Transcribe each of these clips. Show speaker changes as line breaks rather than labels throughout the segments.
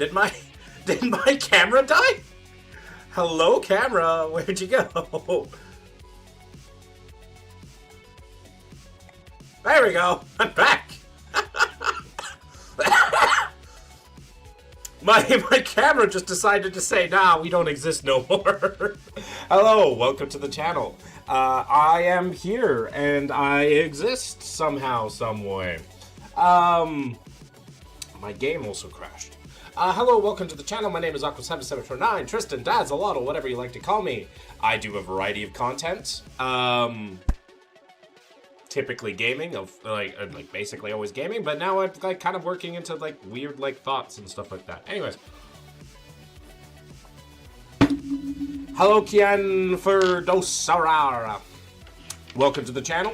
Did my camera die? Hello, camera. Where'd you go? There we go. I'm back. My camera just decided to say, nah, we don't exist no more. Hello, welcome to the channel. I am here, and I exist somehow, some way. My game also crashed. Hello, welcome to the channel. My name is Aqua7749, Tristan, Daz, Alotto, whatever you like to call me. I do a variety of content. Typically gaming, of like basically always gaming, but now I'm like kind of working into like weird like thoughts and stuff like that. Anyways. Hello, Kian Ferdosarara. Welcome to the channel.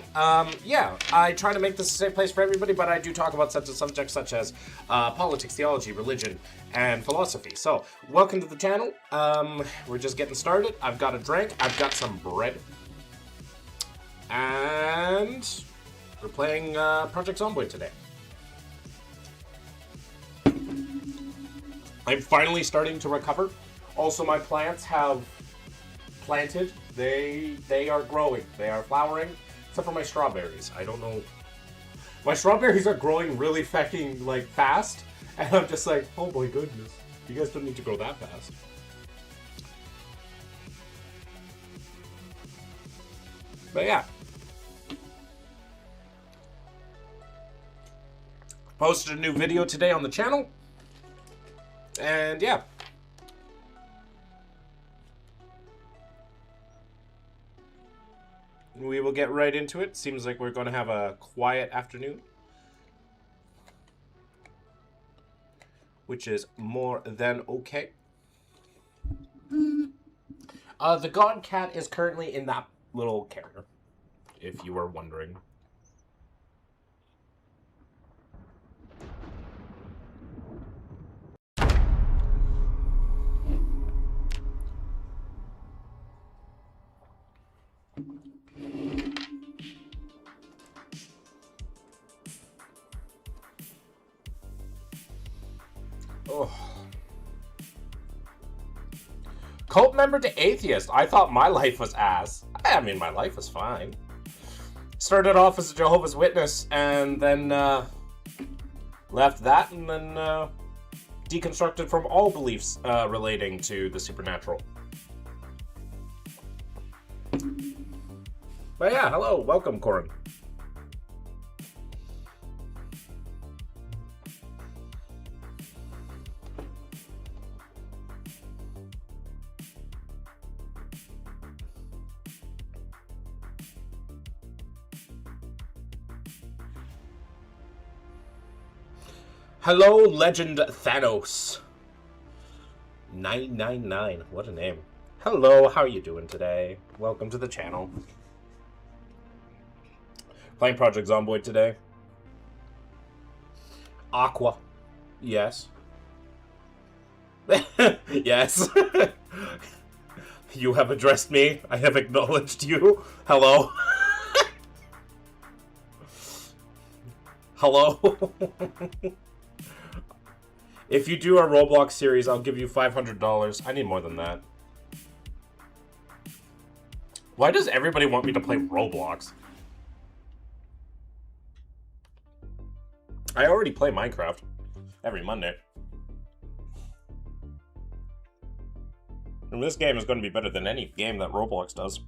Yeah, I try to make this a safe place for everybody, but I do talk about such subjects such as politics, theology, religion, and philosophy. So, welcome to the channel. We're just getting started. I've got a drink. I've got some bread. And we're playing Project Zomboid today. I'm finally starting to recover. Also, my plants have planted. They are growing. They are flowering. Except for my strawberries. I don't know. My strawberries are growing really fucking like fast. And I'm just like, oh my goodness. You guys don't need to grow that fast. But yeah. Posted a new video today on the channel. And yeah. We will get right into it. Seems like we're going to have a quiet afternoon. Which is more than okay. The god cat is currently in that little carrier, if you were wondering. Oh. Cult member to atheist. I thought my life was ass. I mean, my life was fine. Started off as a Jehovah's Witness and then left that and then deconstructed from all beliefs relating to the supernatural. But yeah, hello, welcome, Corin. Hello, Legend Thanos. 999. What a name. Hello, how are you doing today? Welcome to the channel. Playing Project Zomboid today. Aqua. Yes. Yes. You have addressed me. I have acknowledged you. Hello. Hello. If you do a Roblox series, I'll give you $500. I need more than that. Why does everybody want me to play Roblox? I already play Minecraft every Monday. And this game is going to be better than any game that Roblox does.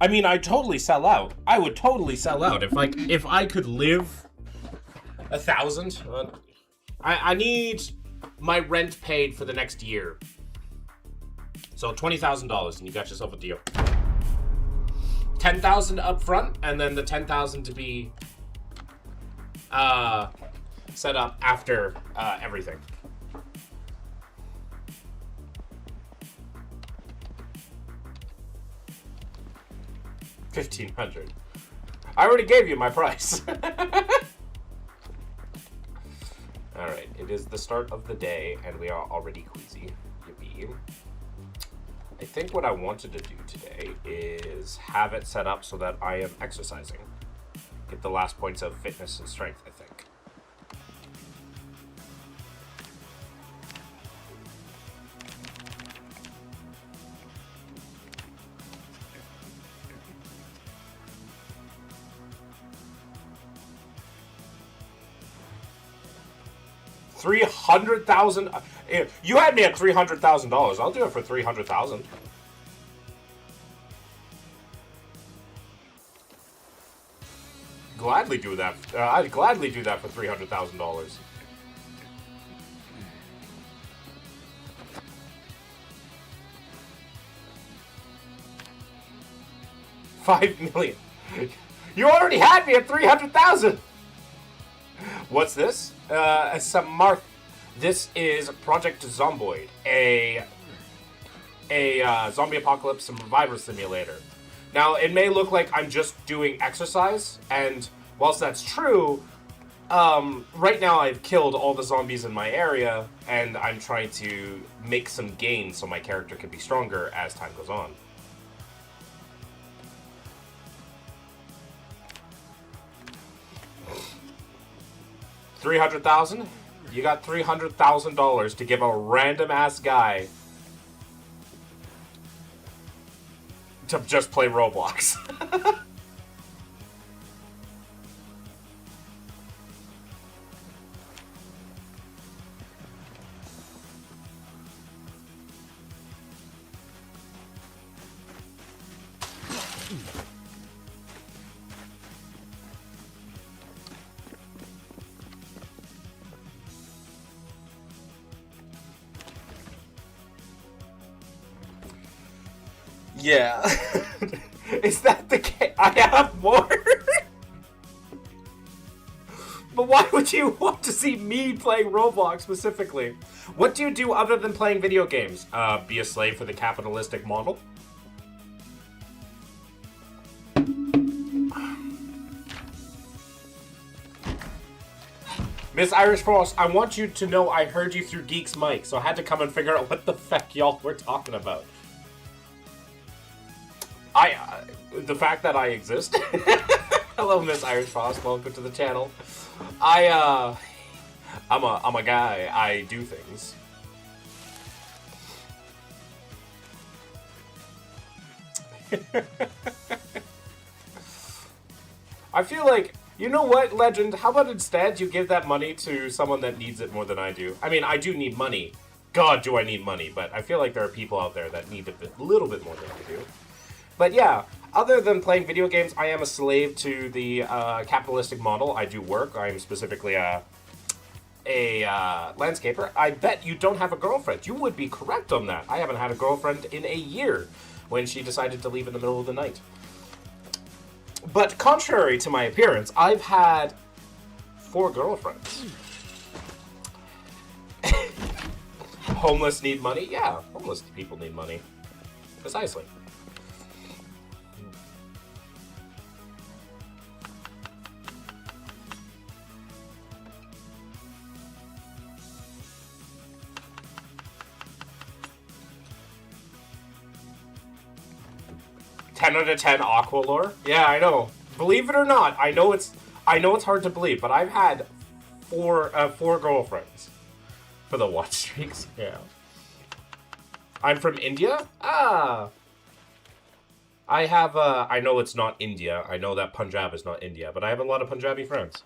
I mean, I'd totally sell out. I would totally sell out if I could live 1,000. I need my rent paid for the next year. So $20,000 and you got yourself a deal. 10,000 up front and then the 10,000 to be set up after everything. $1,500. I already gave you my price. Alright, it is the start of the day, and we are already queasy. Yippee. I think what I wanted to do today is have it set up so that I am exercising. Get the last points of fitness and strength, I think. $300,000. You had me at $300,000. I'll do it for $300,000. Gladly do that. I'd gladly do that for $300,000. $5 million. You already had me at 300,000. What's this? This is Project Zomboid, a zombie apocalypse survivor simulator. Now, it may look like I'm just doing exercise, and whilst that's true, right now I've killed all the zombies in my area, and I'm trying to make some gains so my character can be stronger as time goes on. $300,000? You got $300,000 to give a random ass guy to just play Roblox. Yeah. Is that the case? I have more? But why would you want to see me playing Roblox specifically? What do you do other than playing video games? Be a slave for the capitalistic model? Miss Irish Frost, I want you to know I heard you through Geek's mic, so I had to come and figure out what the feck y'all were talking about. The fact that I exist. Hello, Miss Irish Frost. Welcome to the channel. I'm a guy. I do things. I feel like, you know what, Legend? How about instead you give that money to someone that needs it more than I do? I mean, I do need money. God, do I need money? But I feel like there are people out there that need a little bit more than I do. But yeah, other than playing video games, I am a slave to the capitalistic model. I do work. I'm specifically a landscaper. I bet you don't have a girlfriend. You would be correct on that. I haven't had a girlfriend in a year when she decided to leave in the middle of the night. But contrary to my appearance, I've had 4 girlfriends. Homeless need money? Yeah, homeless people need money. Precisely. Ten out of 10 Aqua lore? Yeah, I know. Believe it or not, I know it's hard to believe, but I've had 4 girlfriends for the watch streaks. Yeah. I'm from India? Ah. I have I know it's not India. I know that Punjab is not India, but I have a lot of Punjabi friends.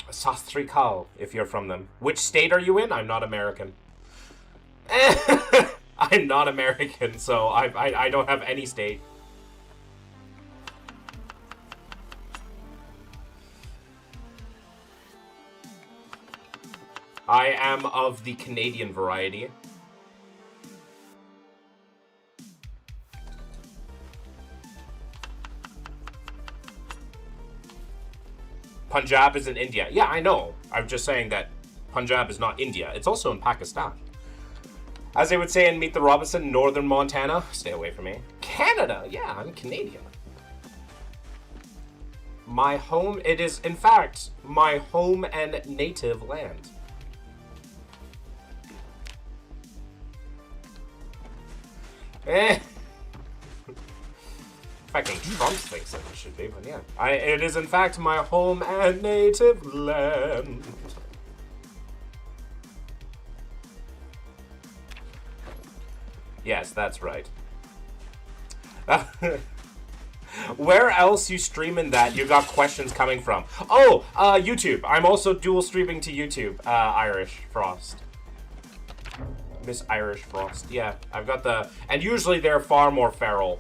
Sastrikal, if you're from them. Which state are you in? I'm not American. I'm not American, so I don't have any state. I am of the Canadian variety. Punjab is in India. Yeah, I know. I'm just saying that Punjab is not India. It's also in Pakistan. As they would say in Meet the Robinson, Northern Montana. Stay away from me. Canada. Yeah, I'm Canadian. My home, it is, in fact, my home and native land. Fucking Trump thinks that it should be, but yeah. It is, in fact, my home and native land. Yes, that's right. Where else you streaming that you got questions coming from? Oh, YouTube. I'm also dual streaming to YouTube. Irish Frost. Miss Irish Frost. Yeah, I've got the... And usually they're far more feral.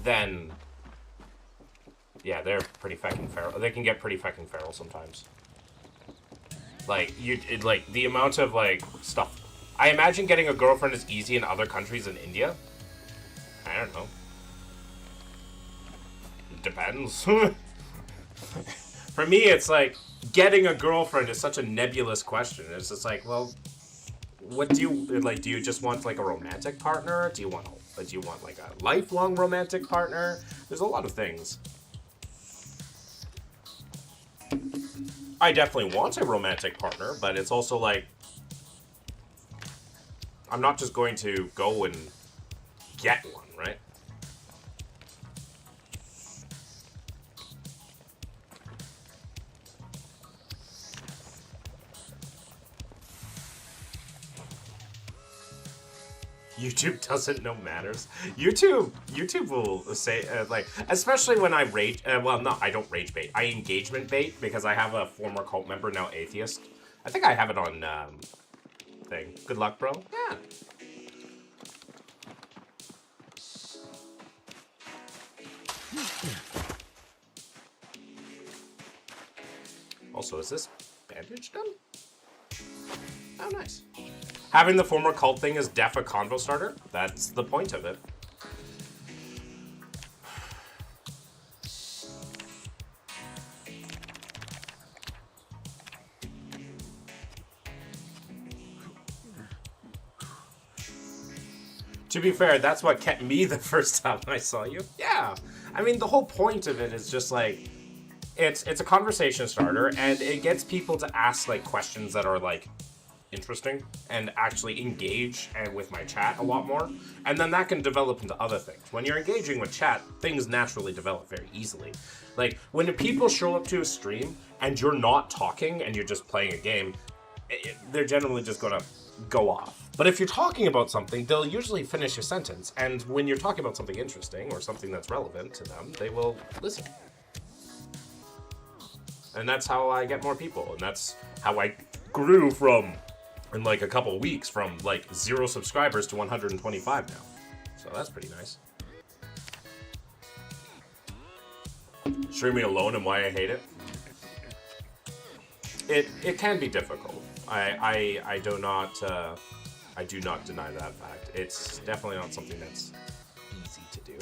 Then... Yeah, they're pretty fucking feral. They can get pretty fucking feral sometimes. Like, like, the amount of, like, stuff. I imagine getting a girlfriend is easy in other countries than India. I don't know. It depends. For me, it's like, getting a girlfriend is such a nebulous question. It's just like, well, what do you, like, do you just want, like, a romantic partner? Do you want, like, a lifelong romantic partner? There's a lot of things. I definitely want a romantic partner, but it's also like, I'm not just going to go and get one, right? YouTube doesn't know manners. YouTube will say, like, especially when I rage, well, no, I don't rage bait. I engagement bait because I have a former cult member, now Atheist. I think I have it on, thing. Good luck, bro. Yeah. Also, is this bandage done? Oh, nice. Having the former cult thing as def a convo starter? That's the point of it. To be fair, that's what kept me the first time I saw you. Yeah. I mean, the whole point of it is just like, it's a conversation starter, and it gets people to ask, like, questions that are, like, interesting and actually engage with my chat a lot more, and then that can develop into other things. When you're engaging with chat, things naturally develop very easily. Like, when people show up to a stream and you're not talking and you're just playing a game, they're generally just gonna go off. But if you're talking about something, they'll usually finish a sentence, and when you're talking about something interesting or something that's relevant to them, they will listen. And that's how I get more people, and that's how I grew from, in like a couple weeks, from like 0 subscribers to 125 now. So that's pretty nice. Streaming alone and why I hate it? It can be difficult. I do not deny that fact. It's definitely not something that's easy to do.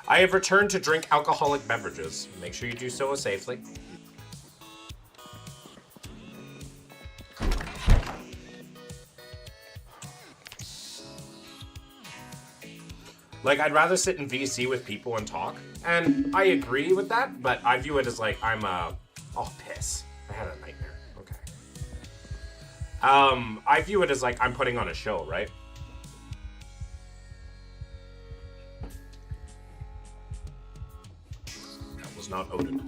I have returned to drink alcoholic beverages. Make sure you do so safely. Like, I'd rather sit in VC with people and talk. And I agree with that, but I view it as like, oh, piss. I had a nightmare. Okay. I view it as like, I'm putting on a show, right? That was not Odin.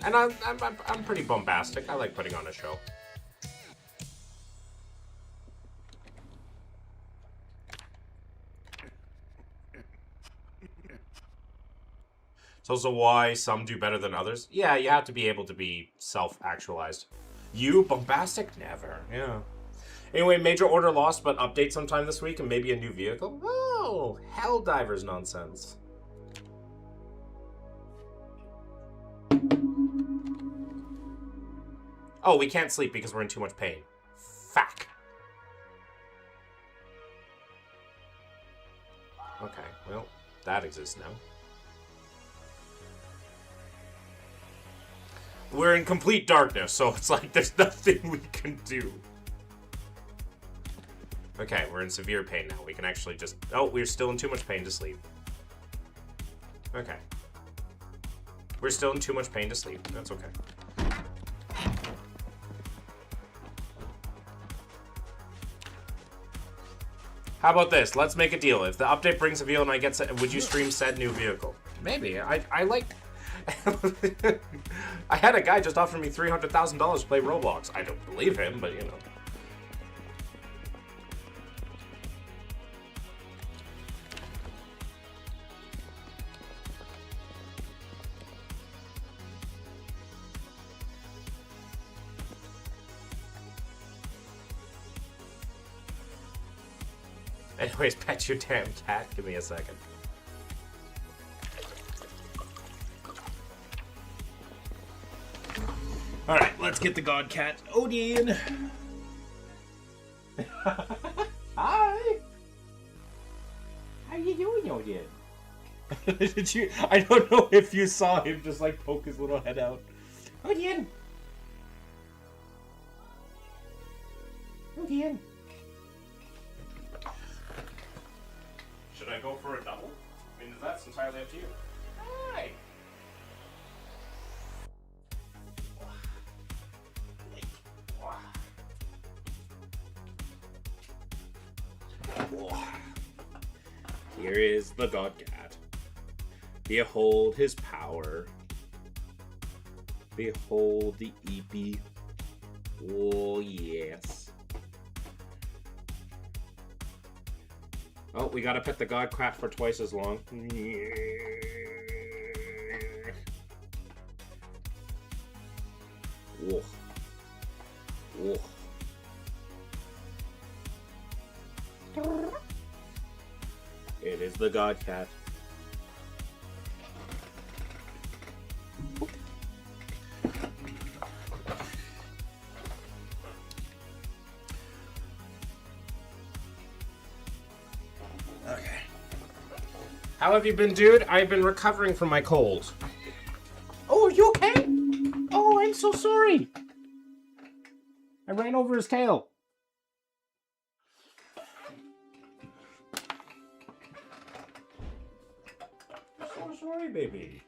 And I'm pretty bombastic. I like putting on a show. It's also why some do better than others. Yeah, you have to be able to be self-actualized. You, bombastic? Never. Yeah. Anyway, major order lost, but update sometime this week and maybe a new vehicle. Oh, Helldivers nonsense. Oh, we can't sleep because we're in too much pain. Fuck. Okay, well, that exists now. We're in complete darkness, so it's like there's nothing we can do. Okay, we're in severe pain now. We can actually just... Oh, we're still in too much pain to sleep. Okay. We're still in too much pain to sleep. That's okay. How about this? Let's make a deal. If the update brings a vehicle and I get set, would you stream said new vehicle? Maybe. I like... I had a guy just offer me $300,000 to play Roblox. I don't believe him, but you know. Anyways, pet your damn cat. Give me a second. Alright, let's get the god cat. Odin! Hi! How you doing, Odin? Did you... I don't know if you saw him just like poke his little head out. Odin! Odin! Should I go for a double? I mean, that's entirely up to you. Hi! Here is the god cat. Behold his power. Behold the EP. Oh, yes. Oh, we gotta pet the god cat for twice as long. Whoa. Whoa. It is the god cat. Okay. How have you been, dude? I've been recovering from my cold. Oh, are you okay? Oh, I'm so sorry. I ran over his tail. I'm so sorry, baby.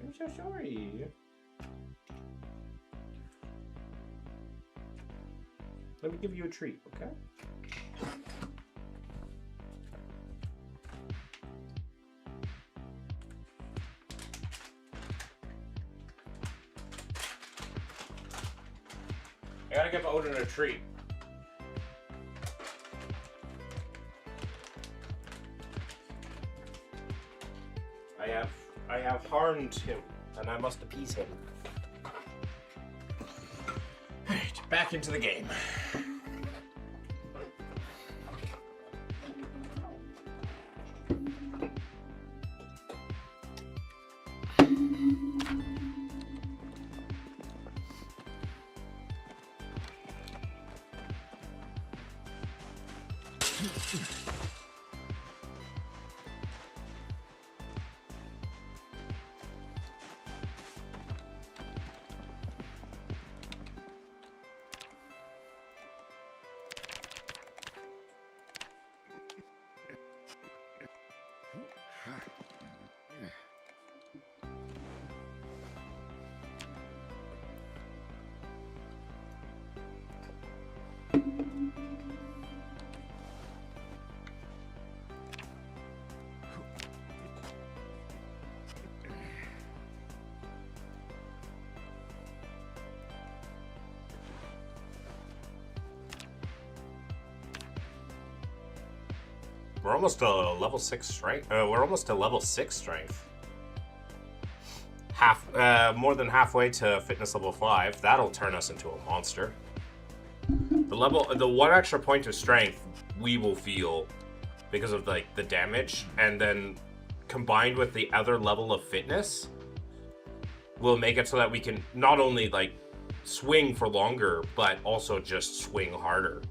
I'm so sorry. Let me give you a treat, okay? I gotta give Odin a treat. I have harmed him, and I must appease him. Alright, back into the game. We're almost to level 6 strength. We're almost to level 6 strength. More than halfway to fitness level 5. That'll turn us into a monster. The 1 extra point of strength we will feel because of like the damage, and then combined with the other level of fitness, will make it so that we can not only like swing for longer, but also just swing harder.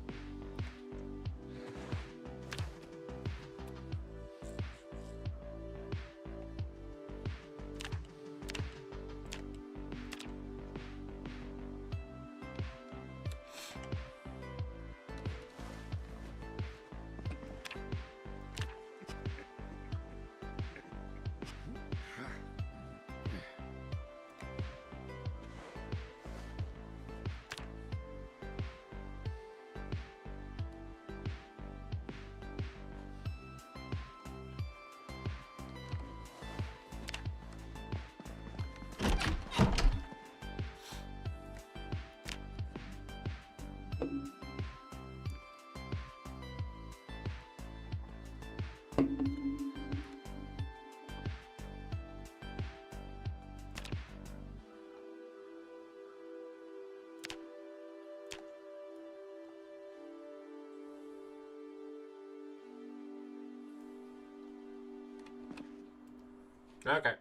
Okay.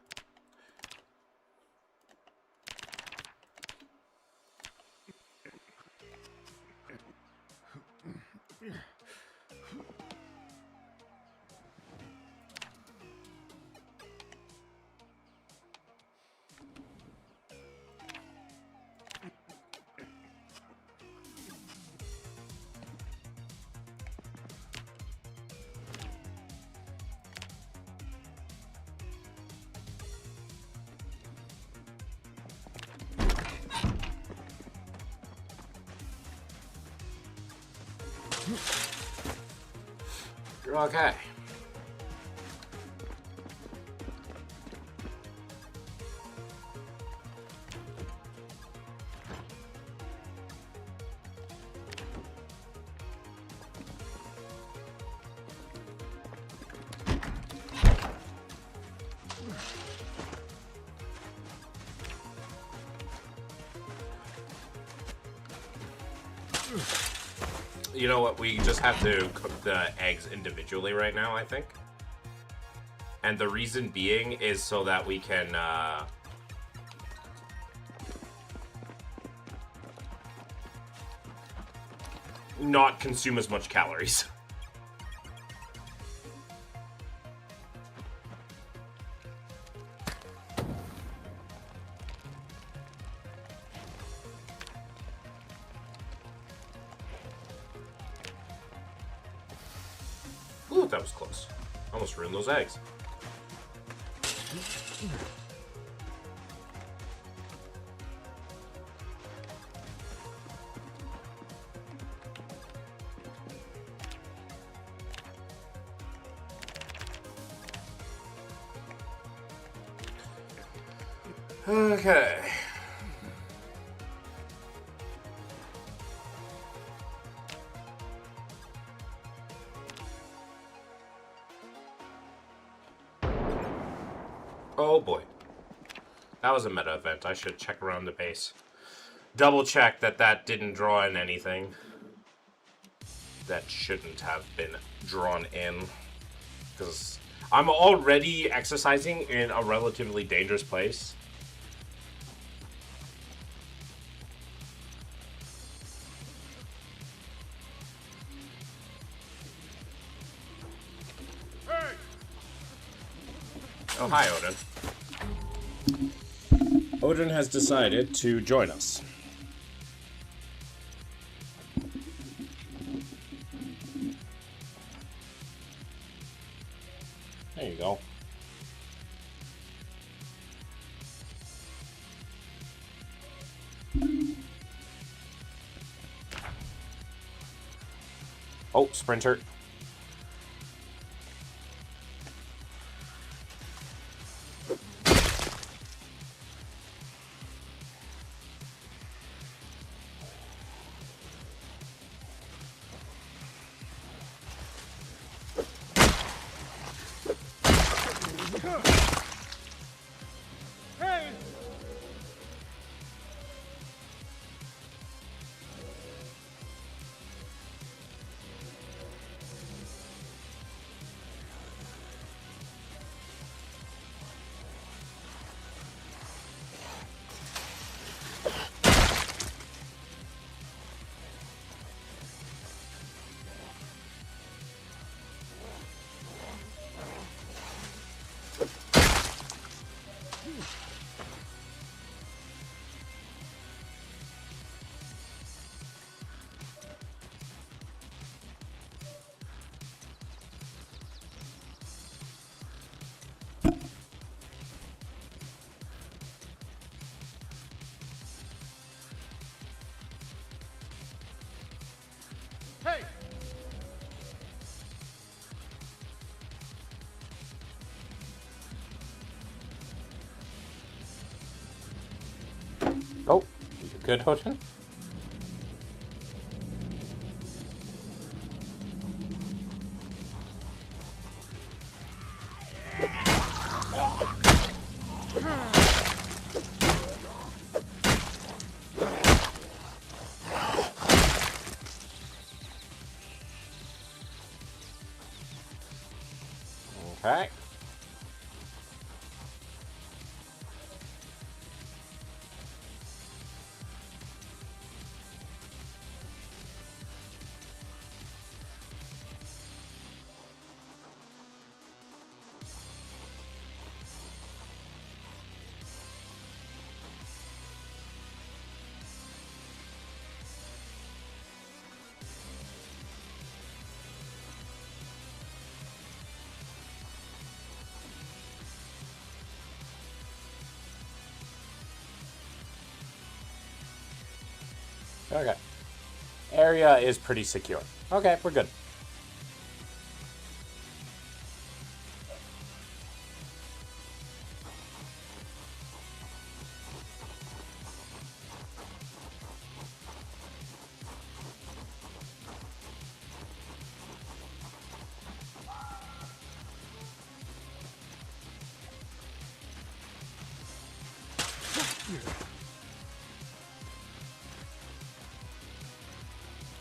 Okay. You know what? We just have to cook the eggs individually right now, I think. And the reason being is so that we can, not consume as much calories. Ooh, that was close. Almost ruined those eggs. Okay. Oh boy. That was a meta event. I should check around the base. Double check that that didn't draw in anything that shouldn't have been drawn in. Because I'm already exercising in a relatively dangerous place. Oh, hi, Odin. Odin has decided to join us. There you go. Oh, Sprinter.
Hey!
Oh, you good, Odin? Okay. Okay. Area is pretty secure. Okay, we're good.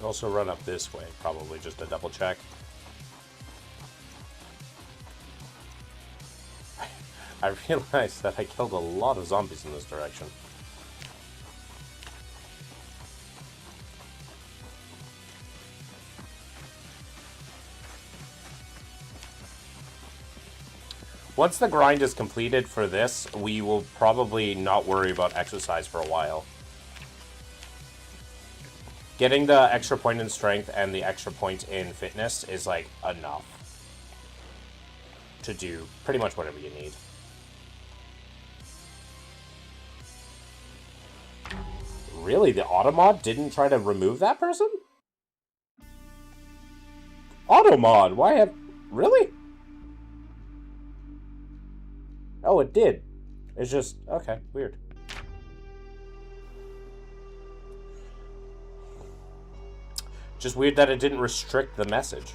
Also run up this way, probably just to double check. I realized that I killed a lot of zombies in this direction. Once the grind is completed for this, we will probably not worry about exercise for a while. Getting the extra point in strength and the extra point in fitness is, like, enough to do pretty much whatever you need. Really? The Automod didn't try to remove that person? Automod? Why have... Really? Oh, it did. It's just... Okay, weird. Just weird that it didn't restrict the message.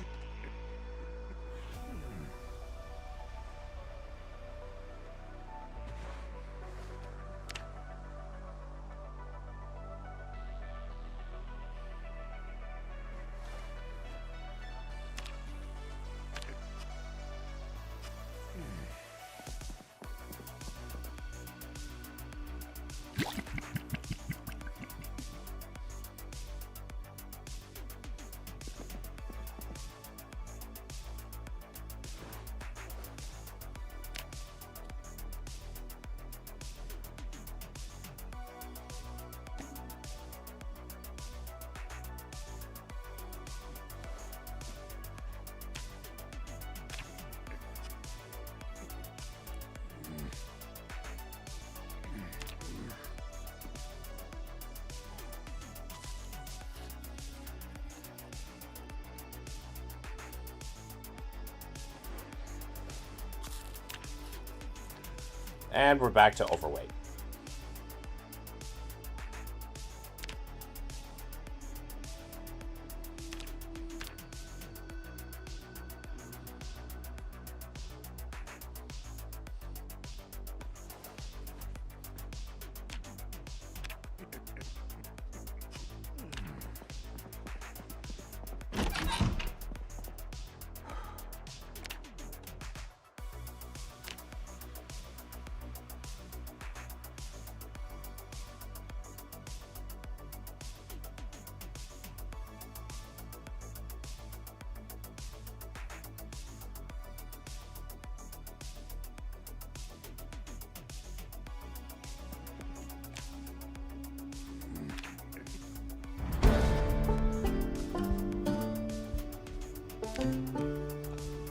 And we're back to overweight.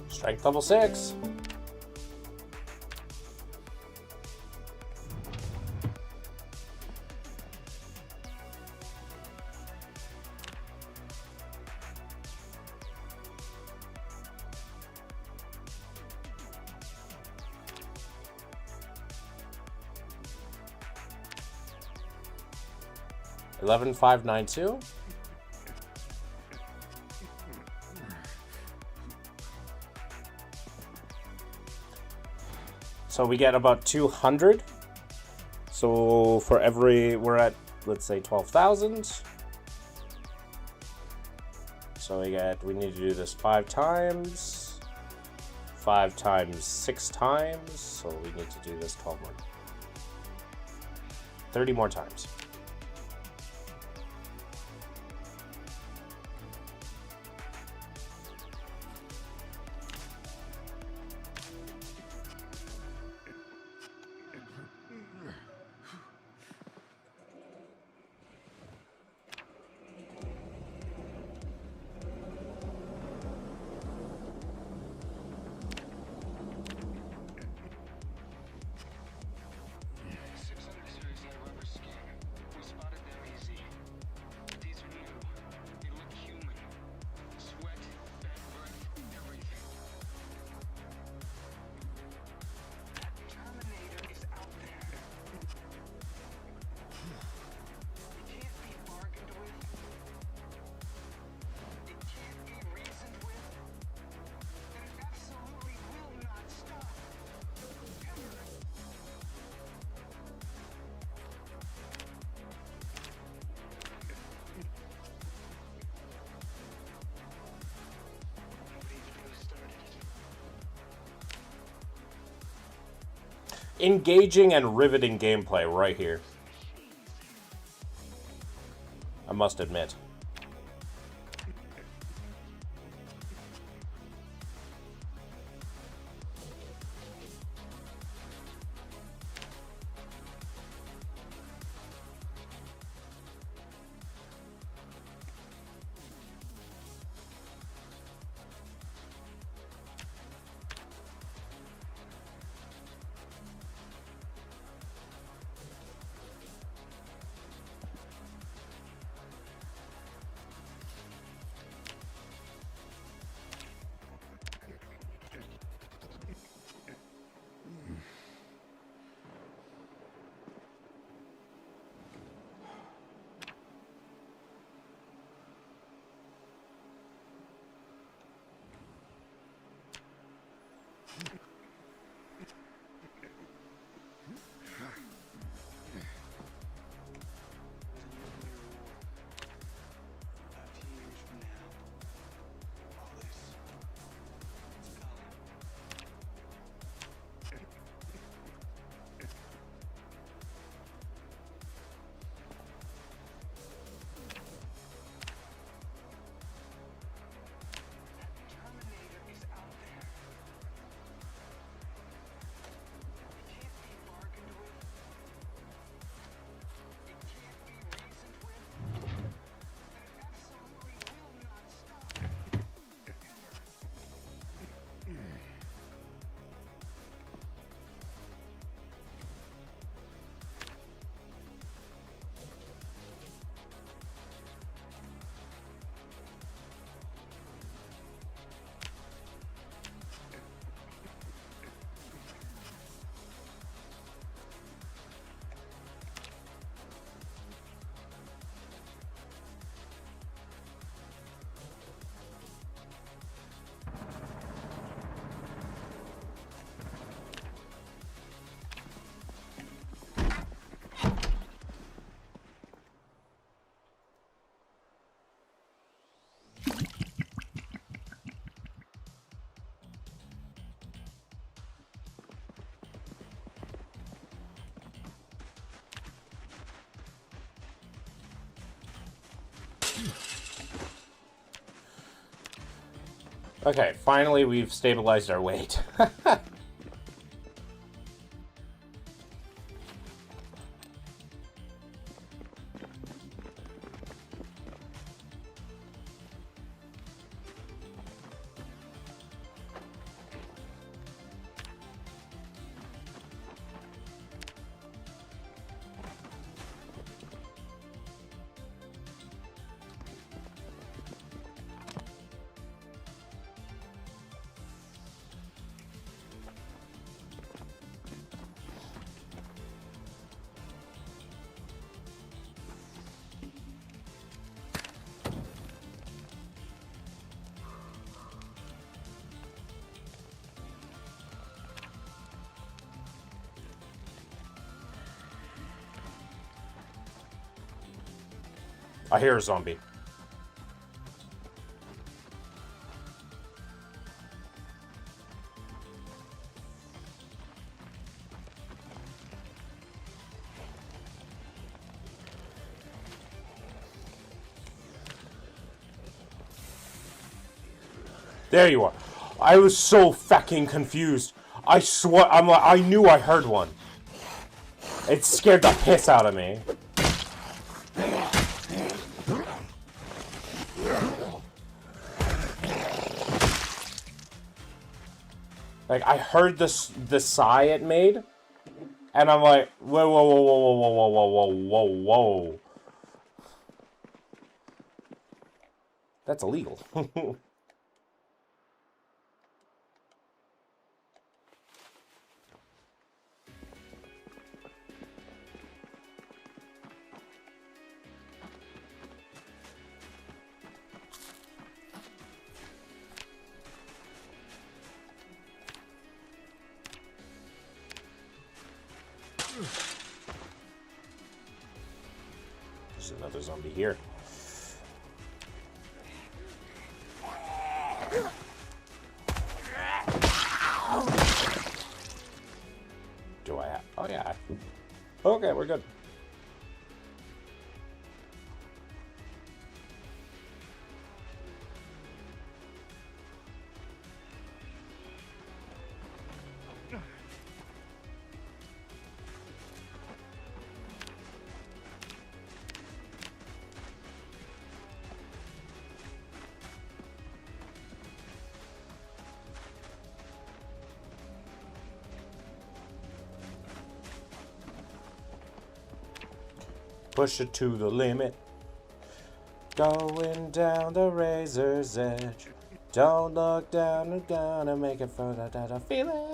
Strength level 6. $11,592. So we get about 200. So for every, we're at, let's say 12,000. So we need to do this 5 times. 5 times 6 times. So we need to do this 12 more. 30 more times. engaging and riveting gameplay right here. I must admit. Okay, finally we've stabilized our weight. I hear a zombie. There you are. I was so fucking confused. I swear, I knew I heard one. It scared the piss out of me. Like, I heard the sigh it made, and I'm like, whoa, whoa, whoa, whoa, whoa, whoa, whoa, whoa, whoa, whoa. That's illegal. There's another zombie here. Do I have... we're good. Push it to the limit. Going down the razor's edge. Don't look down, we're gonna make it further that I feel it.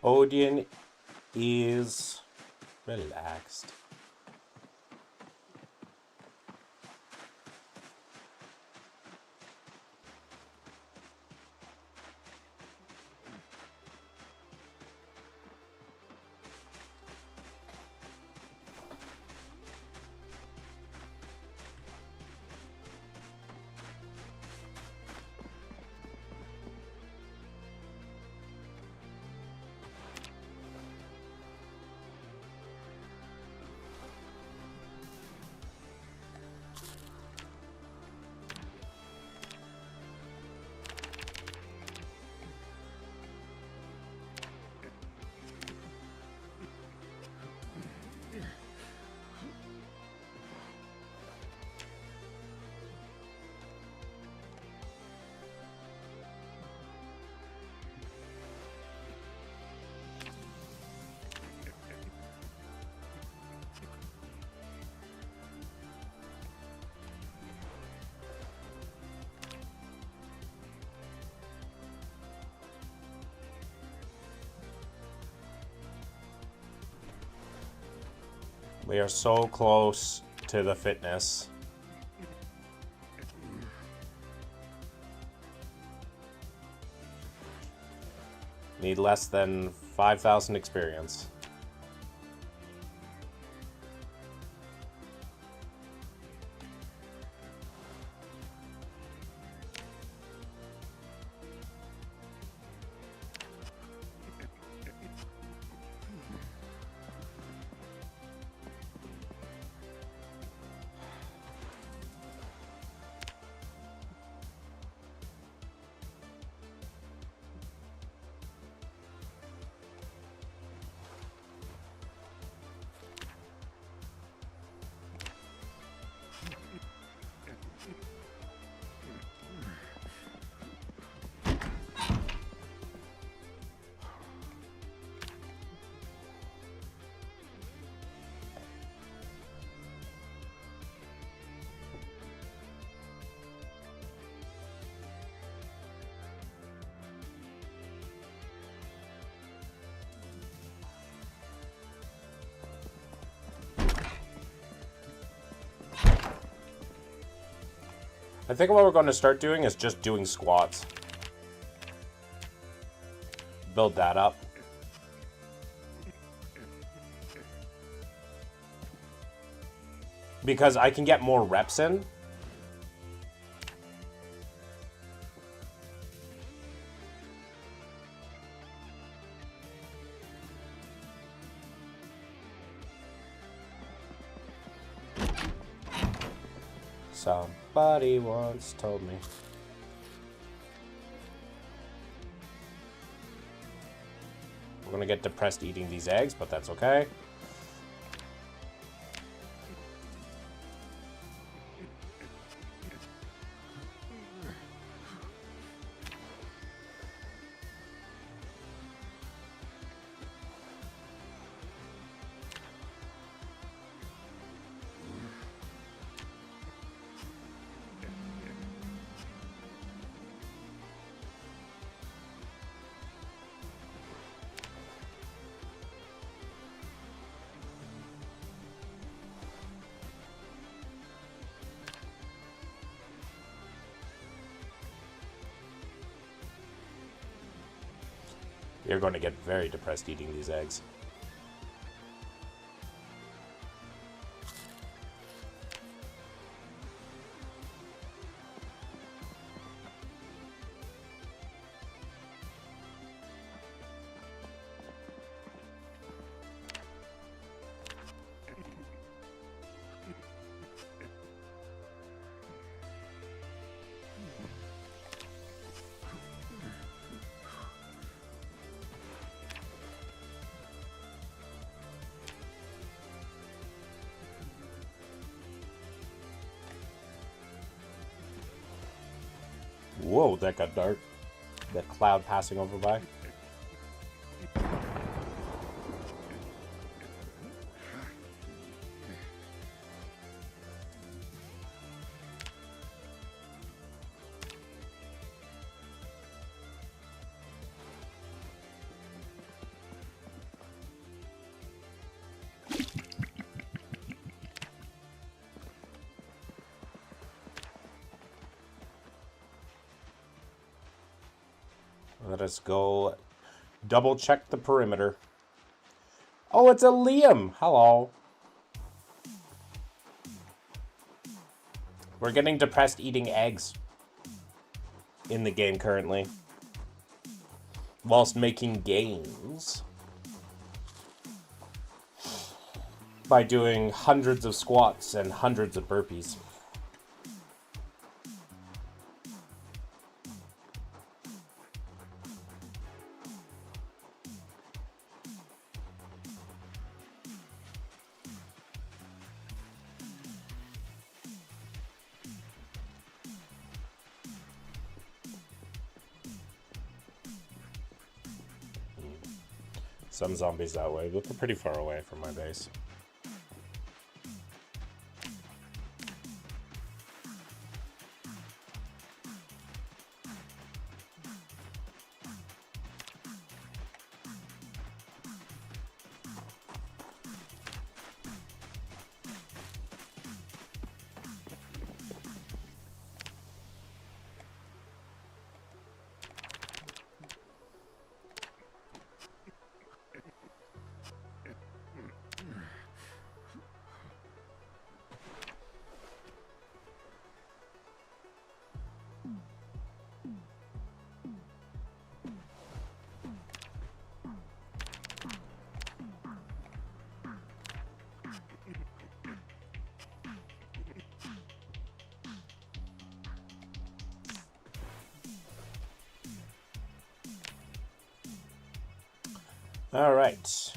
Odin is relaxed. We are so close to the fitness. Need less than 5,000 experience. I think what we're going to start doing is just doing squats. Build that up. Because I can get more reps in. Somebody once told me. We're gonna get depressed eating these eggs, but that's okay. You're going to get very depressed eating these eggs. Whoa, that got dark. That cloud passing over by. Let us go double check the perimeter. Oh, it's a Liam. Hello. We're getting depressed eating eggs in the game currently, whilst making gains by doing hundreds of squats and hundreds of burpees. Some zombies that way, but they're pretty far away from my base. All right.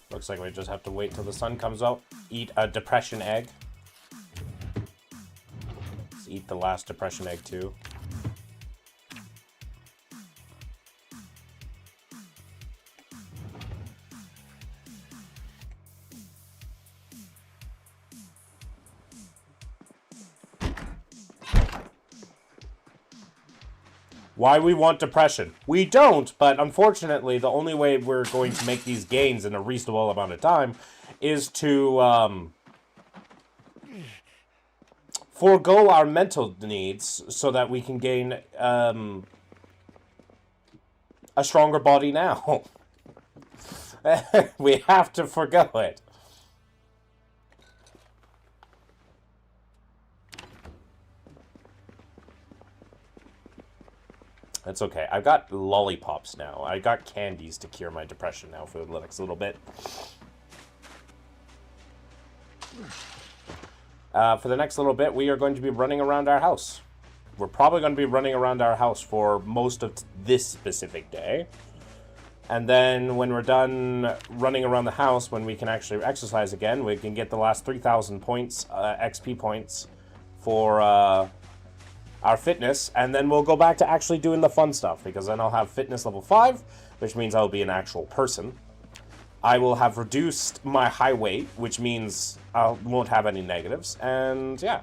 Looks like we just have to wait till the sun comes out, eat a depression egg. Let's eat the last depression egg too. Why we want depression? We don't, but unfortunately, the only way we're going to make these gains in a reasonable amount of time is to forego our mental needs so that we can gain a stronger body now. We have to forgo it. That's okay. I've got lollipops now. I got candies to cure my depression now for the next little bit. For the next little bit, we are going to be running around our house. We're probably going to be running around our house for most of this specific day. And then when we're done running around the house, when we can actually exercise again, we can get the last 3,000 points, XP points, for our fitness, and then we'll go back to actually doing the fun stuff, because then I'll have fitness level 5, which means I'll be an actual person. I will have reduced my high weight, which means I won't have any negatives, and yeah.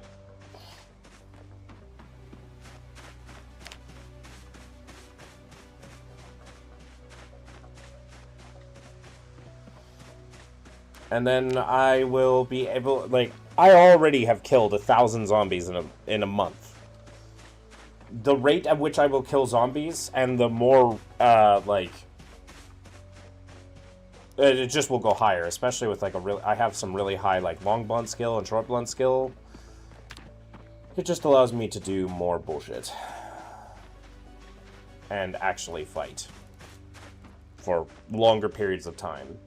And then I will be able, like, I already have killed 1,000 zombies in a month. The rate at which I will kill zombies, and the more, it just will go higher, especially with, like, I have some really high, like, long blunt skill and short blunt skill. It just allows me to do more bullshit. And actually fight. For longer periods of time.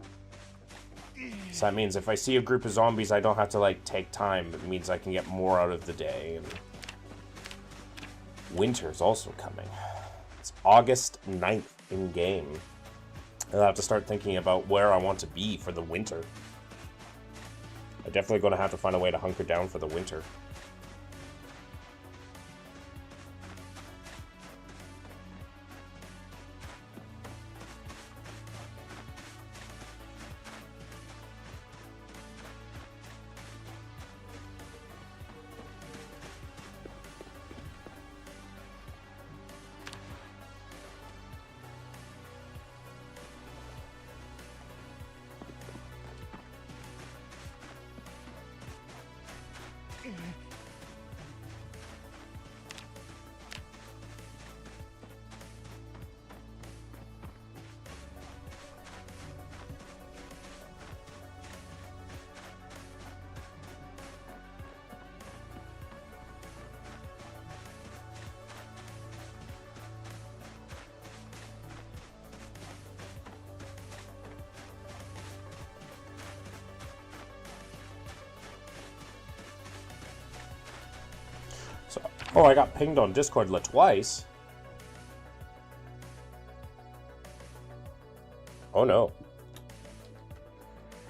So that means if I see a group of zombies, I don't have to, like, take time. It means I can get more out of the day. And winter's also coming. It's August 9th in-game. I'll have to start thinking about where I want to be for the winter. I'm definitely going to have to find a way to hunker down for the winter. Oh, I got pinged on Discord twice. Oh no.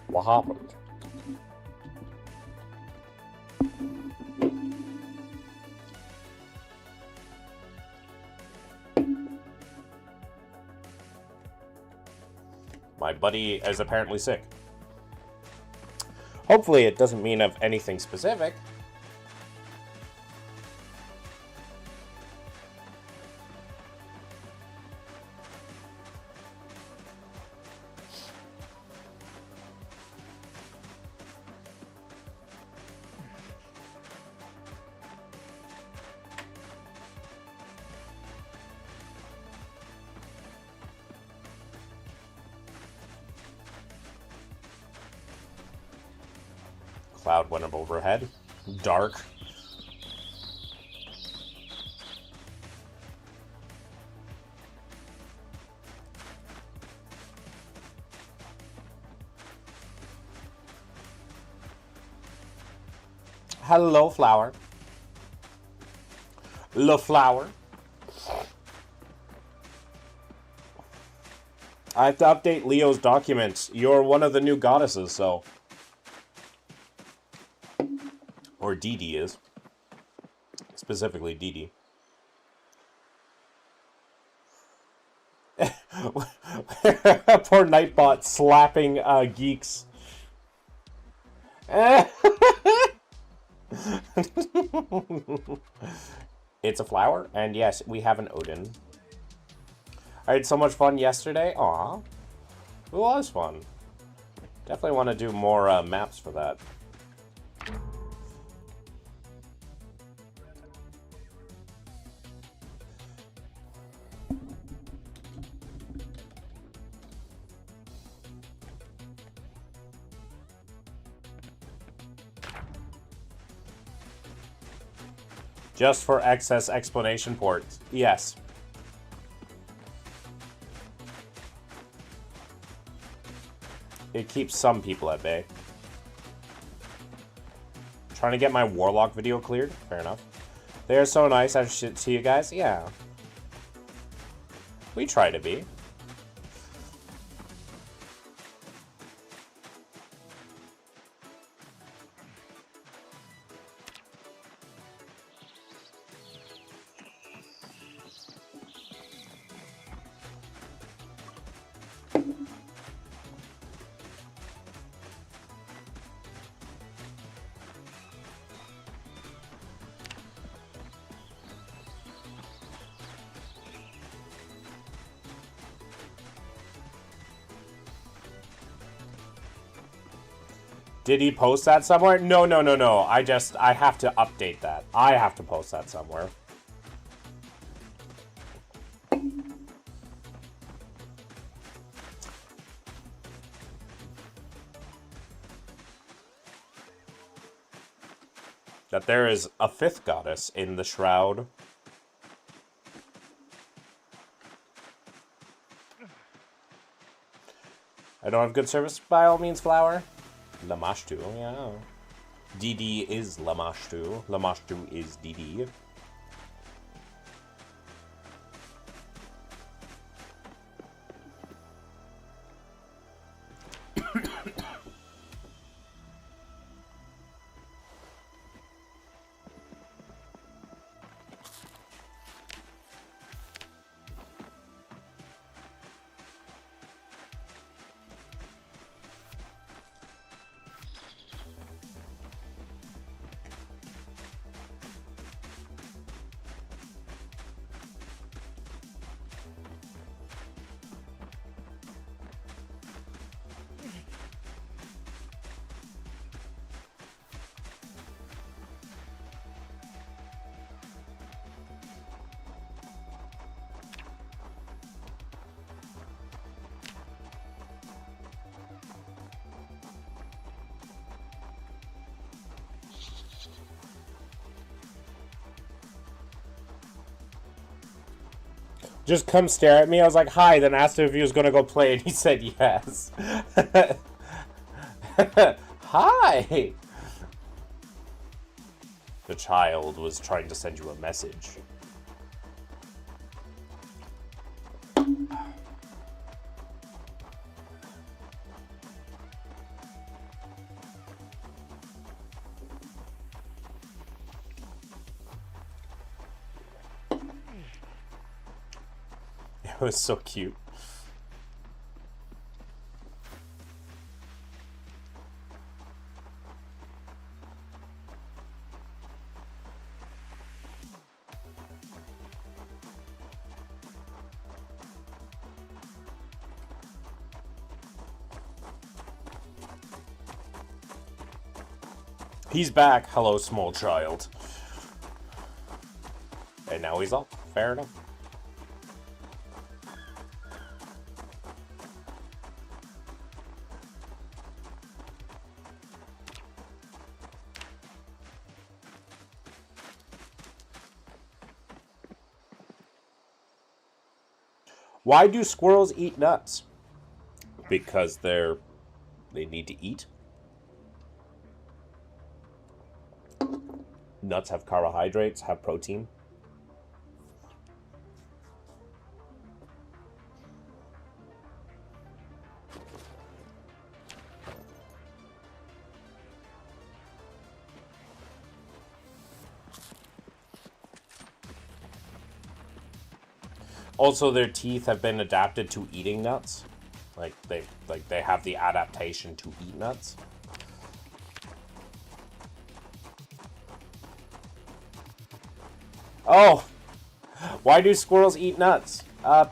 What happened? My buddy is apparently sick. Hopefully it doesn't mean of anything specific. Cloud went up overhead. Dark. Hello, flower. Le flower. I have to update Leo's documents. You're one of the new goddesses, so... Or Dee Dee is. Specifically Dee Dee. Poor Nightbot slapping geeks. It's a flower, and yes, we have an Odin. I had so much fun yesterday. Aw. It was fun. Definitely want to do more maps for that. Just for excess explanation ports. Yes. It keeps some people at bay. Trying to get my Warlock video cleared? Fair enough. They're so nice. I should see you guys. Yeah. We try to be. Did he post that somewhere? No. I have to update that. I have to post that somewhere. That there is a fifth goddess in the shroud. I don't have good service, by all means, Flower. Lamashtu, yeah. DD is Lamashtu. Lamashtu is DD. Just come stare at me. I was like, hi, then asked him if he was going to go play, and he said yes. Hi! The child was trying to send you a message. It was so cute. He's back. Hello, small child. And now he's up. Fair enough. Why do squirrels eat nuts? Because they need to eat. Nuts have carbohydrates, have protein. Also, their teeth have been adapted to eating nuts. They have the adaptation to eat nuts. Oh, why do squirrels eat nuts?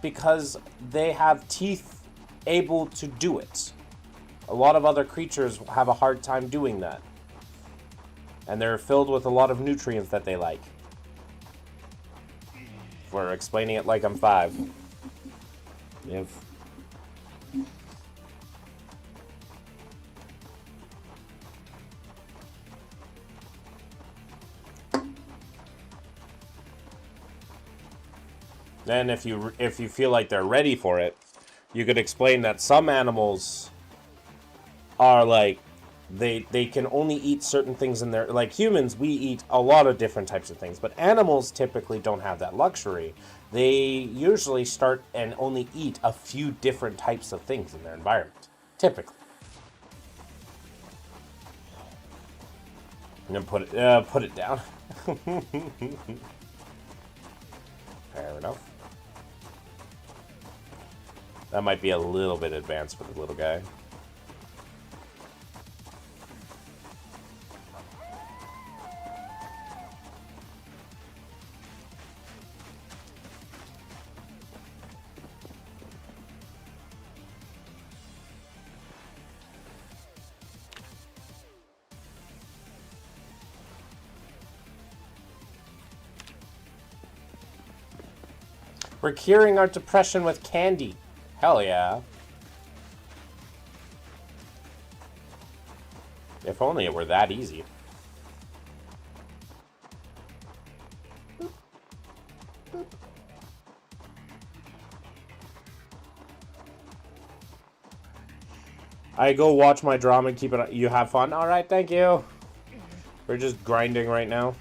Because they have teeth able to do it. A lot of other creatures have a hard time doing that. And they're filled with a lot of nutrients that they like. We're explaining it like I'm 5. Then if you feel like they're ready for it, you could explain that some animals are like they can only eat certain things in their, like humans, we eat a lot of different types of things, but animals typically don't have that luxury. They usually start and only eat a few different types of things in their environment, typically. And then put it down. Fair enough. That might be a little bit advanced for the little guy. We're curing our depression with candy. Hell yeah. If only it were that easy. Boop. Boop. I go watch my drama and keep it. You have fun? Alright, thank you. We're just grinding right now.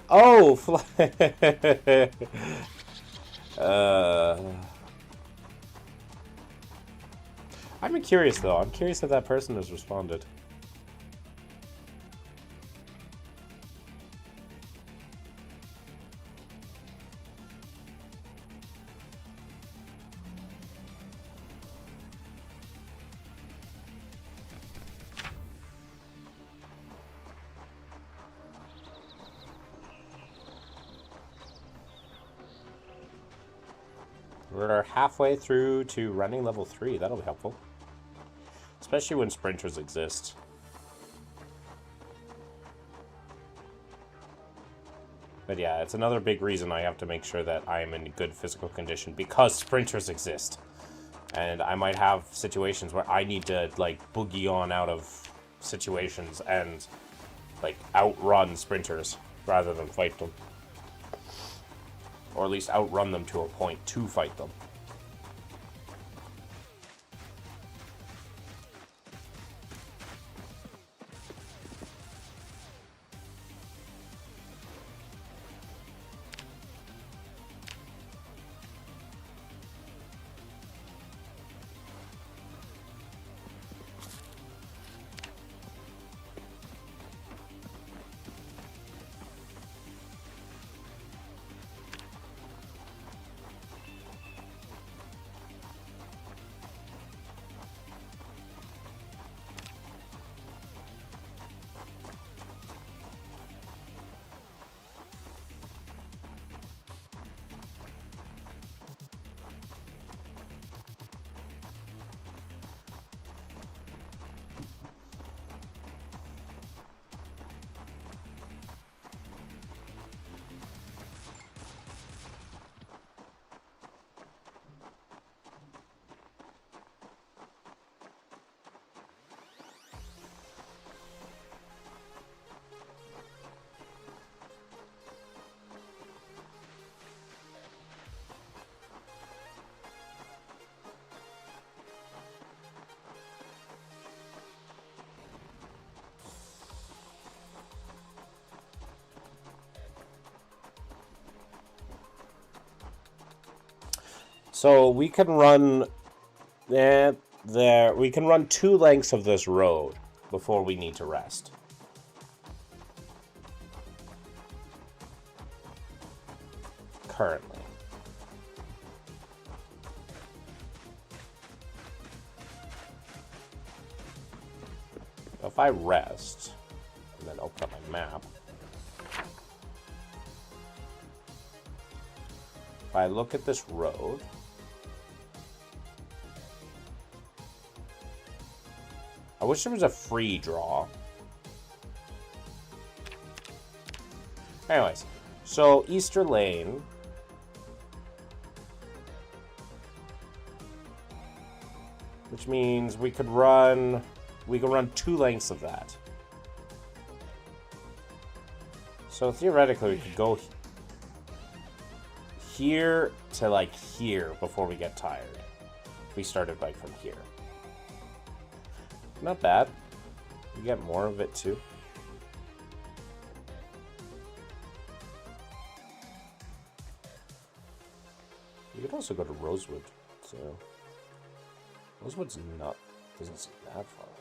Oh, I'm curious though. I'm curious if that person has responded. We're halfway through to running level 3. That'll be helpful. Especially when sprinters exist. But yeah, it's another big reason I have to make sure that I am in good physical condition because sprinters exist. And I might have situations where I need to, like, boogie on out of situations and, like, outrun sprinters rather than fight them. Or at least outrun them to a point to fight them. So we can run we can run 2 lengths of this road before we need to rest. Currently. If I rest and then open up my map, if I look at this road, I wish there was a free draw. Anyways, so Easter Lane. Which means we could run 2 lengths of that. So theoretically we could go here to like here before we get tired. We started like from here. Not bad. We get more of it too. You could also go to Rosewood. So Rosewood's doesn't seem that far away.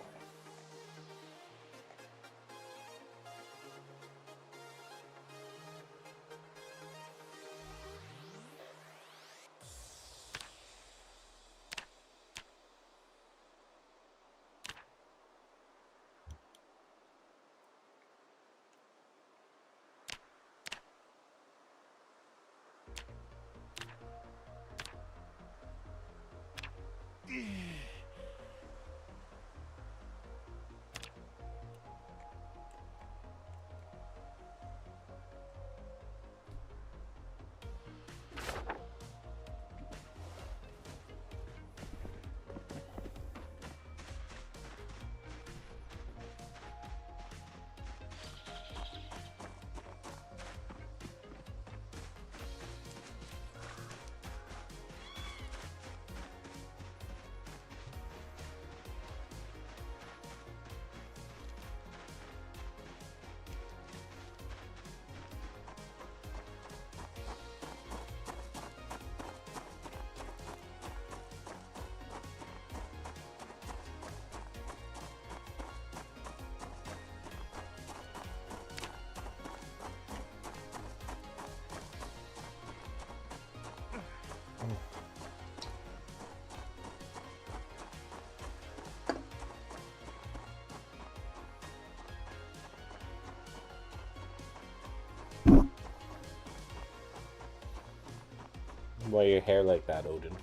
Why your hair like that, Odin?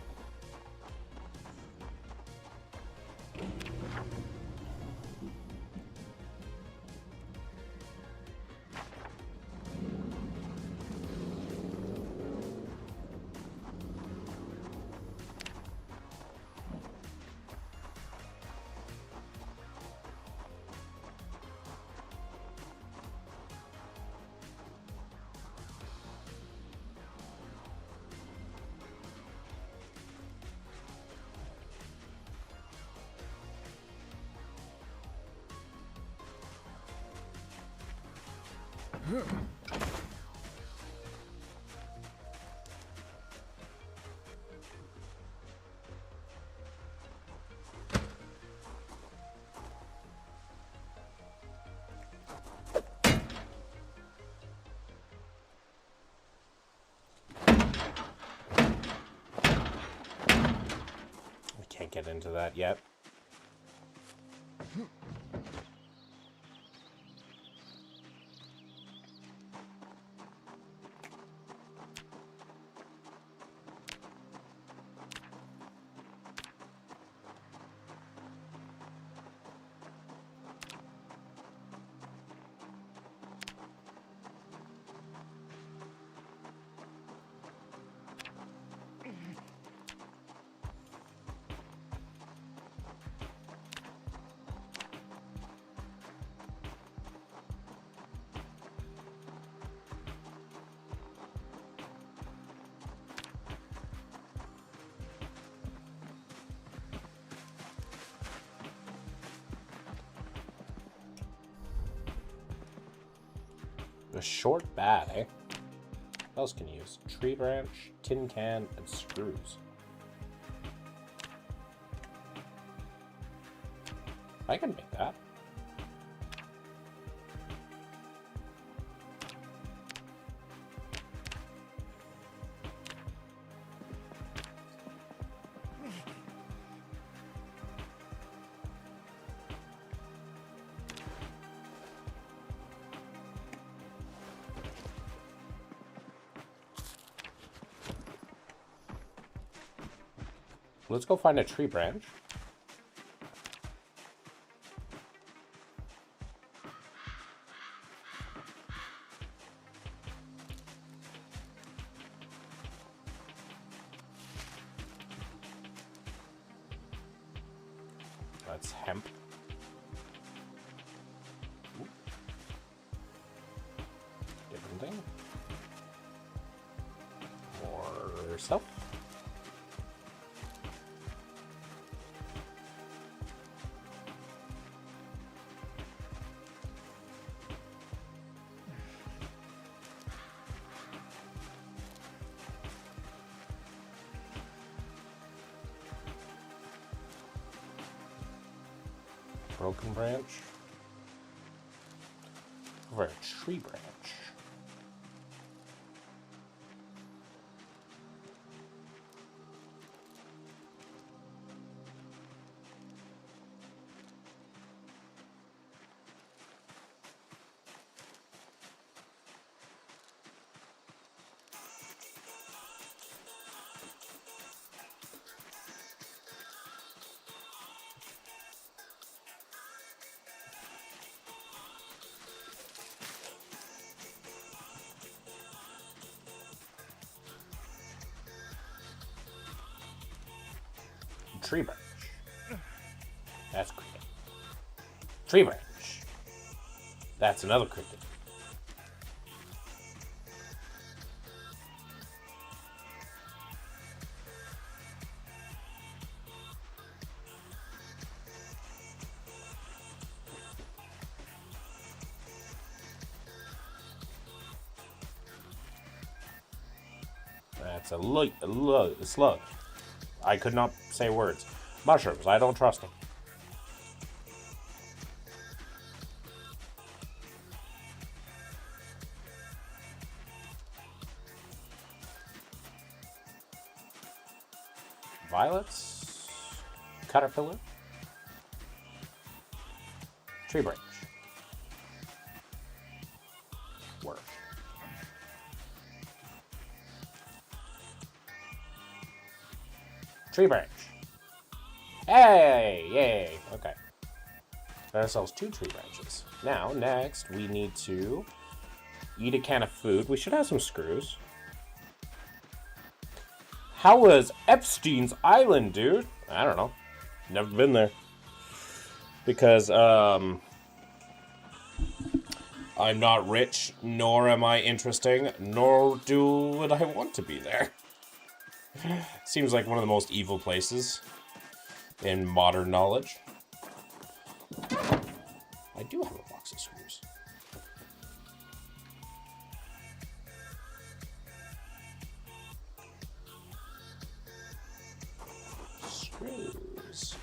We can't get into that yet. A short bat, eh? What else can you use? Tree branch, tin can, and screws. I can make that. Let's go find a tree branch. That's hemp. Ooh. Different thing. More stuff. Broken branch. Over a tree branch. Tree branch. That's cricket. Tree branch. That's another cricket. That's a slug. I could not say words. Mushrooms, I don't trust them. Violets. Caterpillar. Tree branch. Work. Tree branch. Hey! Yay! Okay. Got ourselves 2 tree branches. Now, next, we need to eat a can of food. We should have some screws. How was Epstein's Island, dude? I don't know. Never been there. Because, I'm not rich, nor am I interesting, nor would I want to be there. Seems like one of the most evil places in modern knowledge. I do have a box of screws. Screws.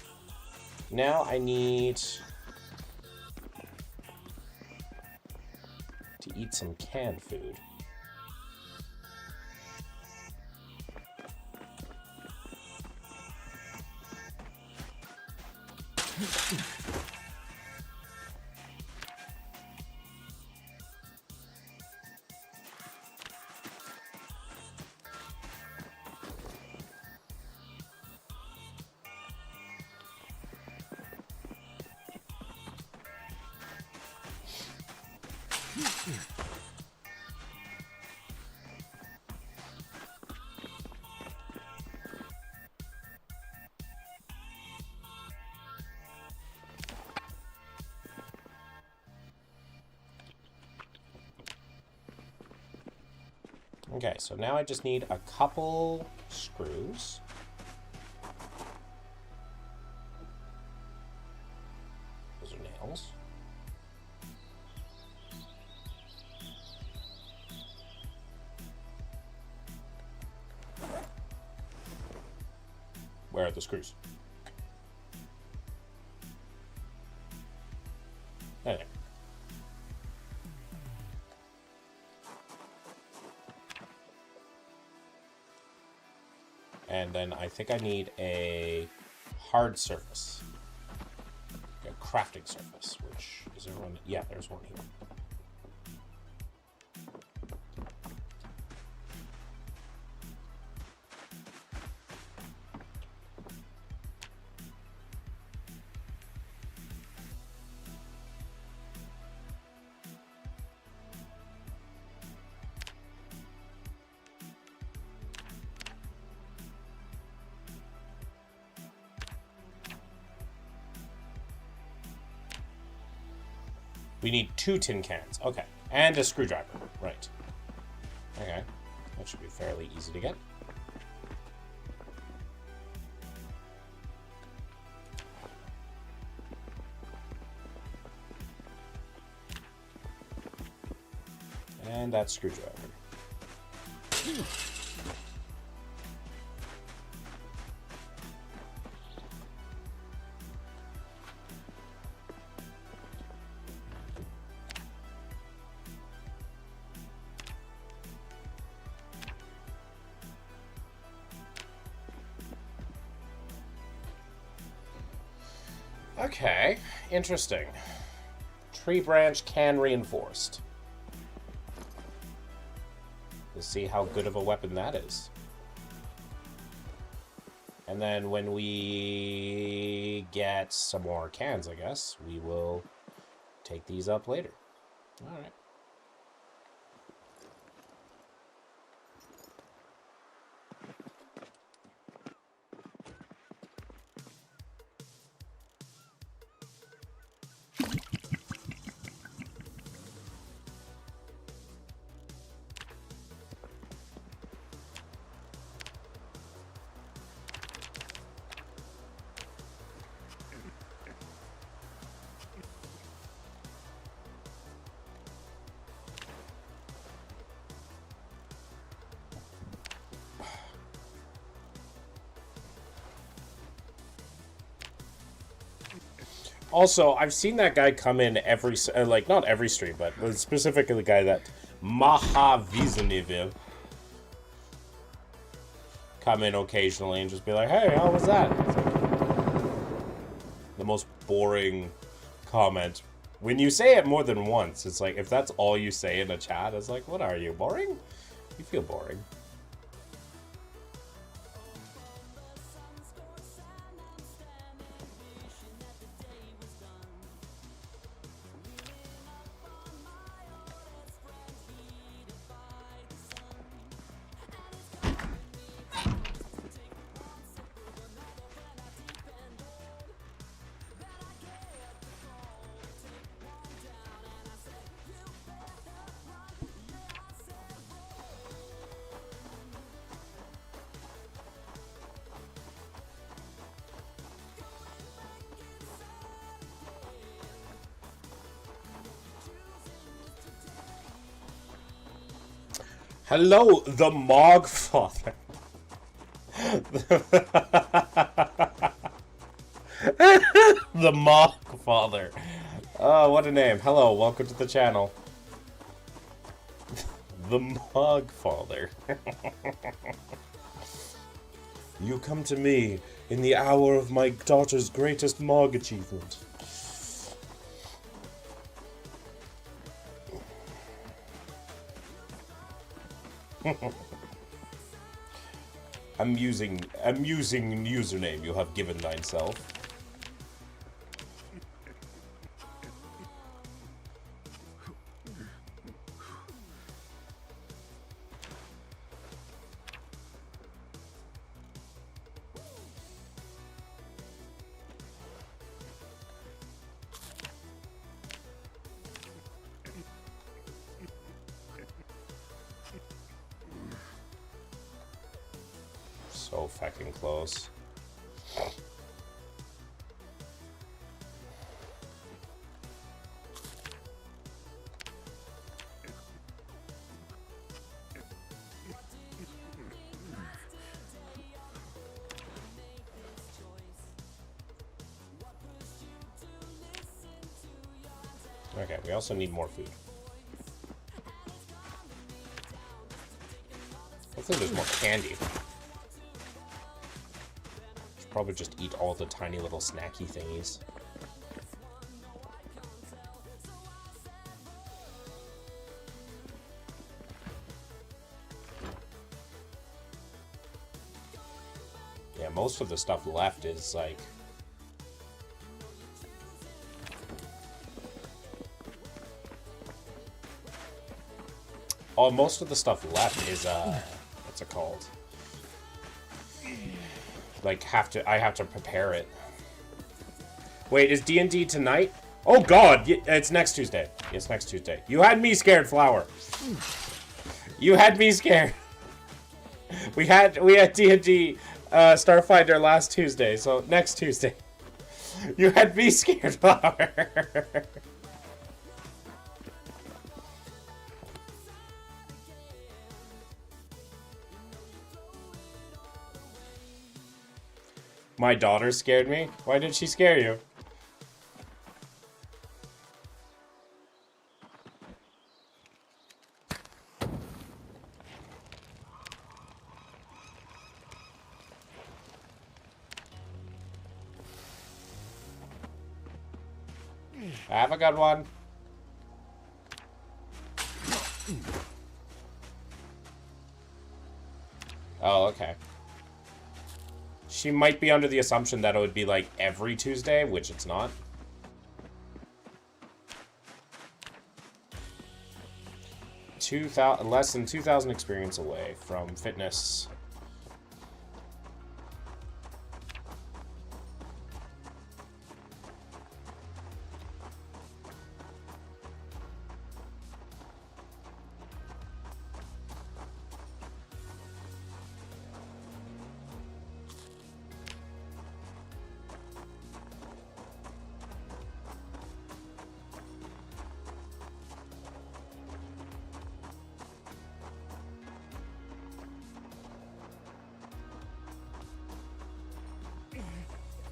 Now I need to eat some canned food. Okay, so now I just need a couple screws. Those are nails. Where are the screws? There. And then I think I need a hard surface. A crafting surface, which is there one? Yeah, there's one here. We need 2 tin cans. Okay. And a screwdriver. Right. Okay. That should be fairly easy to get. And that screwdriver. Okay, interesting. Tree branch can reinforced. Let's see how good of a weapon that is. And then when we get some more cans, I guess, we will take these up later. All right. Also, I've seen that guy come in every, like, not every stream, but specifically the guy that Mahavizaniv come in occasionally and just be like, hey, how was that? It's like the most boring comment. When you say it more than once, it's like, if that's all you say in a chat, it's like, what are you, boring? You feel boring. Hello, the Mog Father. The Mog Father. Oh, what a name. Hello, welcome to the channel. The Mog Father. You come to me in the hour of my daughter's greatest Mog achievement. Amusing username you have given thyself. So fucking close. Okay, we also need more food. Hopefully there's more candy. Should probably just eat all the tiny little snacky thingies. Yeah, most of the stuff left is like... Oh, most of the stuff left is, what's it called? Like, I have to prepare it. Wait, is D&D tonight? Oh god, it's next Tuesday. It's next Tuesday. You had me scared, Flower. You had me scared. We had D&D Starfinder last Tuesday, so next Tuesday. You had me scared, Flower. My daughter scared me? Why did she scare you? Have a good one. Oh, okay. She might be under the assumption that it would be like every Tuesday, which it's not. Less than 2,000 experience away from fitness.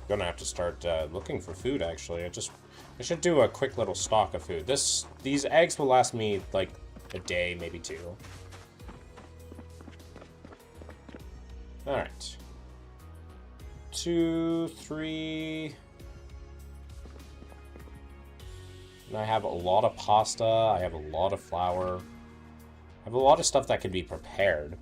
Gonna have to start looking for food, actually. I should do a quick little stock of food. These eggs will last me like a day, maybe two. Alright. 2, 3. And I have a lot of pasta, I have a lot of flour. I have a lot of stuff that can be prepared.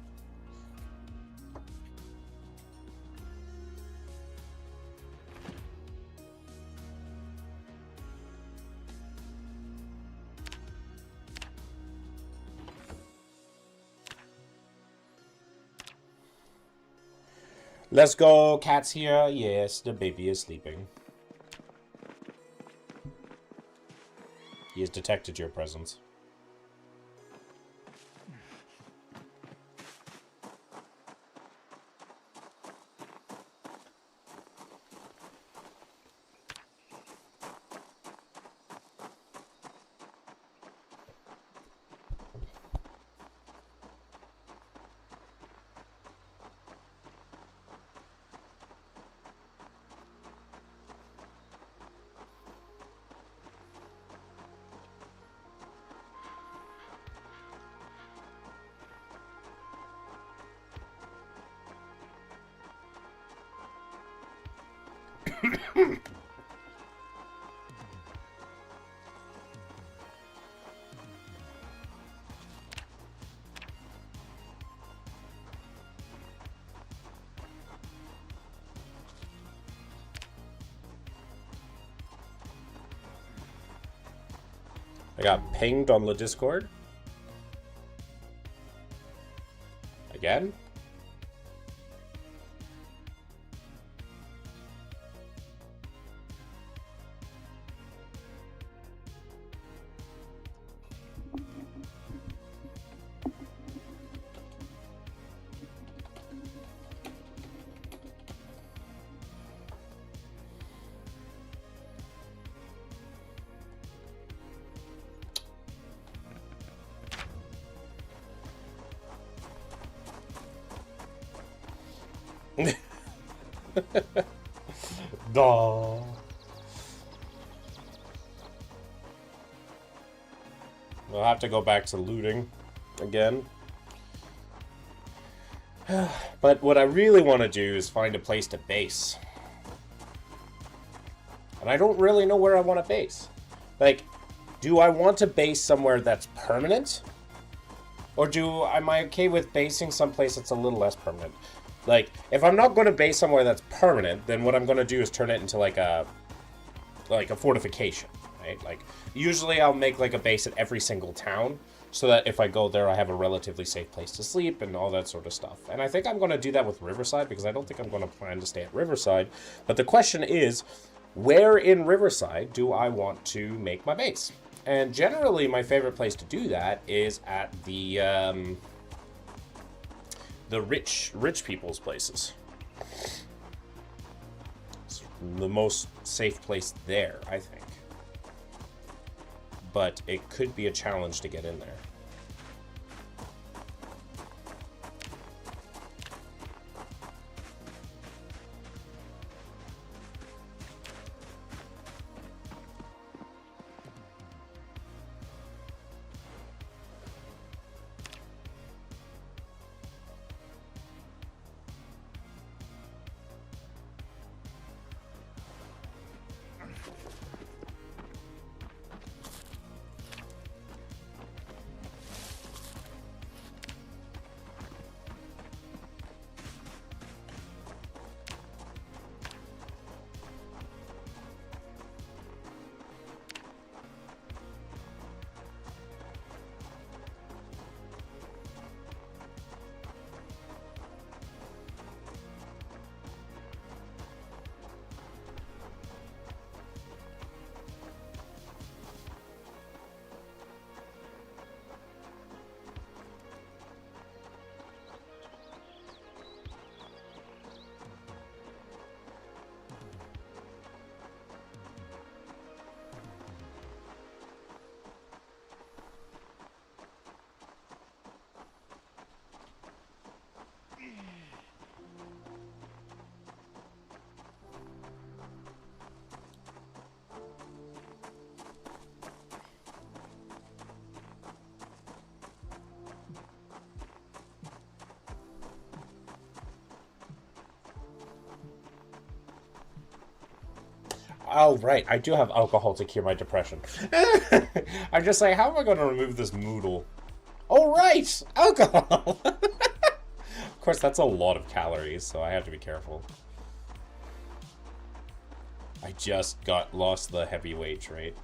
Let's go, cat's here. Yes, the baby is sleeping. He has detected your presence. I got pinged on the Discord. Again? Duh. We'll have to go back to looting again. But what I really want to do is find a place to base. And I don't really know where I want to base. Like, do I want to base somewhere that's permanent? Or am I okay with basing someplace that's a little less permanent? Like, if I'm not going to base somewhere that's permanent, then what I'm going to do is turn it into like a fortification, right? Like, usually I'll make like a base at every single town, so that if I go there, I have a relatively safe place to sleep and all that sort of stuff. And I think I'm going to do that with Riverside, because I don't think I'm going to plan to stay at Riverside. But the question is, where in Riverside do I want to make my base? And generally, my favorite place to do that is at the rich people's places. It's the most safe place there, I think. But it could be a challenge to get in there. Oh, right. I do have alcohol to cure my depression. I'm just like, how am I going to remove this moodle? Oh, right! Alcohol! Of course, that's a lot of calories, so I have to be careful. I just lost the heavyweight trait.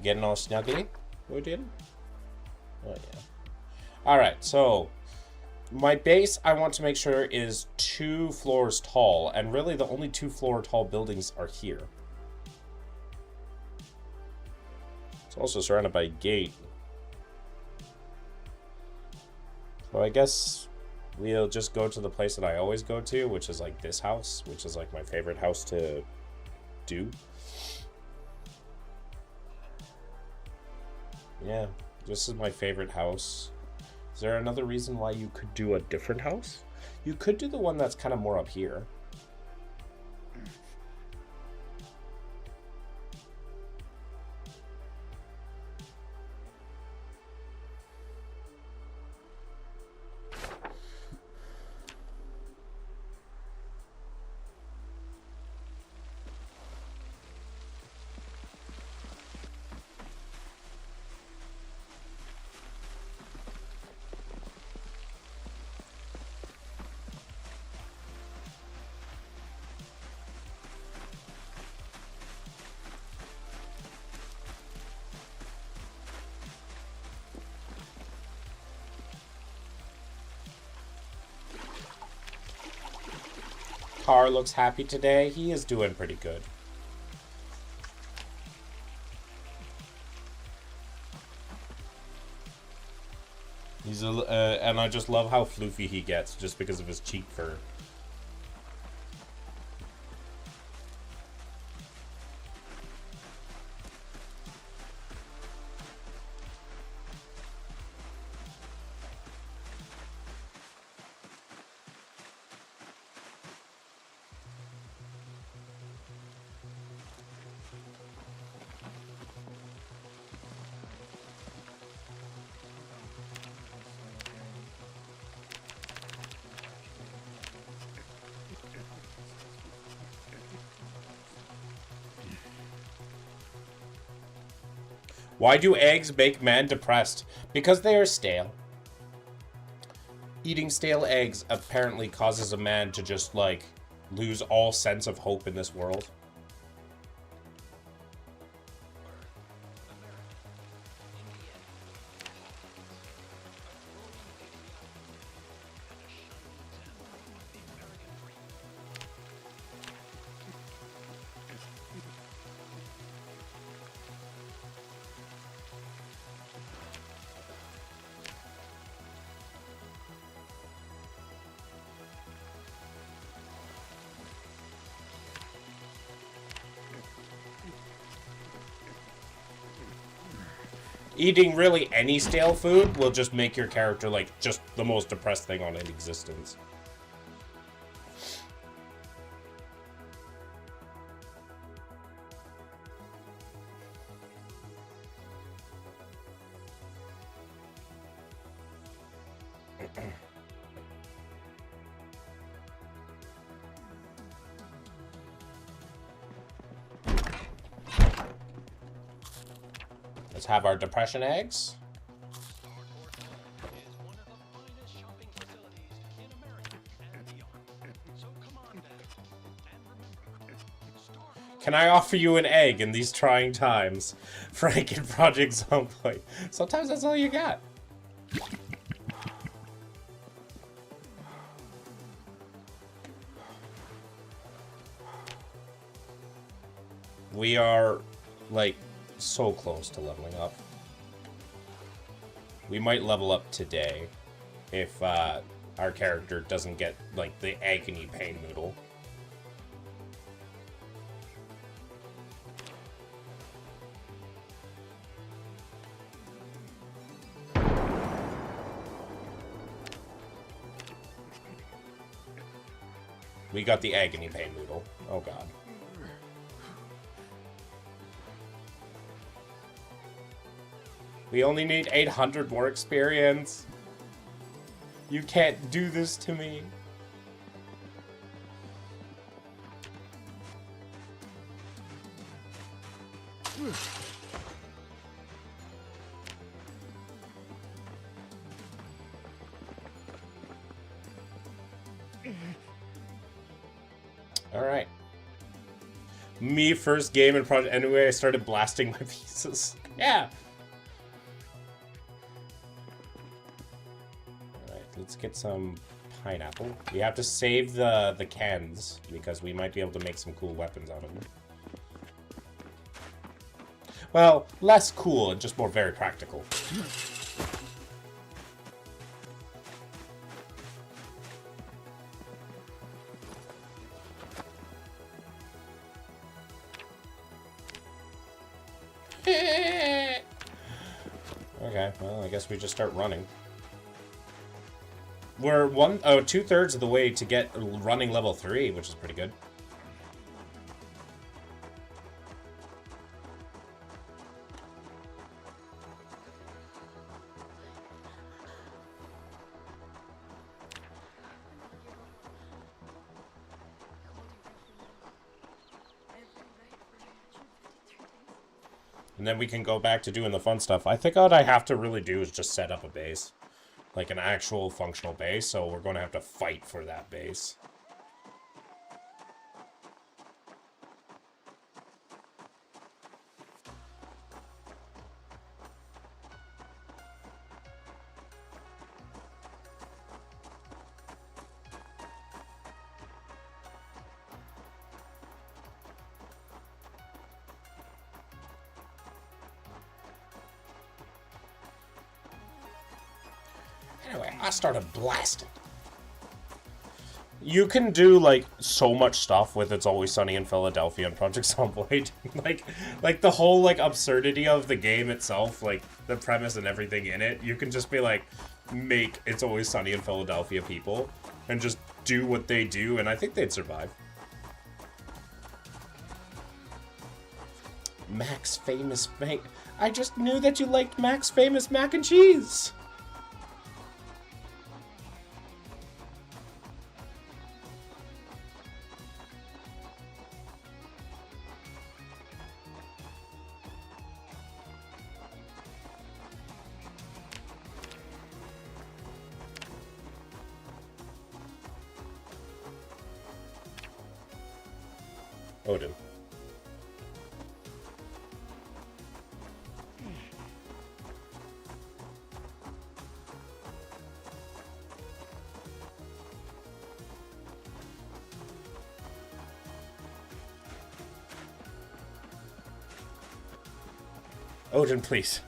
Getting all snuggy? We did? Oh, yeah. Alright, so my base I want to make sure is 2 floors tall, and really the only 2-floor tall buildings are here. It's also surrounded by a gate. So I guess we'll just go to the place that I always go to, which is like this house, which is like my favorite house to do. Yeah, This is my favorite house. Is there another reason why you could do a different house? You could do the one that's kind of more up here. Car looks happy today. He is doing pretty good. He's and I just love how floofy he gets just because of his cheek fur. Why do eggs make men depressed? Because they are stale. Eating stale eggs apparently causes a man to just, like, lose all sense of hope in this world. Eating really any stale food will just make your character, like, just the most depressed thing on in existence. Let's have our depression eggs. Can I offer you an egg in these trying times? Frank and Project Zombie. Sometimes that's all you got. We are, like, so close to leveling up. We might level up today if our character doesn't get, like, the agony pain noodle. We got the agony pain noodle. Oh god. We only need 800 more experience. You can't do this to me. All right. Me first game in Project. Anyway, I started blasting my pieces. Yeah. Let's get some pineapple. We have to save the cans because we might be able to make some cool weapons out of them. Well, less cool and just more very practical. Okay, well, I guess we just start running. We're 2/3 of the way to get running level 3, which is pretty good. And then we can go back to doing the fun stuff. I think what I have to really do is just set up a base. Like an actual functional base, so we're going to have to fight for that base. Anyway, I started blasting. You can do, like, so much stuff with It's Always Sunny in Philadelphia and Project Zomboid. like, the whole, like, absurdity of the game itself, like, the premise and everything in it, you can just be, like, make It's Always Sunny in Philadelphia people and just do what they do, and I think they'd survive. Mac's Famous Mac... I just knew that you liked Mac's Famous Mac and Cheese! Odin. Odin, please.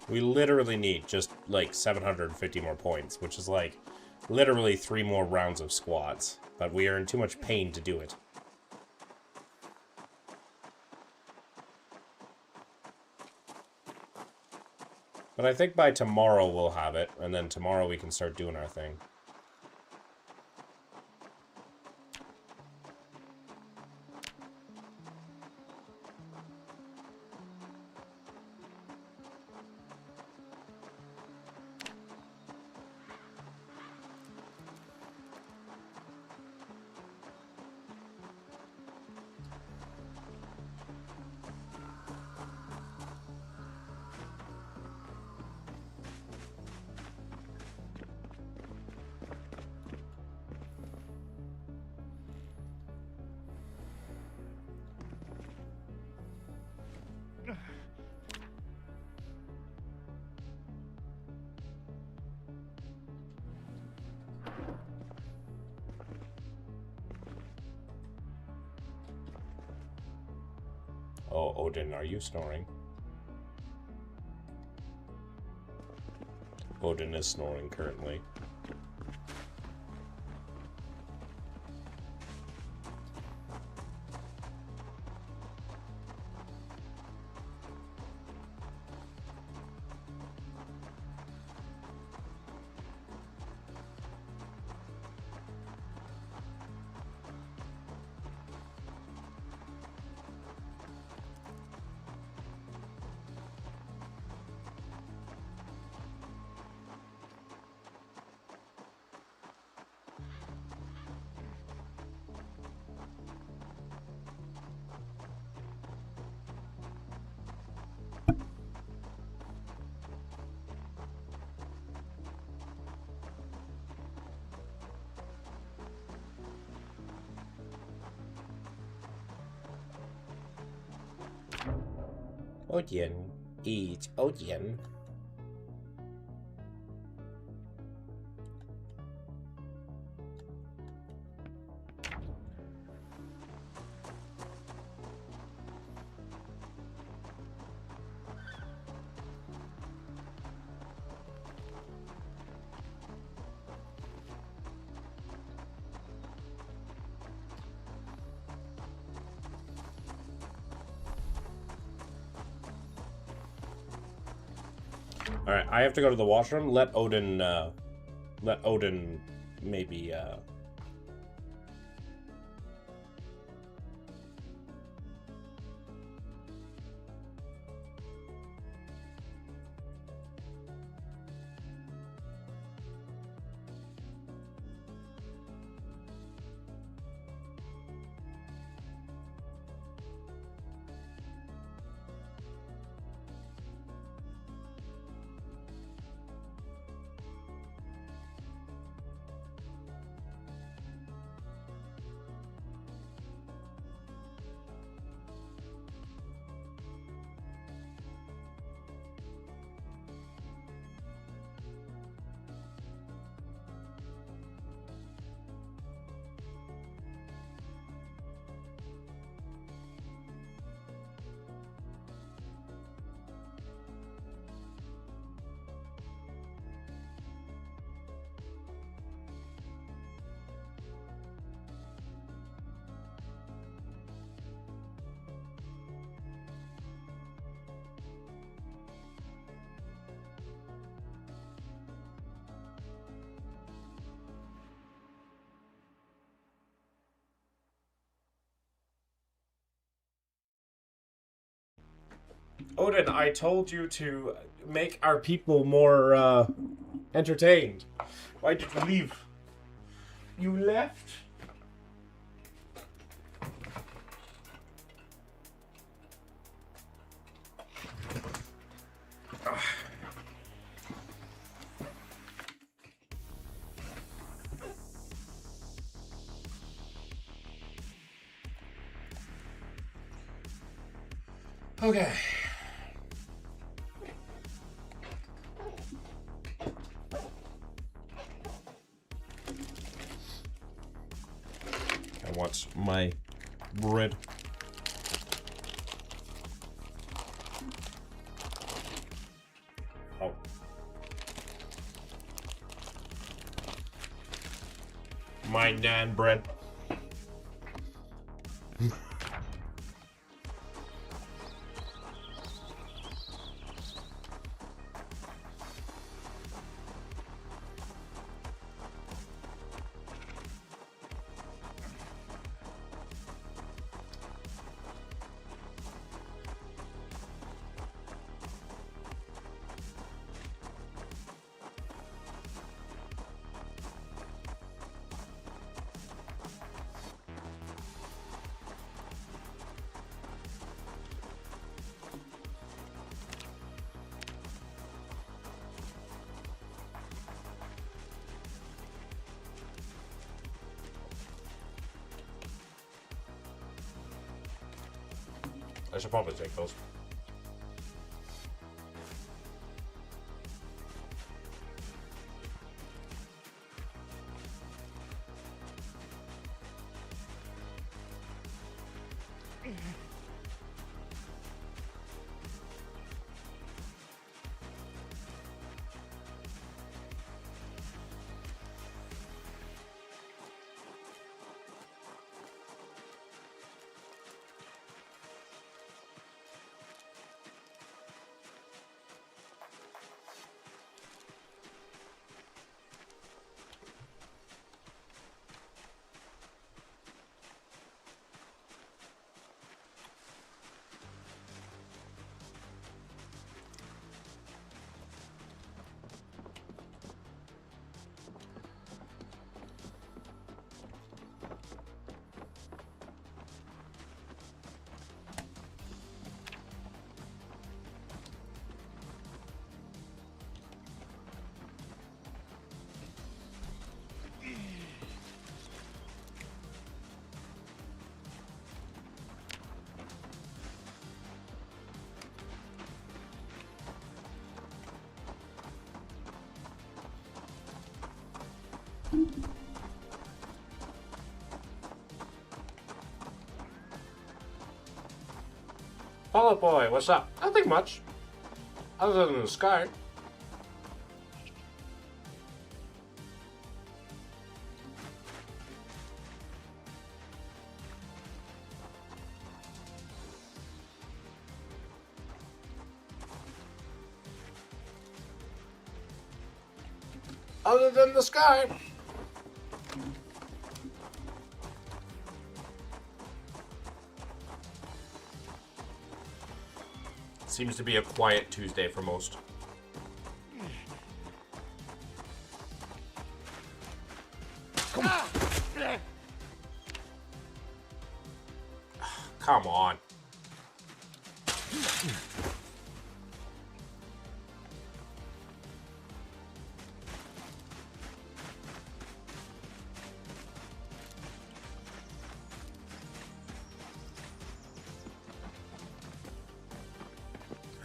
We literally need just, like, 750 more points, which is, like, literally 3 more rounds of squats. But we are in too much pain to do it. But I think by tomorrow we'll have it, and then tomorrow we can start doing our thing. Oh, Odin, are you snoring? Odin is snoring currently. Odin, eat Odin. Alright, I have to go to the washroom. Let Odin, maybe, Odin, I told you to make our people more, entertained. Why did you leave? You left? Okay. I want my bread. Oh. My nan bread. I should probably take those. Fall Out Boy, what's up? Nothing much. Other than the sky. other than the sky. Seems to be a quiet Tuesday for most. Come on. Come on.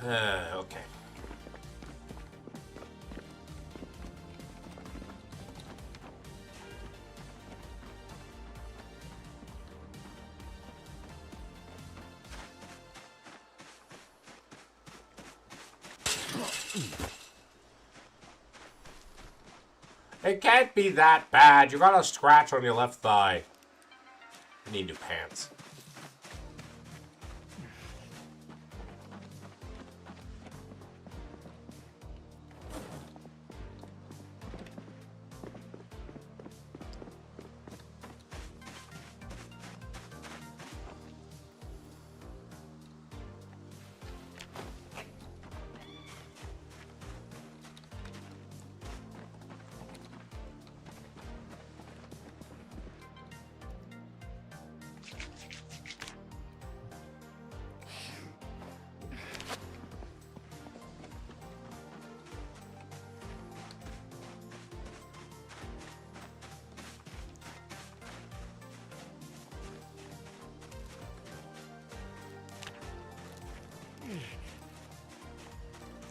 Okay. It can't be that bad. You got a scratch on your left thigh. You need new pants.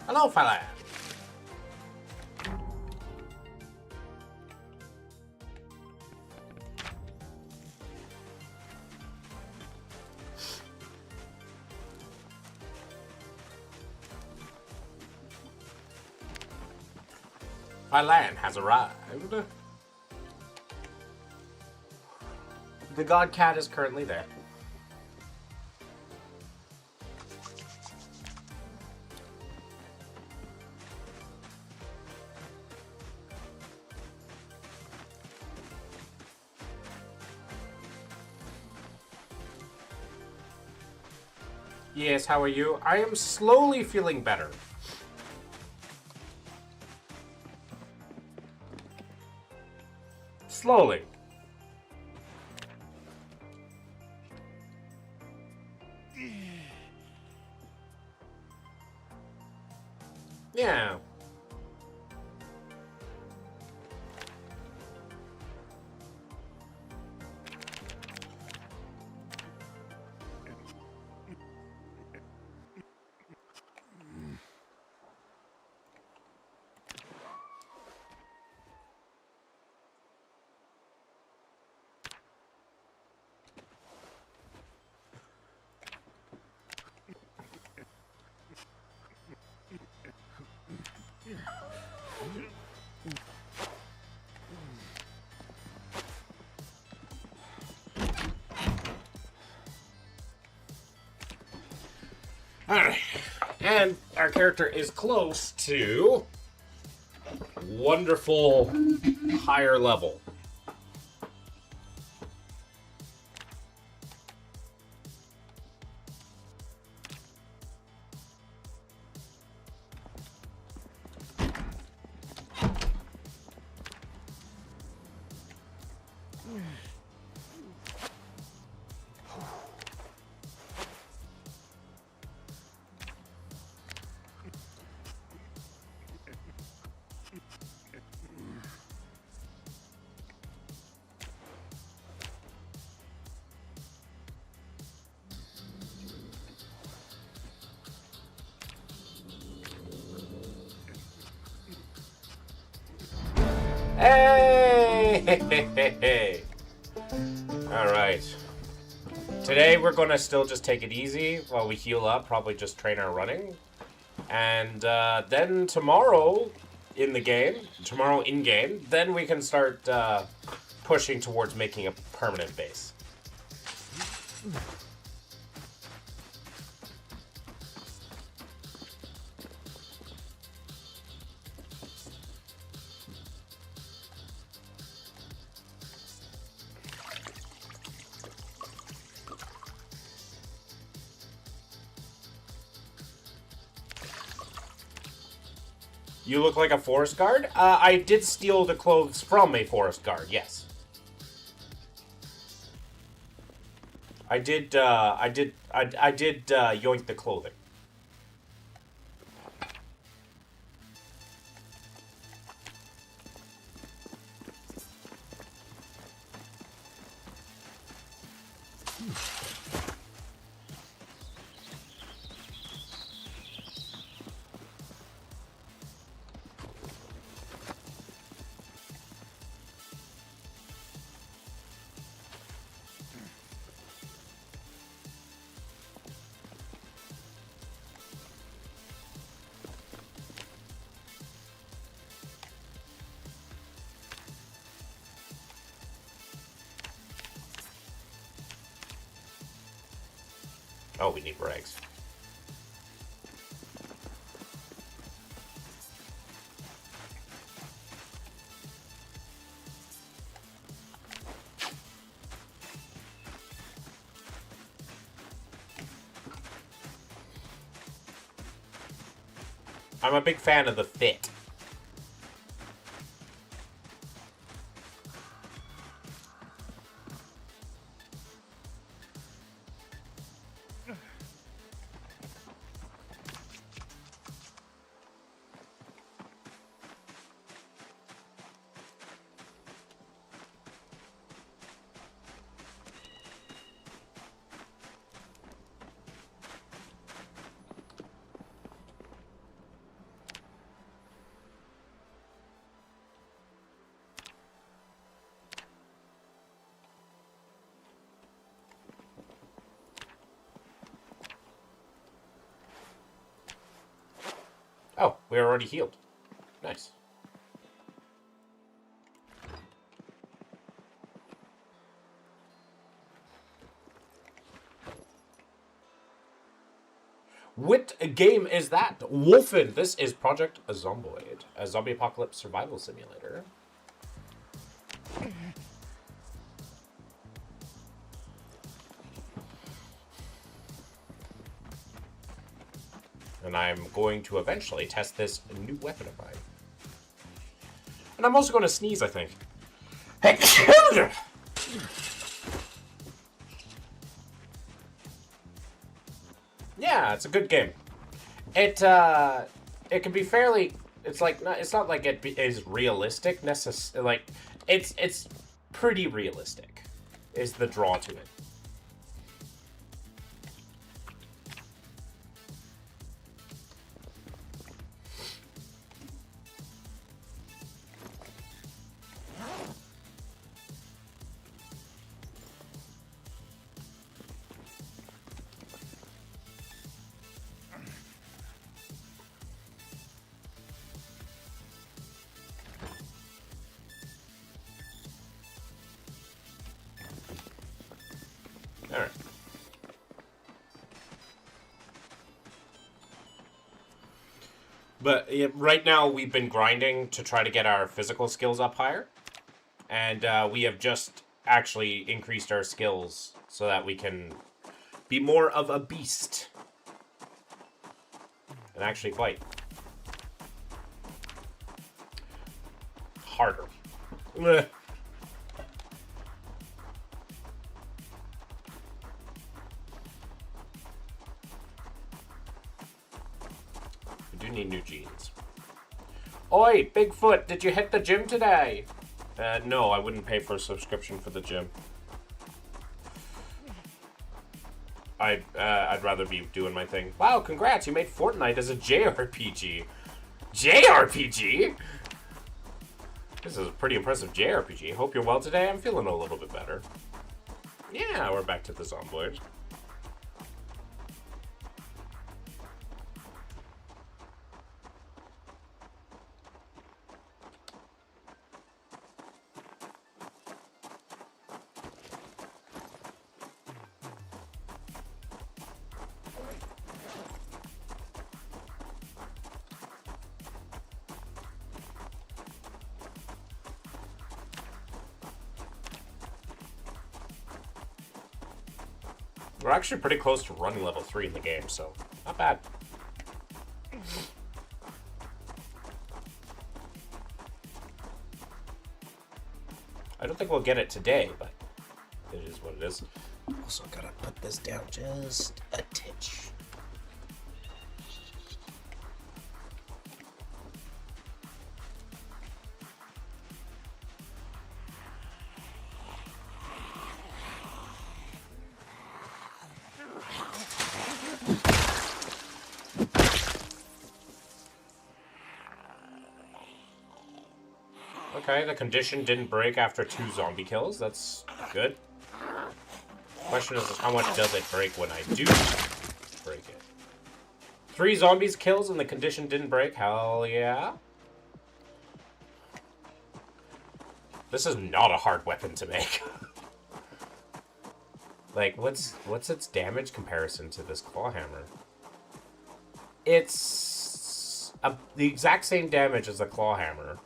Hello, fella. My land has arrived. The god cat is currently there. Yes, how are you? I am slowly feeling better. Slowly. Yeah. Alright, and our character is close to wonderful higher level. Hey! Alright. Today we're gonna still just take it easy while we heal up, probably just train our running. And then tomorrow in-game, then we can start pushing towards making a permanent base. You look like a forest guard? I did steal the clothes from a forest guard, yes. I did yoink the clothing. Oh, we need rags. I'm a big fan of the fit. Oh, we're already healed. Nice. What game is that? Wolfen. This is Project Zomboid, a zombie apocalypse survival simulator. And I'm going to eventually test this new weapon of mine. And I'm also going to sneeze, I think. Hey, yeah, it's a good game. It can be fairly. It's like it's not like it is realistic necessarily. Like it's pretty realistic. Is the draw to it. Alright. But right now we've been grinding to try to get our physical skills up higher. And we have just actually increased our skills so that we can be more of a beast. And actually fight. Harder. Ugh. We do need new jeans. Oi, Bigfoot, did you hit the gym today? No, I wouldn't pay for a subscription for the gym. I'd rather be doing my thing. Wow, congrats, you made Fortnite as a JRPG. JRPG? This is a pretty impressive JRPG. Hope you're well today. I'm feeling a little bit better. Yeah, we're back to the Zomboid. We're actually pretty close to running level 3 in the game, so not bad. I don't think we'll get it today, but it is what it is. Also gotta put this down just a titch. Okay, the condition didn't break after 2 zombie kills. That's good. Question is how much does it break when I do break it? 3 zombies kills and the condition didn't break? Hell yeah. This is not a hard weapon to make. Like, what's its damage comparison to this claw hammer? It's the exact same damage as the claw hammer.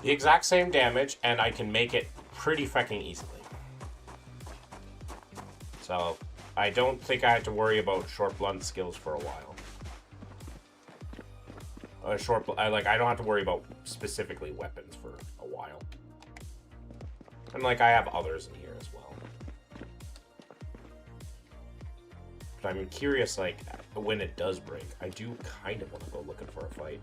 The exact same damage, and I can make it pretty fucking easily. So, I don't think I have to worry about short blunt skills for a while. I don't have to worry about specifically weapons for a while. And like, I have others in here as well. But I'm curious, like, when it does break, I do kind of want to go looking for a fight.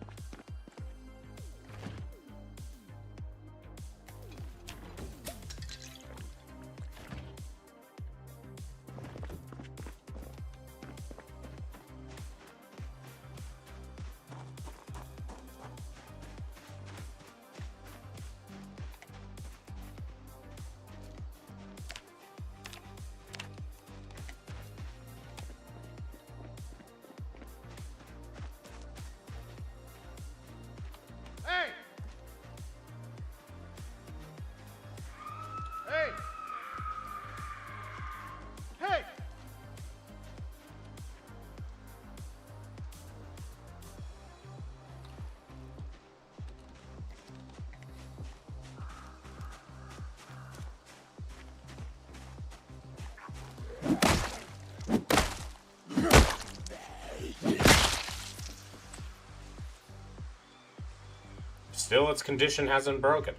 Still, its condition hasn't broken.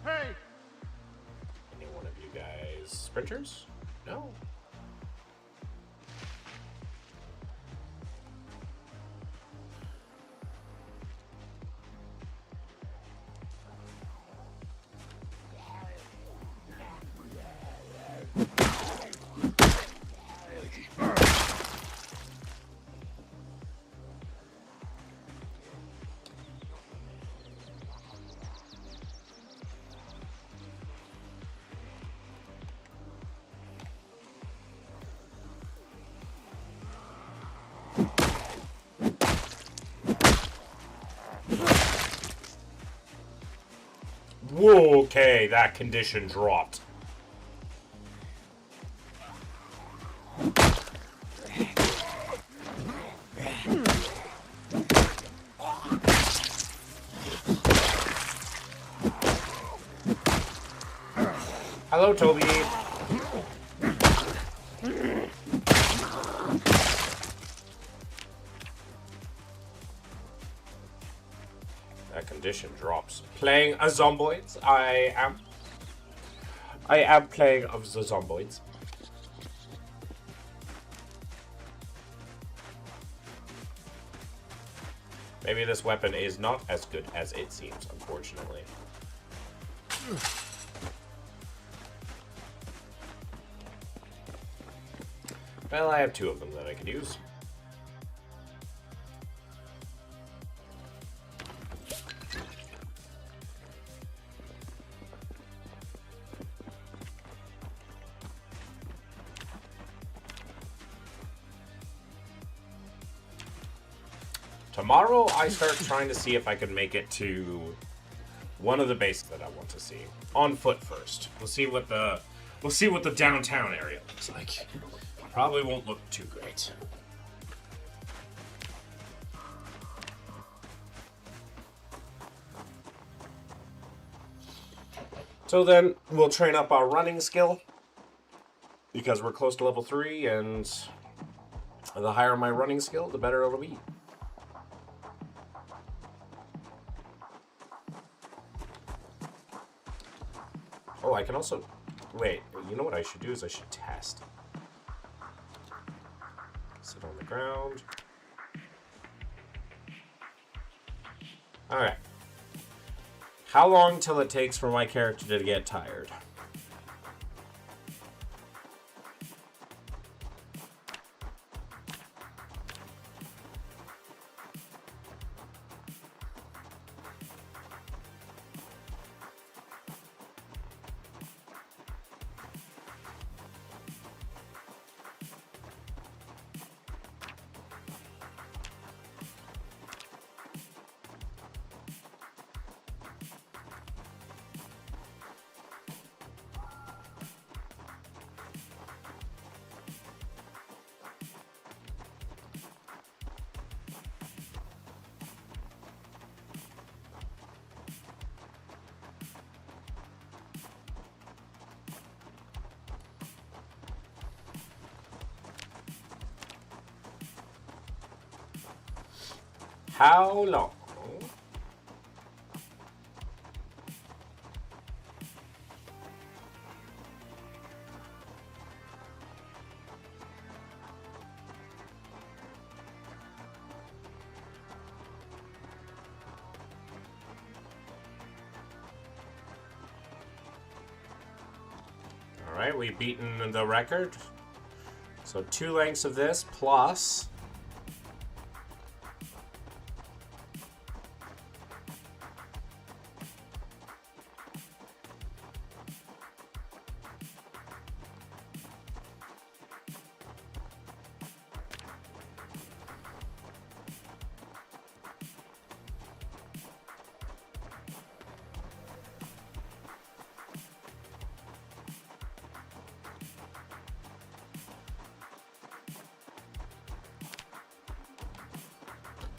Hey!
Any one of you guys sprinters? No? Whoa, okay, that condition dropped. Hello, Toby. That condition drops. Playing a Zomboids. I am playing of the Zomboids. Maybe this weapon is not as good as it seems, unfortunately. Well, I have 2 of them that I could use. Tomorrow, I start trying to see if I can make it to one of the bases that I want to see. On foot first. We'll see what the downtown area looks like. Probably won't look too great. So then, we'll train up our running skill. Because we're close to level 3, and the higher my running skill, the better it'll be. Oh, I can also... Wait, you know what I should do is I should test. Sit on the ground. Alright. How long till it takes for my character to get tired? How long? Alright, we've beaten the record. So 2 lengths of this plus...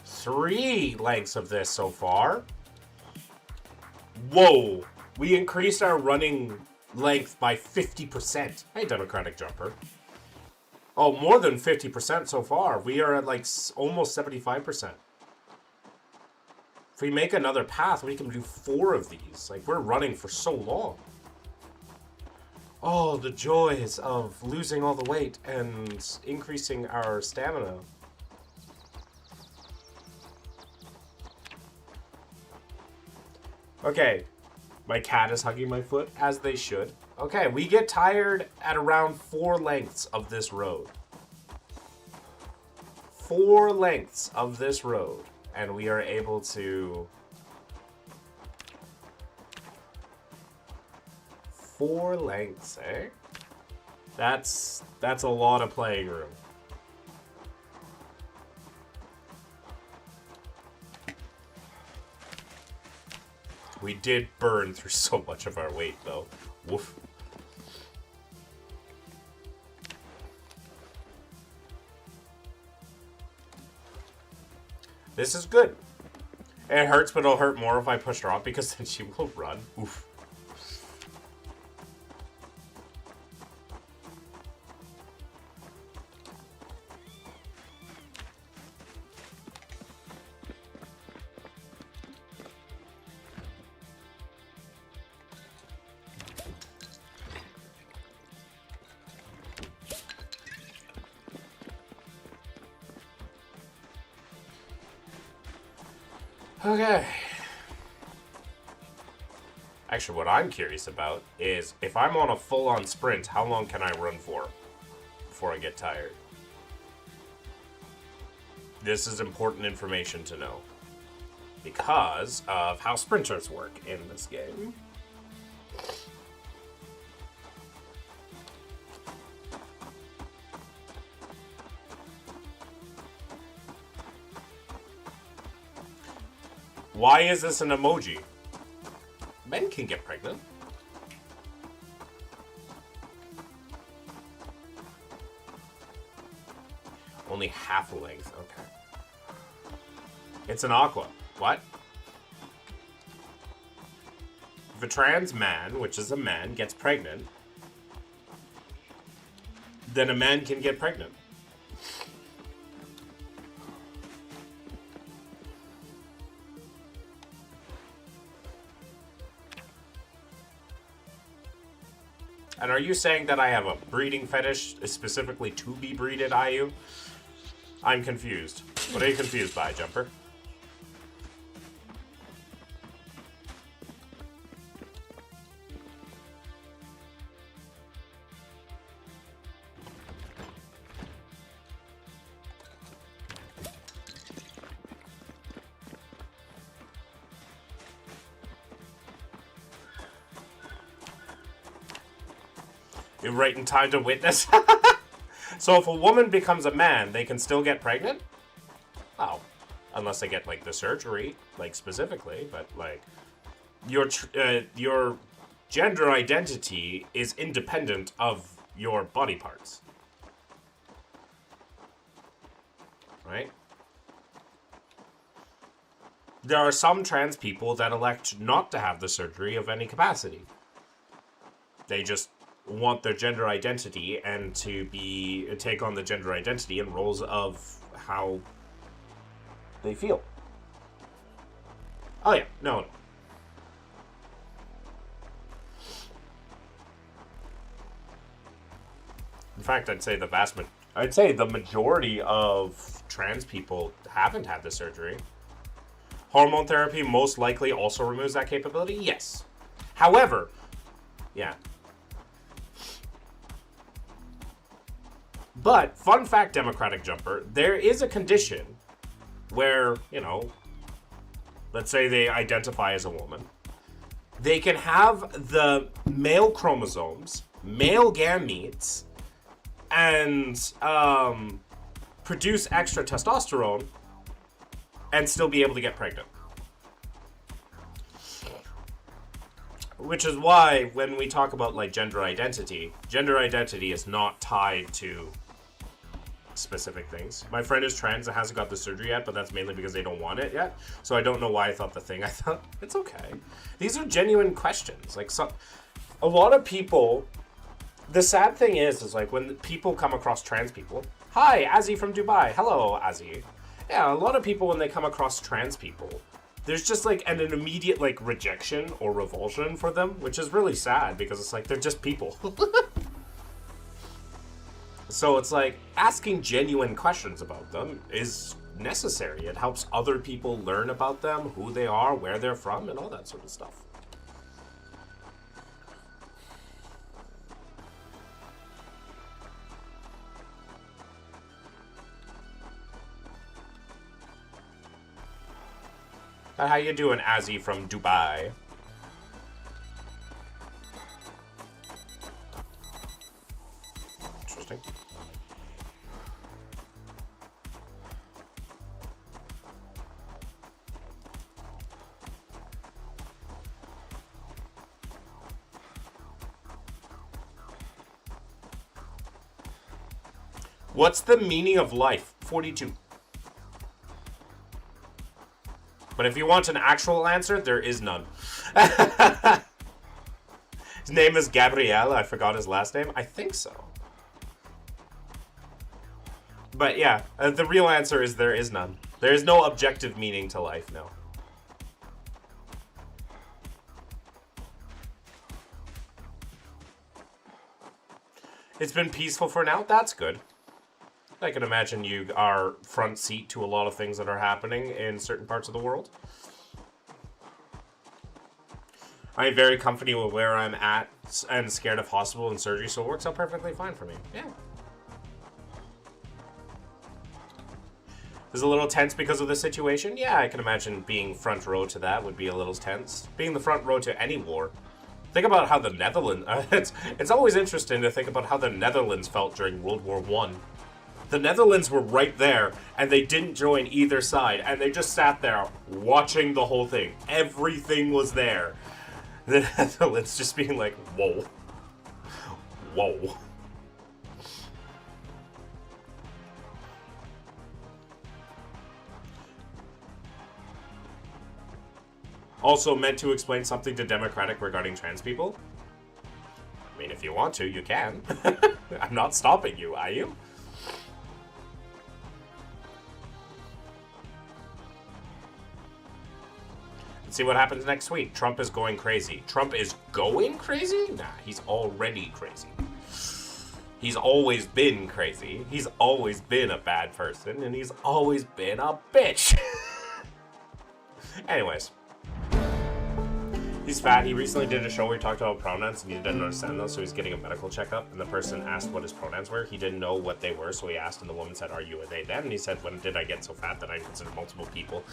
Three lengths of this so far. Whoa! We increased our running length by 50%. Hey, Democratic Jumper. Oh, more than 50% so far. We are at like almost 75%. If we make another path, we can do 4 of these. Like, we're running for so long. Oh, the joys of losing all the weight and increasing our stamina. Okay, my cat is hugging my foot, as they should. Okay, we get tired at around 4 lengths of this road. 4 lengths of this road, and we are able to... 4 lengths, eh? That's a lot of playing room. We did burn through so much of our weight, though. Woof. This is good. It hurts, but it'll hurt more if I push her off, because then she will run. Oof. Okay. Actually, what I'm curious about is if I'm on a full-on sprint, how long can I run for before I get tired? This is important information to know because of how sprinters work in this game. Why is this an emoji? Men can get pregnant. Only half length, okay. It's an aqua. What? If a trans man, which is a man, gets pregnant, then a man can get pregnant. And are you saying that I have a breeding fetish specifically to be breeded, IU? I'm confused. What are you confused by, Jumper? You're right in time to witness. So if a woman becomes a man, they can still get pregnant? Oh. Unless they get, like, the surgery, like, specifically. But, like, your gender identity is independent of your body parts. Right? There are some trans people that elect not to have the surgery of any capacity. They just want their gender identity and to take on the gender identity and roles of how they feel. Oh yeah, no. In fact, I'd say the majority of trans people haven't had the surgery. Hormone therapy most likely also removes that capability. Yes. However, yeah. But, fun fact, Democratic Jumper, there is a condition where, you know, let's say they identify as a woman. They can have the male chromosomes, male gametes, and produce extra testosterone and still be able to get pregnant. Which is why when we talk about, like, gender identity is not tied to specific things. My friend is trans and hasn't got the surgery yet, but that's mainly because they don't want it yet. So I don't know why I thought the thing. I thought, it's okay. These are genuine questions. Like, a lot of people, the sad thing is like when people come across trans people, hi, Azzy from Dubai. Hello, Azzy. Yeah, a lot of people, when they come across trans people, there's just like an immediate like rejection or revulsion for them, which is really sad because it's like they're just people. So it's like asking genuine questions about them is necessary. It helps other people learn about them, who they are, where they're from, and all that sort of stuff. How you doing, Azzy from Dubai? Interesting. What's the meaning of life? 42. But if you want an actual answer, there is none. His name is Gabriel. I forgot his last name. I think so. But yeah, the real answer is there is none. There is no objective meaning to life, no. It's been peaceful for now. That's good. I can imagine you are front seat to a lot of things that are happening in certain parts of the world. I am very comfortable with where I'm at and scared of hospital and surgery, so it works out perfectly fine for me. Yeah. Is a little tense because of the situation? Yeah, I can imagine being front row to that would be a little tense. Being the front row to any war. Think about how the Netherlands... it's always interesting to think about how the Netherlands felt during World War I. The Netherlands were right there, and they didn't join either side, and they just sat there watching the whole thing. Everything was there. The Netherlands just being like, whoa. Whoa. Also meant to explain something to Democratic regarding trans people. I mean, if you want to, you can. I'm not stopping you, are you? Let's see what happens next week. Trump is going crazy. Trump is going crazy? Nah, he's already crazy. He's always been crazy. He's always been a bad person, and he's always been a bitch. Anyways. He's fat. He recently did a show where he talked about pronouns and he didn't understand those, so he's getting a medical checkup. And the person asked what his pronouns were. He didn't know what they were, so he asked, and the woman said, "Are you a they, them?" And he said, "When did I get so fat that I consider multiple people?"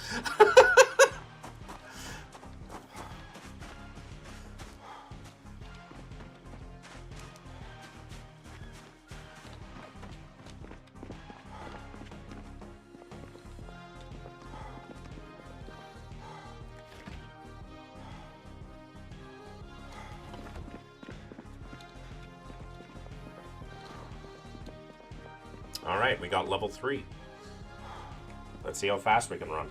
Alright, we got level 3. Let's see how fast we can run.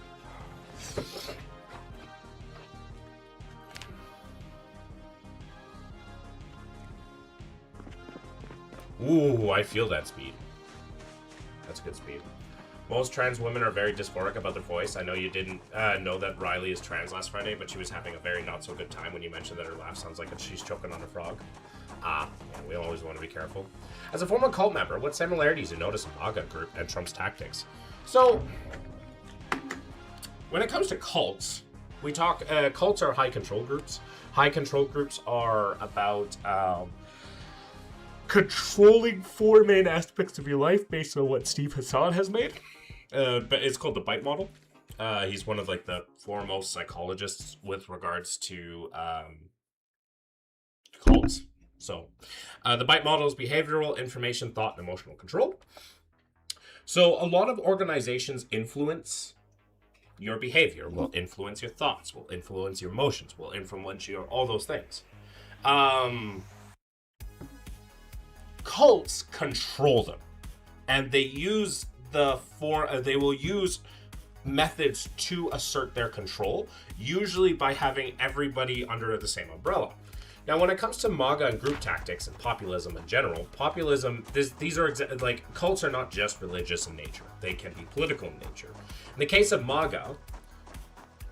Ooh, I feel that speed. That's good speed. Most trans women are very dysphoric about their voice. I know you didn't know that Riley is trans last Friday, but she was having a very not so good time when you mentioned that her laugh sounds like she's choking on a frog. Yeah, we always want to be careful. As a former cult member, what similarities do you notice in MAGA group and Trump's tactics? So, when it comes to cults, we talk, cults are high control groups. High control groups are about controlling 4 main aspects of your life based on what Steve Hassan has made. But it's called the BITE model. He's one of like the foremost psychologists with regards to cults. So, the BITE model is behavioral, information, thought, and emotional control. So, a lot of organizations influence your behavior, will influence your thoughts, will influence your emotions, will influence your all those things. Cults control them, and they use they will use methods to assert their control, usually by having everybody under the same umbrella. Now, when it comes to MAGA and group tactics and populism in general, these are like cults are not just religious in nature; they can be political in nature. In the case of MAGA,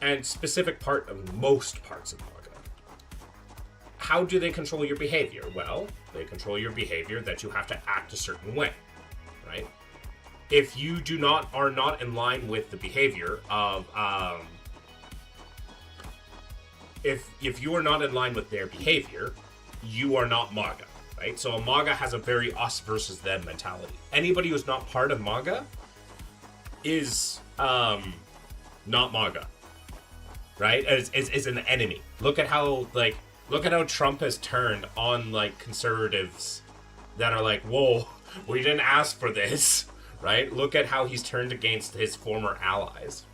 and specific part of most parts of MAGA, how do they control your behavior? Well, they control your behavior that you have to act a certain way, right? If you are not in line with the behavior of if you are not in line with their behavior, you are not MAGA, right? So a MAGA has a very us versus them mentality. Anybody who's not part of MAGA is not MAGA, right? Is an enemy. Look at how Trump has turned on like conservatives that are like, whoa, we didn't ask for this, right? Look at how he's turned against his former allies.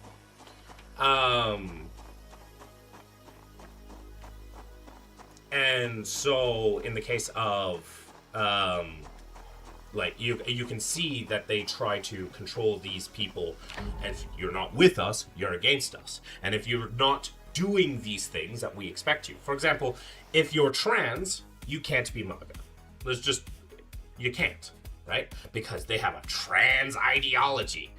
And so, in the case of, like, you can see that they try to control these people. And if you're not with us, you're against us. And if you're not doing these things that we expect you. For example, if you're trans, you can't be MAGA. You can't, right? Because they have a trans ideology.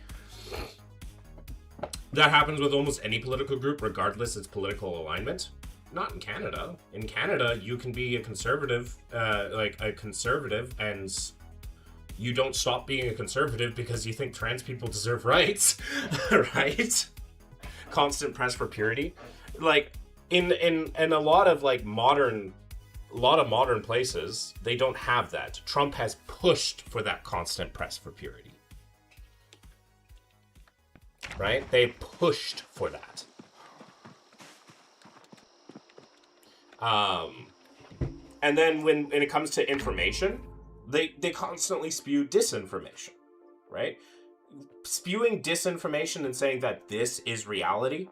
That happens with almost any political group, regardless its political alignment. Not in Canada. In Canada, you can be a conservative, and you don't stop being a conservative because you think trans people deserve rights, right? Constant press for purity. Like, in a lot of like modern places, they don't have that. Trump has pushed for that constant press for purity. Right? They pushed for that. And then when it comes to information, they constantly spew disinformation, right? Spewing disinformation and saying that this is reality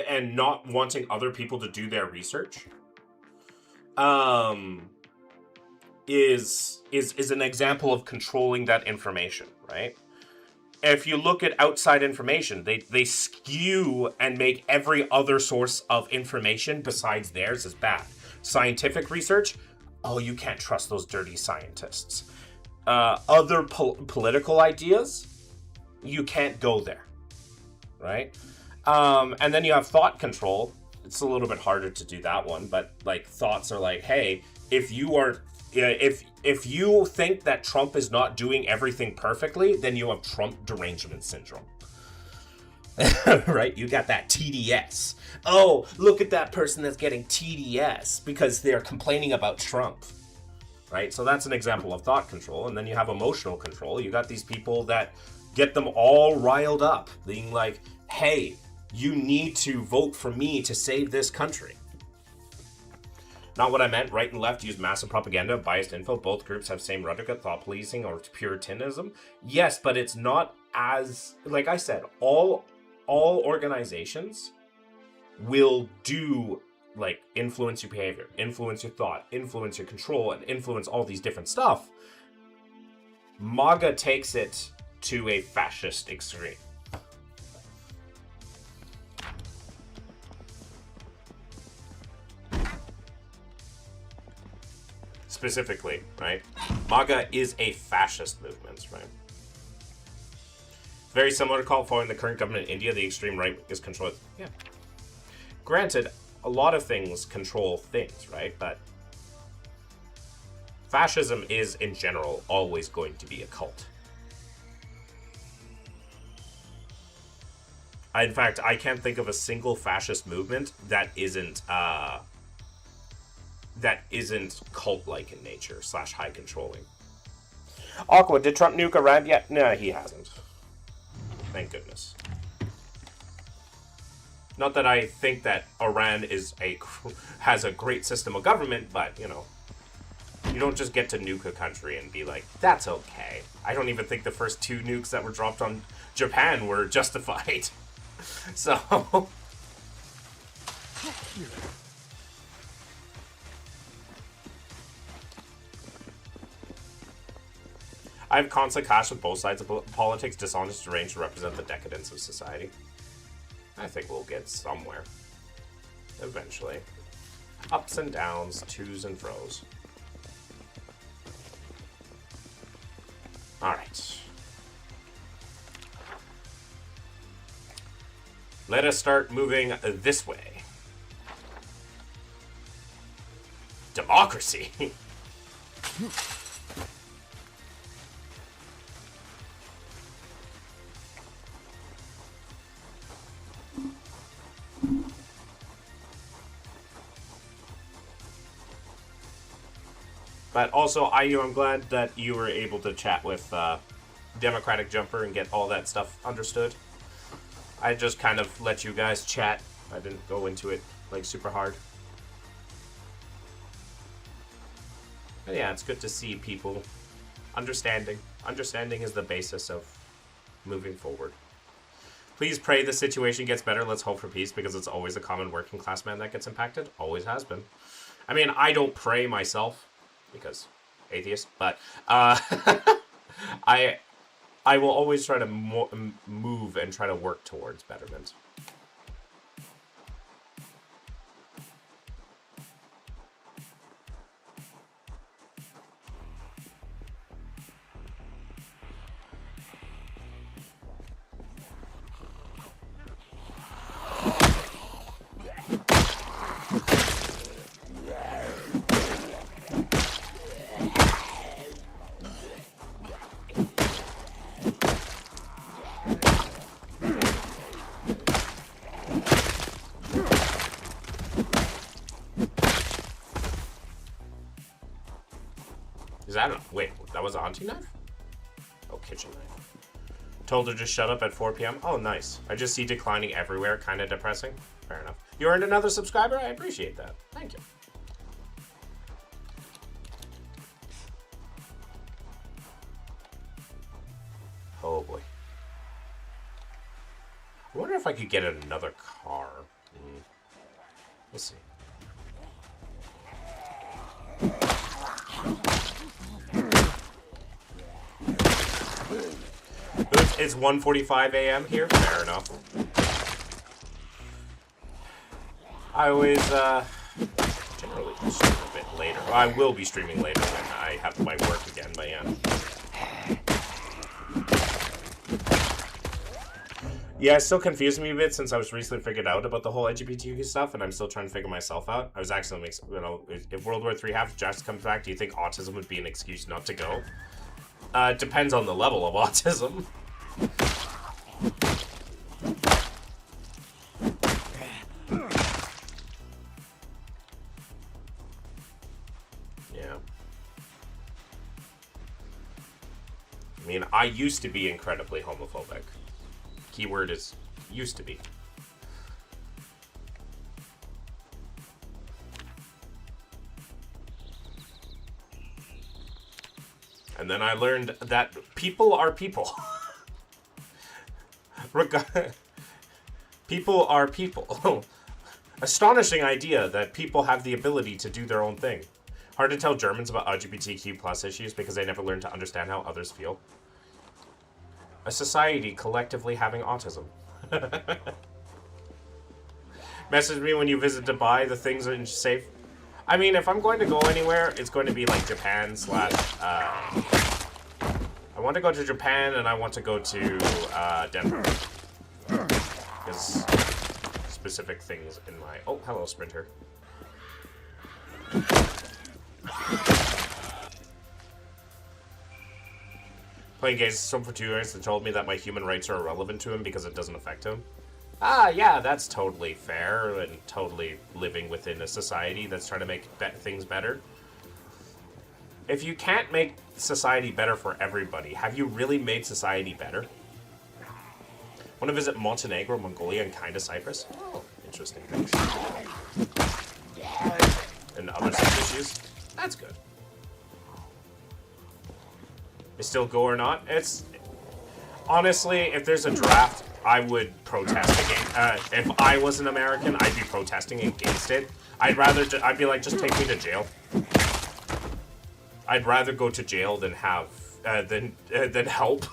and not wanting other people to do their research is an example of controlling that information, right? If you look at outside information, they skew and make every other source of information besides theirs as bad. Scientific research, oh, you can't trust those dirty scientists. Other political ideas, you can't go there, right? And then you have thought control. It's a little bit harder to do that one, but like thoughts are like, hey, if you think that Trump is not doing everything perfectly, then you have Trump derangement syndrome. Right? You got that TDS. Oh, look at that person that's getting TDS because they're complaining about Trump. Right? So that's an example of thought control. And then you have emotional control. You got these people that get them all riled up, being like, hey, you need to vote for me to save this country. Not what I meant. Right and left use massive propaganda, biased info. Both groups have same rhetoric, thought policing, or puritanism. Yes, but it's not as, like I said, all organizations will do, like, influence your behavior, influence your thought, influence your control, and influence all these different stuff. MAGA takes it to a fascist extreme. Specifically, right? MAGA is a fascist movement, right? Very similar to call following the current government in India, the extreme right is controlled. Yeah. Granted, a lot of things control things, right? But fascism is, in general, always going to be a cult. In fact, I can't think of a single fascist movement that isn't cult-like in nature / high controlling. Aqua, did Trump nuke Iran yet? No, he hasn't. Thank goodness. Not that I think that Iran has a great system of government, but, you know, you don't just get to nuke a country and be like, that's okay. I don't even think the first 2 nukes that were dropped on Japan were justified. So... I have constant clash with both sides of politics, dishonest, deranged to represent the decadence of society. I think we'll get somewhere. Eventually. Ups and downs, twos and fros. Alright. Let us start moving this way. Democracy! But also, I'm glad that you were able to chat with Democratic Jumper and get all that stuff understood. I just kind of let you guys chat. I didn't go into it, like, super hard. But yeah, it's good to see people understanding. Understanding is the basis of moving forward. Please pray the situation gets better. Let's hope for peace, because it's always a common working class man that gets impacted. Always has been. I mean, I don't pray myself, because atheist, but I will always try to move and try to work towards betterment. Is that a... Wait, that was a hunting knife? Oh, kitchen knife. Told her to shut up at 4 p.m. Oh, nice. I just see declining everywhere. Kind of depressing. Fair enough. You earned another subscriber? I appreciate that. Thank you. I wonder if I could get another car. We'll see. It's 1:45 a.m. here? Fair enough. I always, generally stream a bit later. Well, I will be streaming later when I have my work again, but yeah. Yeah, it's still confusing me a bit since I was recently figured out about the whole LGBTQ stuff, and I'm still trying to figure myself out. I was actually, if World War III half just comes back, do you think autism would be an excuse not to go? It depends on the level of autism. Yeah. I mean, I used to be incredibly homophobic. Keyword is used to be. And then I learned that people are people. People are people. Astonishing idea that people have the ability to do their own thing. Hard to tell Germans about LGBTQ plus issues because they never learn to understand how others feel. A society collectively having autism. Message me when you visit Dubai. The things are safe. I mean, if I'm going to go anywhere, it's going to be like Japan / I want to go to Japan and I want to go to Denver. Because specific things in my... Oh, hello, Sprinter. Playing games so for 2 years and told me that my human rights are irrelevant to him because it doesn't affect him. Ah, yeah, that's totally fair and totally living within a society that's trying to make things better. If you can't make society better for everybody, have you really made society better? Want to visit Montenegro, Mongolia, and kinda Cyprus? Oh, interesting things. And other such issues? That's good. Is still go or not? It's... Honestly, if there's a draft, I would protest against. If I was an American, I'd be protesting against it. I'd be like, just take me to jail. I'd rather go to jail than have than help.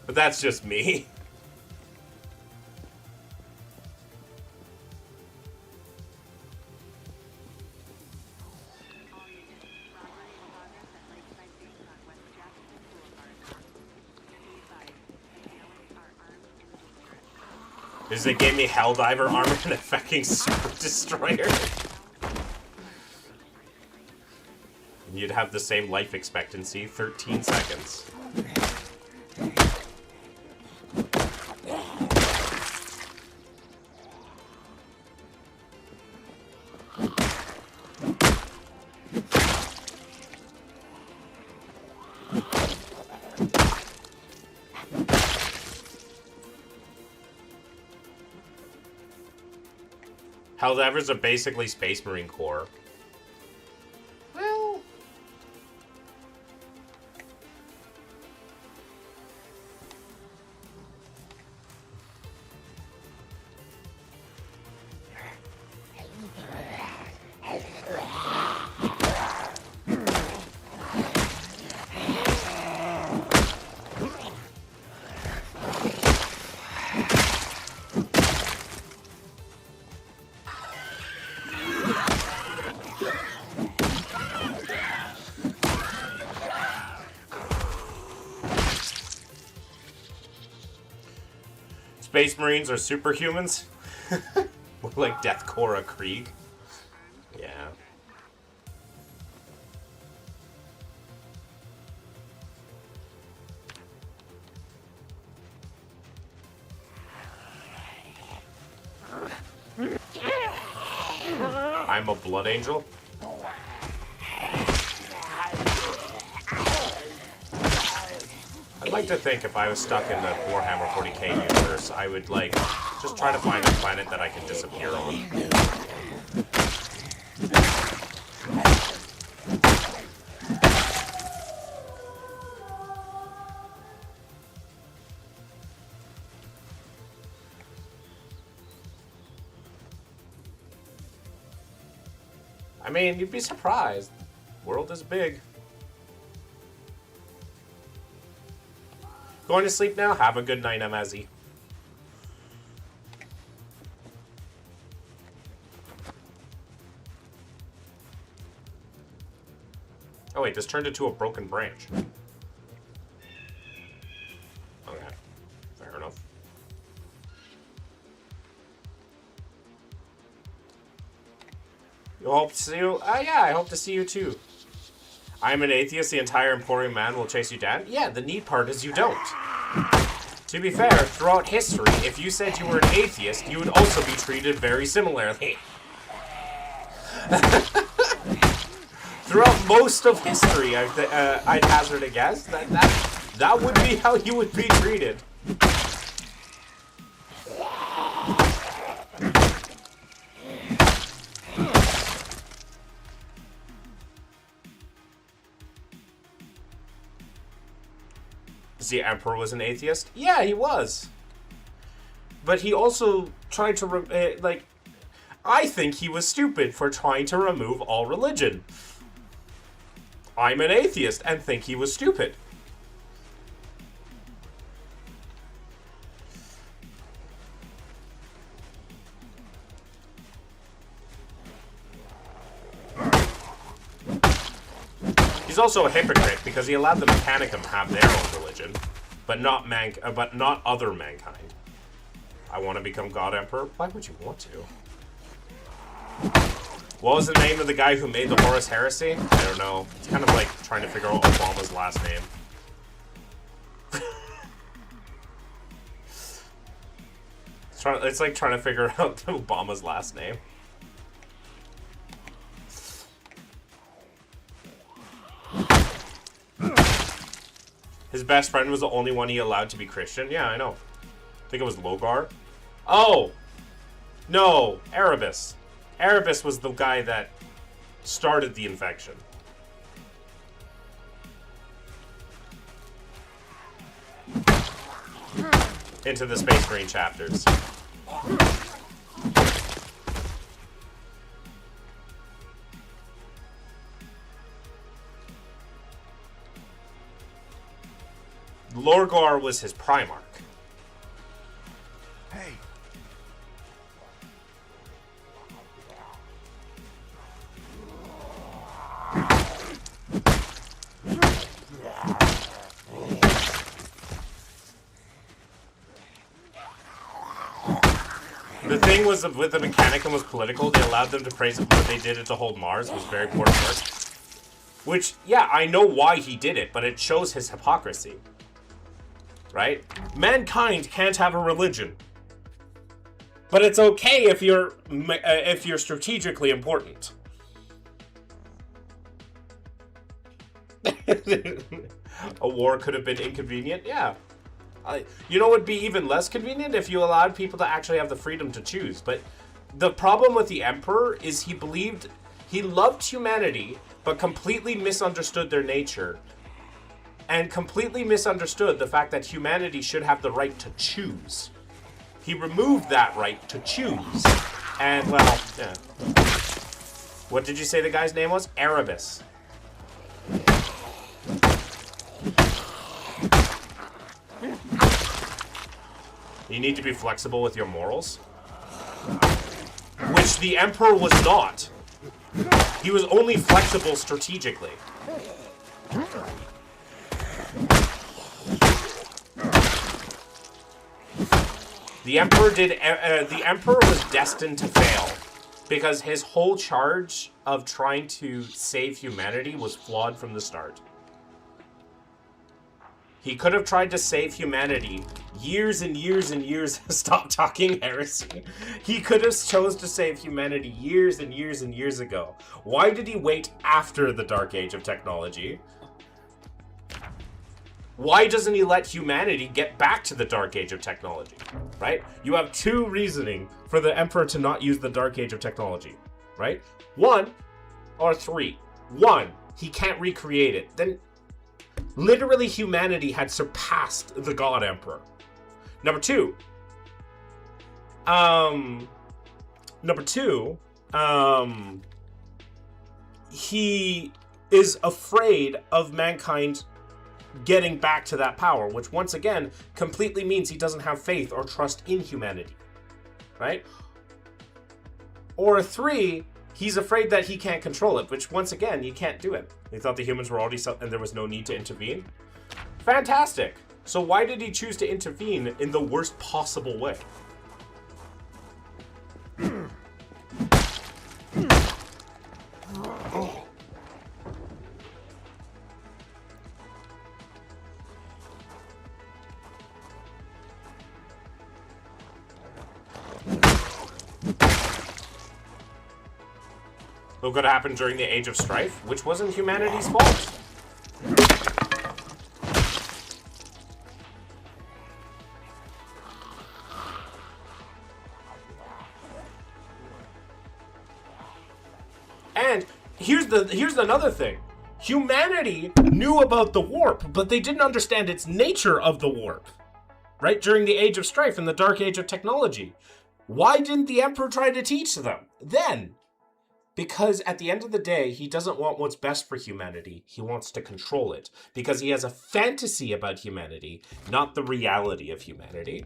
But that's just me. Is they gave me Helldiver armor and a fucking Super Destroyer. You'd have the same life expectancy, 13 seconds. Helldivers are basically Space Marine Corps. Well... Space Marines are superhumans? More like Death Korra Krieg. Yeah. I'm a blood angel? I'd like to think if I was stuck in the Warhammer 40k universe, I would, like, just try to find a planet that I can disappear on. mean, you'd be surprised. World is big. Going to sleep now? Have a good night, Amazi. Oh wait, this turned into a broken branch. Okay, fair enough. You hope to see you? Yeah, I hope to see you too. I'm an atheist, the entire Emporium man will chase you down? Yeah, the neat part is you don't. To be fair, throughout history, if you said you were an atheist, you would also be treated very similarly. Throughout most of history, I'd hazard a guess that would be how you would be treated. The Emperor was an atheist? Yeah, he was. But he also tried to, I think he was stupid for trying to remove all religion. I'm an atheist and think he was stupid. He's also a hypocrite because he allowed the Mechanicum have their own religion, but not other mankind. I want to become God Emperor? Why would you want to? What was the name of the guy who made the Horus Heresy? I don't know. It's kind of like trying to figure out Obama's last name. It's like trying to figure out Obama's last name. His best friend was the only one he allowed to be Christian? Yeah, I know. I think it was Logar. Oh! No, Erebus. Erebus was the guy that started the infection. Into the Space Marine chapters. Lorgar was his Primarch.
Hey.
The thing was with the Mechanicum was political. They allowed them to praise what they did it to hold Mars. It was very important work. Which, yeah, I know why he did it, but it shows his hypocrisy. Right? Mankind can't have a religion. But it's okay if you're strategically important. A war could have been inconvenient? Yeah. You know what would be even less convenient? If you allowed people to actually have the freedom to choose. But the problem with the Emperor is he loved humanity, but completely misunderstood their nature. And completely misunderstood the fact that humanity should have the right to choose. He removed that right to choose. And, well, yeah. What did you say the guy's name was? Erebus. You need to be flexible with your morals. Which the Emperor was not. He was only flexible strategically. The Emperor was destined to fail because his whole charge of trying to save humanity was flawed from the start. He could have tried to save humanity years and years and years. Stop talking heresy. He could have chose to save humanity years and years and years ago. Why did he wait after the Dark Age of technology? Why doesn't he let humanity get back to the Dark Age of technology? Right? You have two reasoning for the Emperor to not use the Dark Age of technology. Right? One, or three. One, he can't recreate it. Then, literally humanity had surpassed the God Emperor. Number two, he is afraid of mankind getting back to that power, which once again completely means he doesn't have faith or trust in humanity, right? Or 3, he's afraid that he can't control it, which once again, you can't do it. They thought the humans were already and there was no need to intervene. Fantastic. So why did he choose to intervene in the worst possible way? What could happen during the Age of Strife, which wasn't humanity's fault. And here's another thing. Humanity knew about the warp, but they didn't understand its nature of the warp. Right? During the Age of Strife and the Dark Age of Technology. Why didn't the Emperor try to teach them then? Because at the end of the day, he doesn't want what's best for humanity. He wants to control it. Because he has a fantasy about humanity, not the reality of humanity.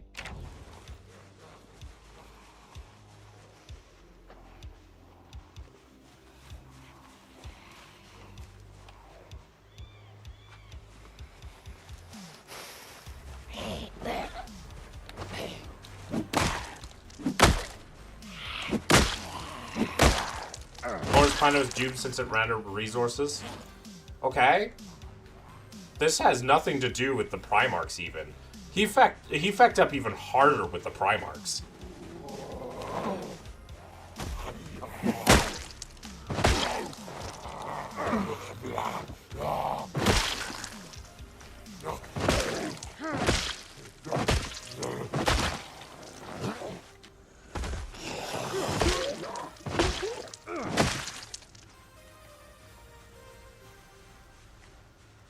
Planet was doomed since it ran out of resources. Okay. This has nothing to do with the Primarchs even. He fecked up even harder with the Primarchs.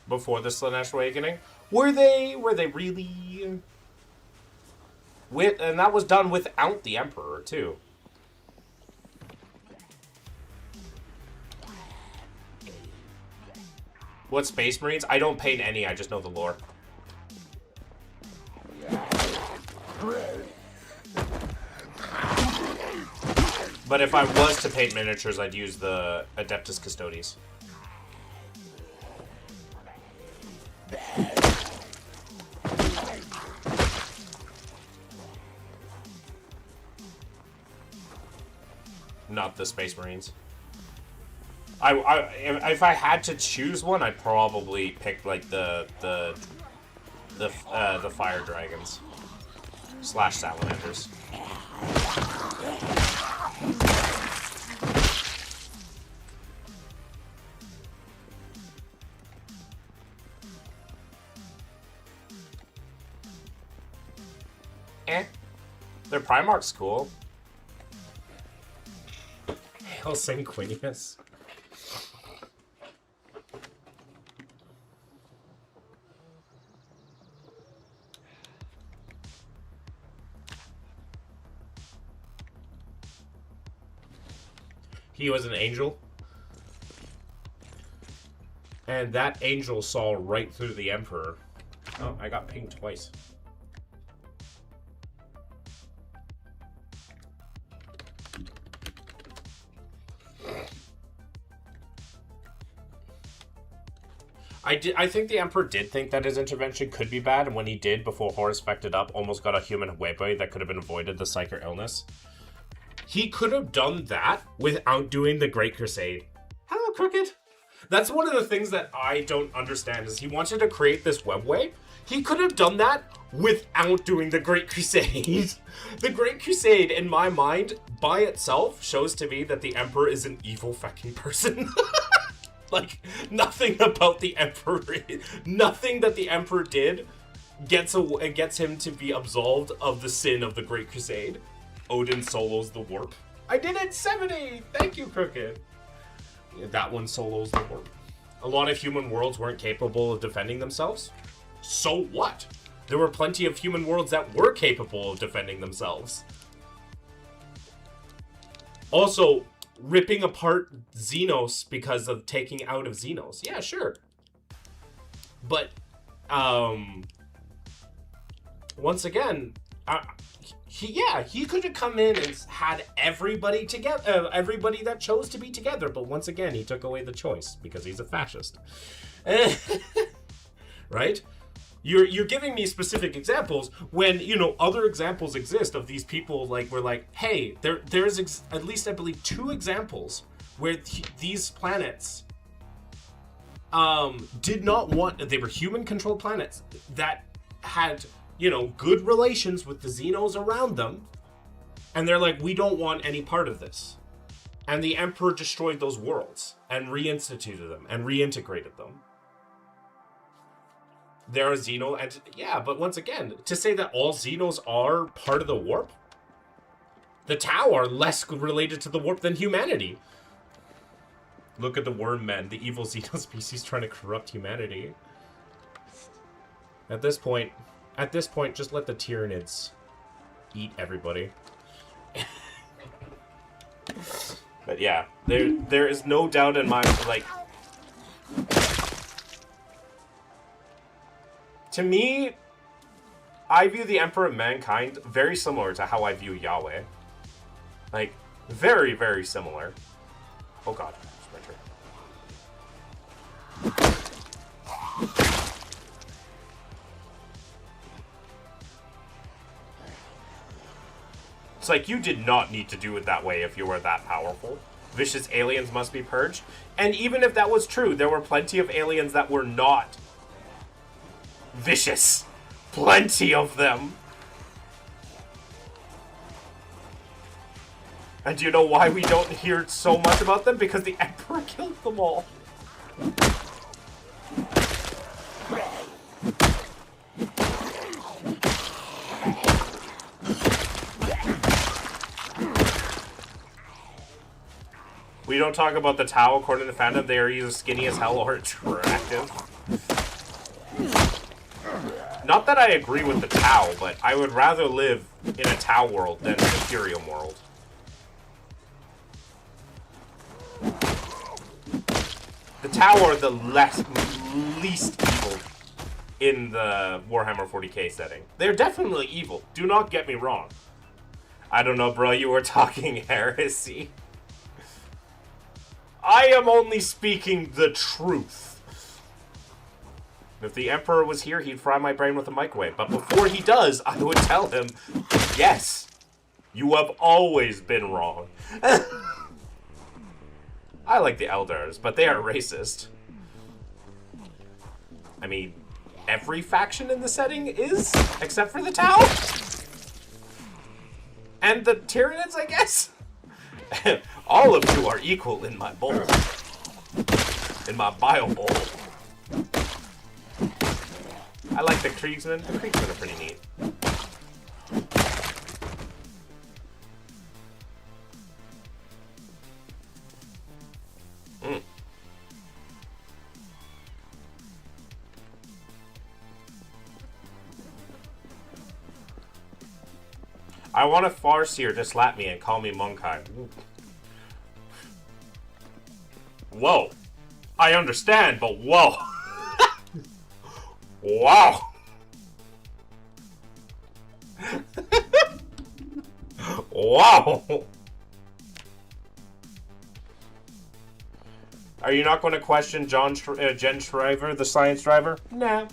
Before the Slanesh Awakening, were they really? And that was done without the Emperor too. What Space Marines? I don't paint any. I just know the lore. But if I was to paint miniatures, I'd use the Adeptus Custodes. Not the Space Marines. If I had to choose one, I'd probably pick like the Fire Dragons / Salamanders. Their Primarch's cool. Hail Sanguinius. He was an angel. And that angel saw right through the Emperor. Oh, I got pinged twice. I think the Emperor did think that his intervention could be bad, and when he did, before Horus fecked it up, almost got a human webway that could have been avoided, the Psyker illness. He could have done that without doing the Great Crusade. Hello, Crooked. That's one of the things that I don't understand, is he wanted to create this webway. He could have done that without doing the Great Crusade. The Great Crusade, in my mind, by itself, shows to me that the Emperor is an evil fucking person. Like, nothing about the Emperor, nothing that the Emperor did gets him to be absolved of the sin of the Great Crusade. Odin solos the warp. I did it! 70! Thank you, Crooked. Yeah, that one solos the warp. A lot of human worlds weren't capable of defending themselves. So what? There were plenty of human worlds that were capable of defending themselves. Also, ripping apart Xenos because of taking out of Xenos. Yeah, sure. But, once again, he could have come in and had everybody together, everybody that chose to be together. But once again, he took away the choice because he's a fascist. Right? You're giving me specific examples when, you know, other examples exist of these people, like, we're like, hey, there's at least, I believe, 2 examples where these planets did not want, they were human-controlled planets that had, you know, good relations with the Xenos around them, and they're like, we don't want any part of this. And the Emperor destroyed those worlds and reinstituted them and reintegrated them. There are Xeno, and yeah, but once again, to say that all Xenos are part of the warp, the Tau are less related to the warp than humanity. Look at the worm men, the evil Xeno species trying to corrupt humanity. At this point, just let the Tyranids eat everybody. But yeah, there is no doubt in my, like, to me, I view the Emperor of Mankind very similar to how I view Yahweh. Like, very, very similar. Oh god, Sprinter. It's like, you did not need to do it that way if you were that powerful. Vicious aliens must be purged. And even if that was true, there were plenty of aliens that were not vicious. Plenty of them. And do you know why we don't hear so much about them? Because the Emperor killed them all. We don't talk about the Tau according to fandom. They are either skinny as hell or attractive. Not that I agree with the Tau, but I would rather live in a Tau world than an Imperium world. The Tau are the least evil in the Warhammer 40k setting. They're definitely evil. Do not get me wrong. I don't know, bro. You were talking heresy. I am only speaking the truth. If the Emperor was here, he'd fry my brain with a microwave. But before he does, I would tell him, yes, you have always been wrong. I like the Eldars, but they are racist. I mean, every faction in the setting is, except for the Tau. And the Tyranids, I guess. All of you are equal in my bowl. In my bio bowl. I like the Kriegsmen. The Kriegsmen are pretty neat. I want a Farseer to slap me and call me Monkai. Whoa. I understand, but whoa. Wow. Wow. Are you not going to question Jen Shriver, the science driver? Nah.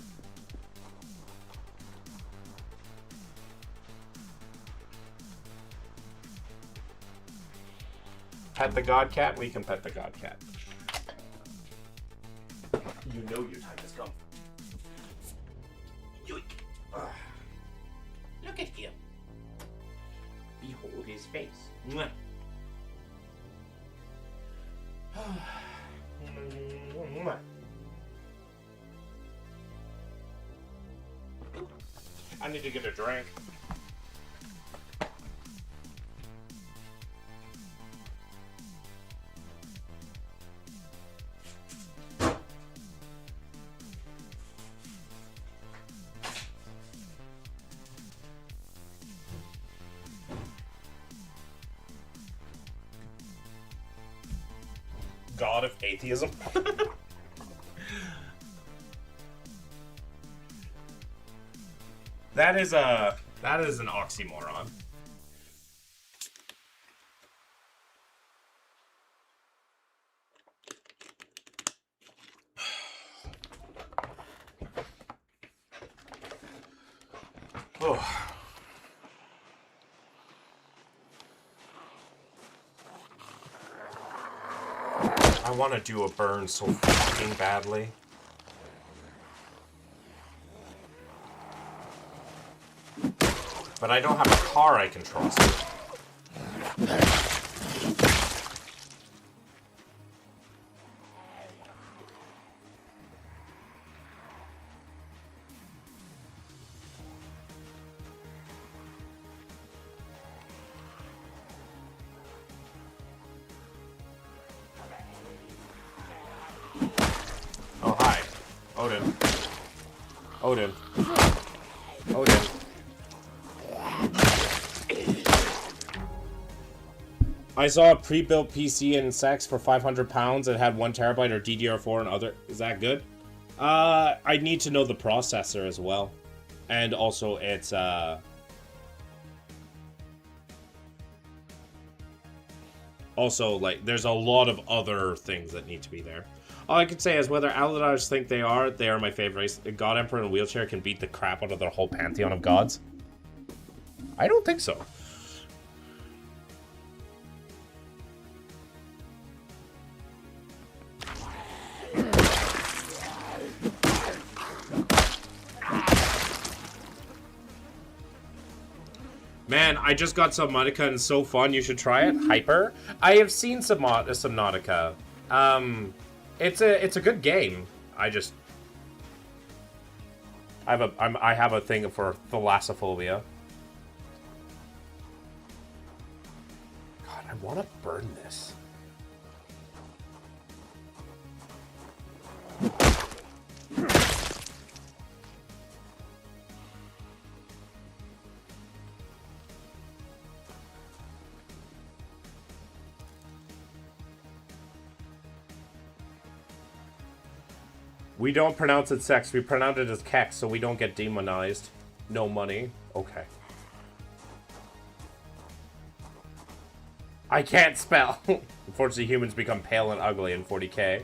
Pet the god cat? We can pet the god cat. You know your time has come. Yoink. Look at him. Behold his face. Mwah. I need to get a drink. god of atheism. That is an oxymoron. Oh. I want to do a burn so fucking badly. But I don't have a car I can trust. Oh, hi. Odin. Odin. Odin. I saw a pre-built PC in Sex for £500. It had 1 terabyte or DDR4 and other. Is that good? I need to know the processor as well. And also it's, also, like, there's a lot of other things that need to be there. All I can say is whether Aladars think they are my favorite race. A God Emperor in a wheelchair can beat the crap out of their whole pantheon of gods. I don't think so. Man, I just got Subnautica and it's so fun. You should try it. Hyper. I have seen Subnautica. It's a good game. I have a thing for thalassophobia. God, I want to burn this. We don't pronounce it sex, we pronounce it as kex, so we don't get demonized. No money. Okay. I can't spell. Unfortunately, humans become pale and ugly in 40k.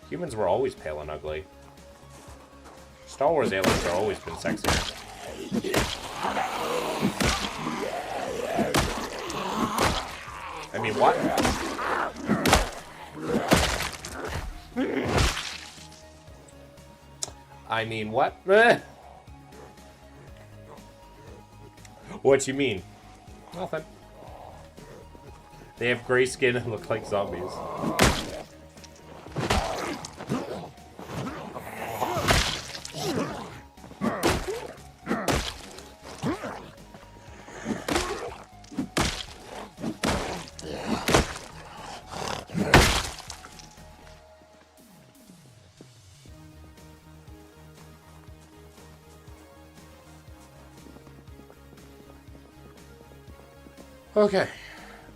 Humans were always pale and ugly. Star Wars aliens have always been sexy. I mean, what? I mean, what? What you mean? Nothing. They have gray skin and look like zombies. Okay.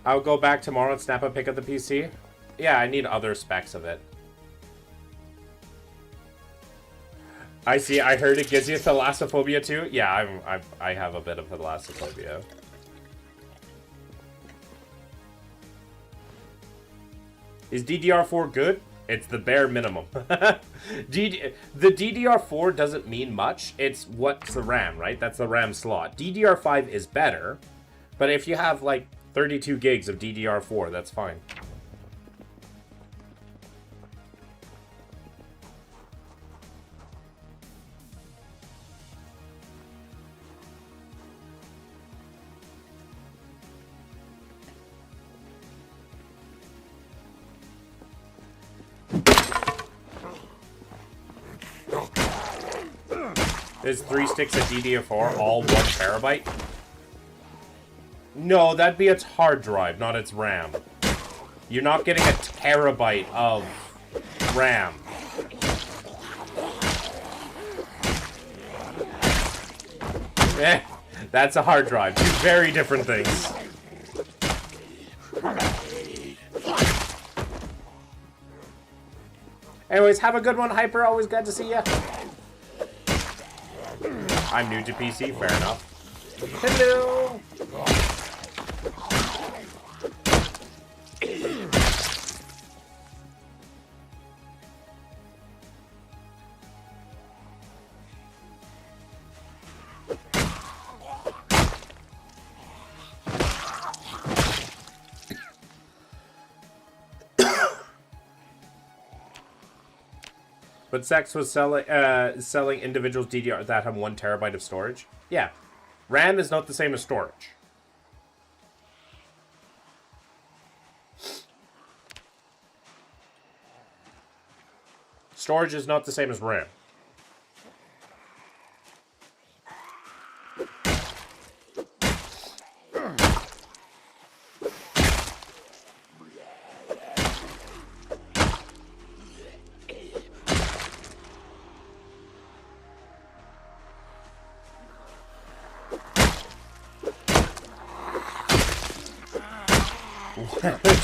I'll go back tomorrow and snap a pic of the PC. Yeah, I need other specs of it. I see, I heard it gives you thalassophobia too. Yeah, I have a bit of thalassophobia. Is DDR4 good? It's the bare minimum. The DDR4 doesn't mean much. It's what's the RAM, right? That's the RAM slot. DDR5 is better. But if you have, like, 32 gigs of DDR4, that's fine. Is 3 sticks of DDR4 all 1 terabyte? No, that'd be its hard drive, not its RAM. You're not getting a terabyte of RAM. That's a hard drive. Two very different things. Anyways, have a good one, Hyper. Always glad to see you. I'm new to PC. Fair enough. Hello. But Sex was selling individuals DDR that have 1 terabyte of storage. Yeah. RAM is not the same as storage. Storage is not the same as RAM.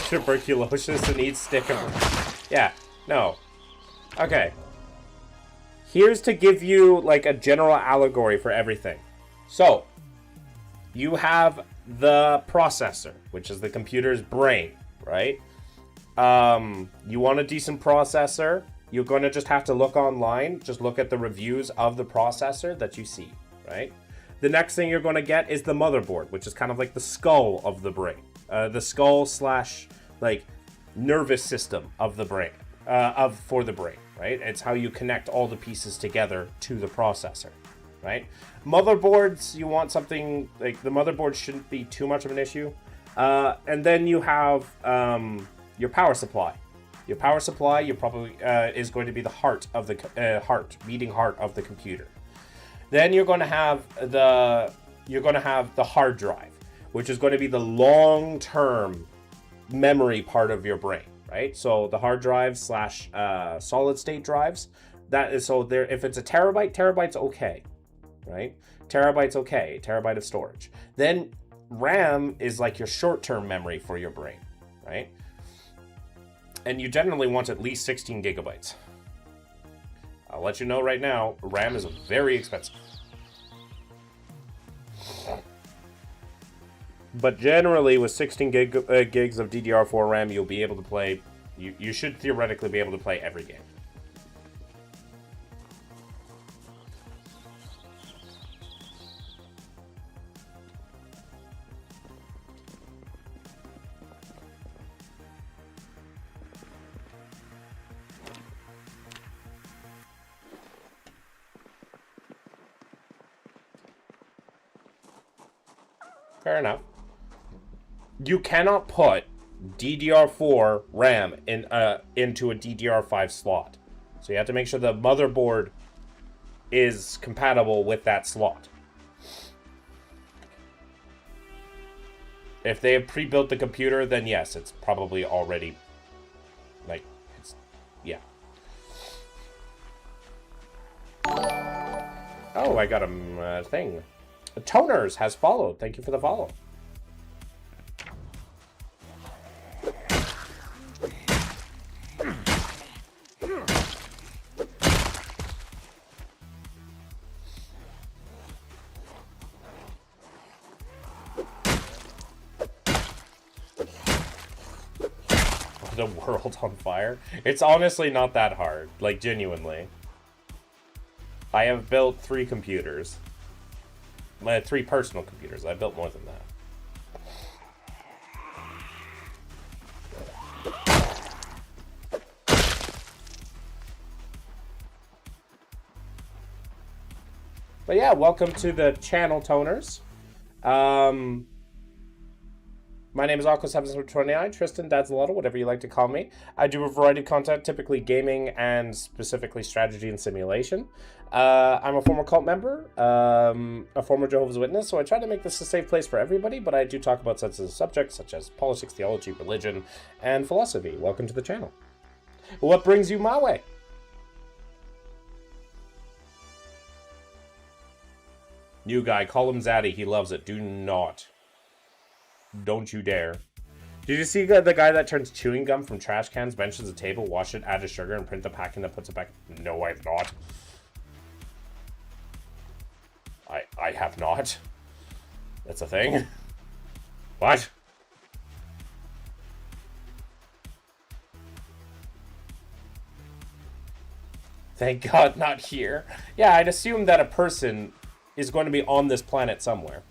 Tuberculosis and eats stick of... Yeah, no. Okay. Here's to give you, like, a general allegory for everything. So, you have the processor, which is the computer's brain, right? You want a decent processor, you're going to just have to look online, just look at the reviews of the processor that you see, right? The next thing you're going to get is the motherboard, which is kind of like the skull of the brain. The skull slash, like, nervous system of the brain, for the brain, right? It's how you connect all the pieces together to the processor, right? Motherboards, you want something, like, the motherboard shouldn't be too much of an issue. And then you have your power supply. Your power supply, you probably, is going to be the heart of the, beating heart of the computer. Then you're going to have the hard drive, which is going to be the long-term memory part of your brain, right? So the hard drive slash solid-state drives, that is, so there. If it's a terabyte's okay, right? Terabyte's okay, terabyte of storage. Then RAM is like your short-term memory for your brain, right? And you generally want at least 16 gigabytes. I'll let you know right now, RAM is very expensive. But generally, with 16 gigs of DDR4 RAM, you'll be able to play... You should theoretically be able to play every game. Fair enough. You cannot put DDR4 RAM into a DDR5 slot. So you have to make sure the motherboard is compatible with that slot. If they have pre-built the computer, then yes, it's probably already, like, it's, yeah. Oh, I got a thing. Toners has followed. Thank you for the follow. The world on fire. It's honestly not that hard. Like, genuinely. I have built 3 computers. 3 personal computers. I built more than that. But yeah, welcome to the channel, Toners. My name is Aqua729, Tristan, Dad's a Lotto, whatever you like to call me. I do a variety of content, typically gaming and specifically strategy and simulation. I'm a former cult member, a former Jehovah's Witness, so I try to make this a safe place for everybody, but I do talk about sensitive subjects such as politics, theology, religion, and philosophy. Welcome to the channel. What brings you my way? New guy, call him Zaddy, he loves it. Do not. Don't you dare. Did you see the guy that turns chewing gum from trash cans, benches a table, wash it, add a sugar, and print the packing that puts it back? No, I've not. I have not. That's a thing. What? Thank God not here. Yeah, I'd assume that a person is going to be on this planet somewhere.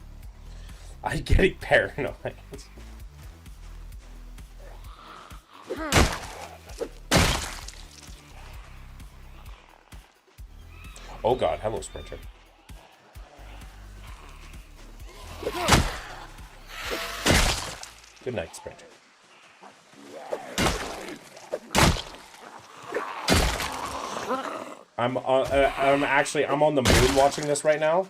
I'm getting paranoid. Oh God, hello, Sprinter. Good night, Sprinter. I'm on the moon watching this right now.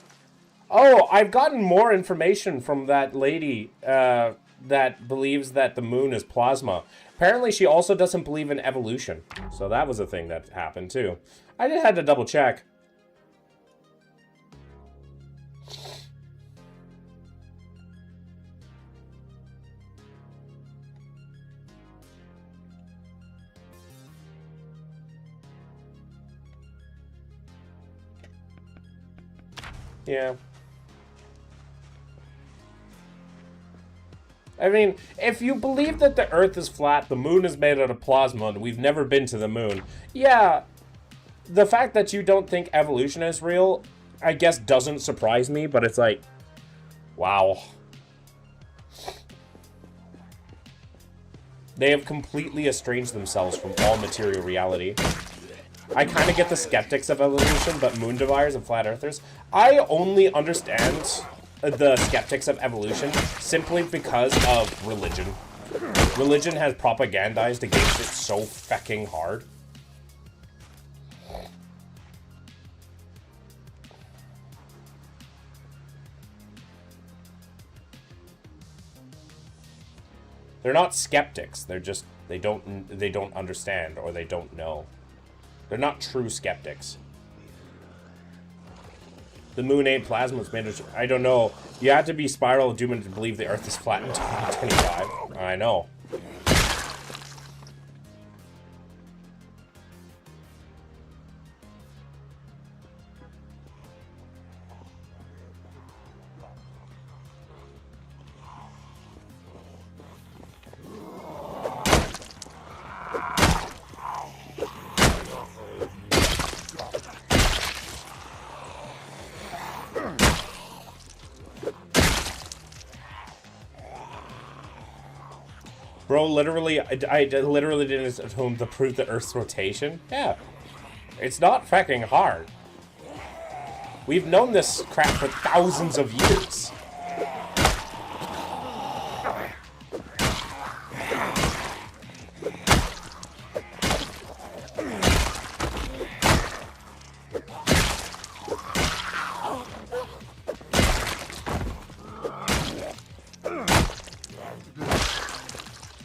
Oh, I've gotten more information from that lady that believes that the moon is plasma. Apparently, she also doesn't believe in evolution. So that was a thing that happened too. I just had to double check. Yeah. I mean, if you believe that the Earth is flat, the moon is made out of plasma, and we've never been to the moon, yeah, the fact that you don't think evolution is real, I guess doesn't surprise me, but it's like, wow. They have completely estranged themselves from all material reality. I kind of get the skeptics of evolution, but moon deniers and flat earthers, I only understand the skeptics of evolution simply because of religion. Religion has propagandized against it so fucking hard. They're not skeptics. They're just they don't understand or they don't know. They're not true skeptics. The moon ain't plasma, it's made of... I don't know. You have to be Spiral of Doom to believe the Earth is flat in 2025. I know. Bro, literally, I literally didn't assume to prove the Earth's rotation. Yeah. It's not fucking hard. We've known this crap for thousands of years.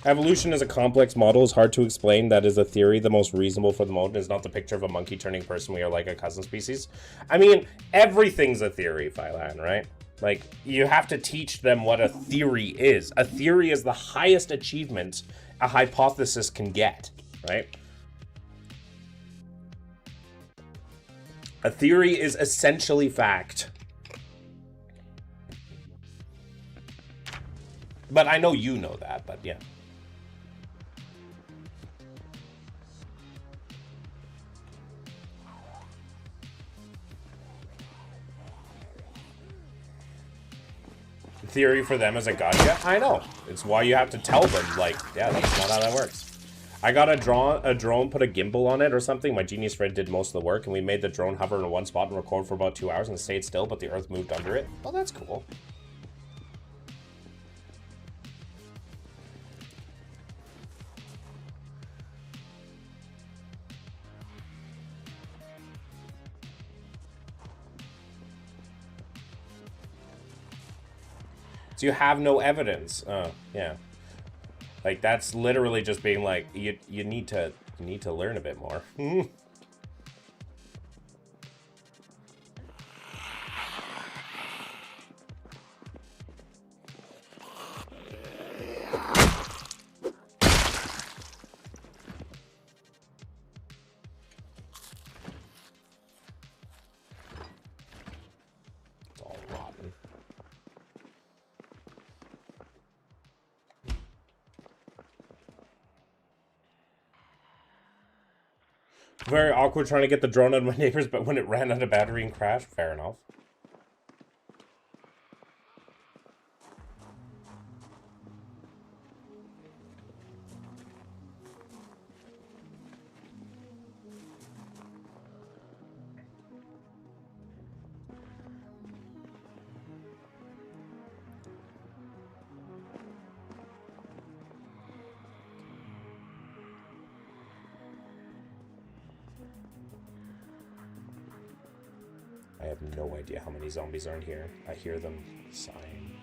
Evolution is a complex model, is hard to explain. That is a theory. The most reasonable for the moment is not the picture of a monkey turning person. We are like a cousin species. I mean, everything's a theory, Phylan, right? Like, you have to teach them what a theory is. A theory is the highest achievement a hypothesis can get, right? A theory is essentially fact. But I know you know that, but yeah. Theory for them is a gotcha. I know. It's why you have to tell them, like, yeah, that's not how that works. I got a drone, put a gimbal on it or something. My genius friend did most of the work, and we made the drone hover in one spot and record for about 2 hours and stayed still, but the Earth moved under it. Well, that's cool. So you have no evidence. Oh, yeah. Like, that's literally just being like, you need to learn a bit more. Very awkward trying to get the drone out of my neighbors, but when it ran out of battery and crashed, fair enough. I have no idea how many zombies are in here. I hear them sighing.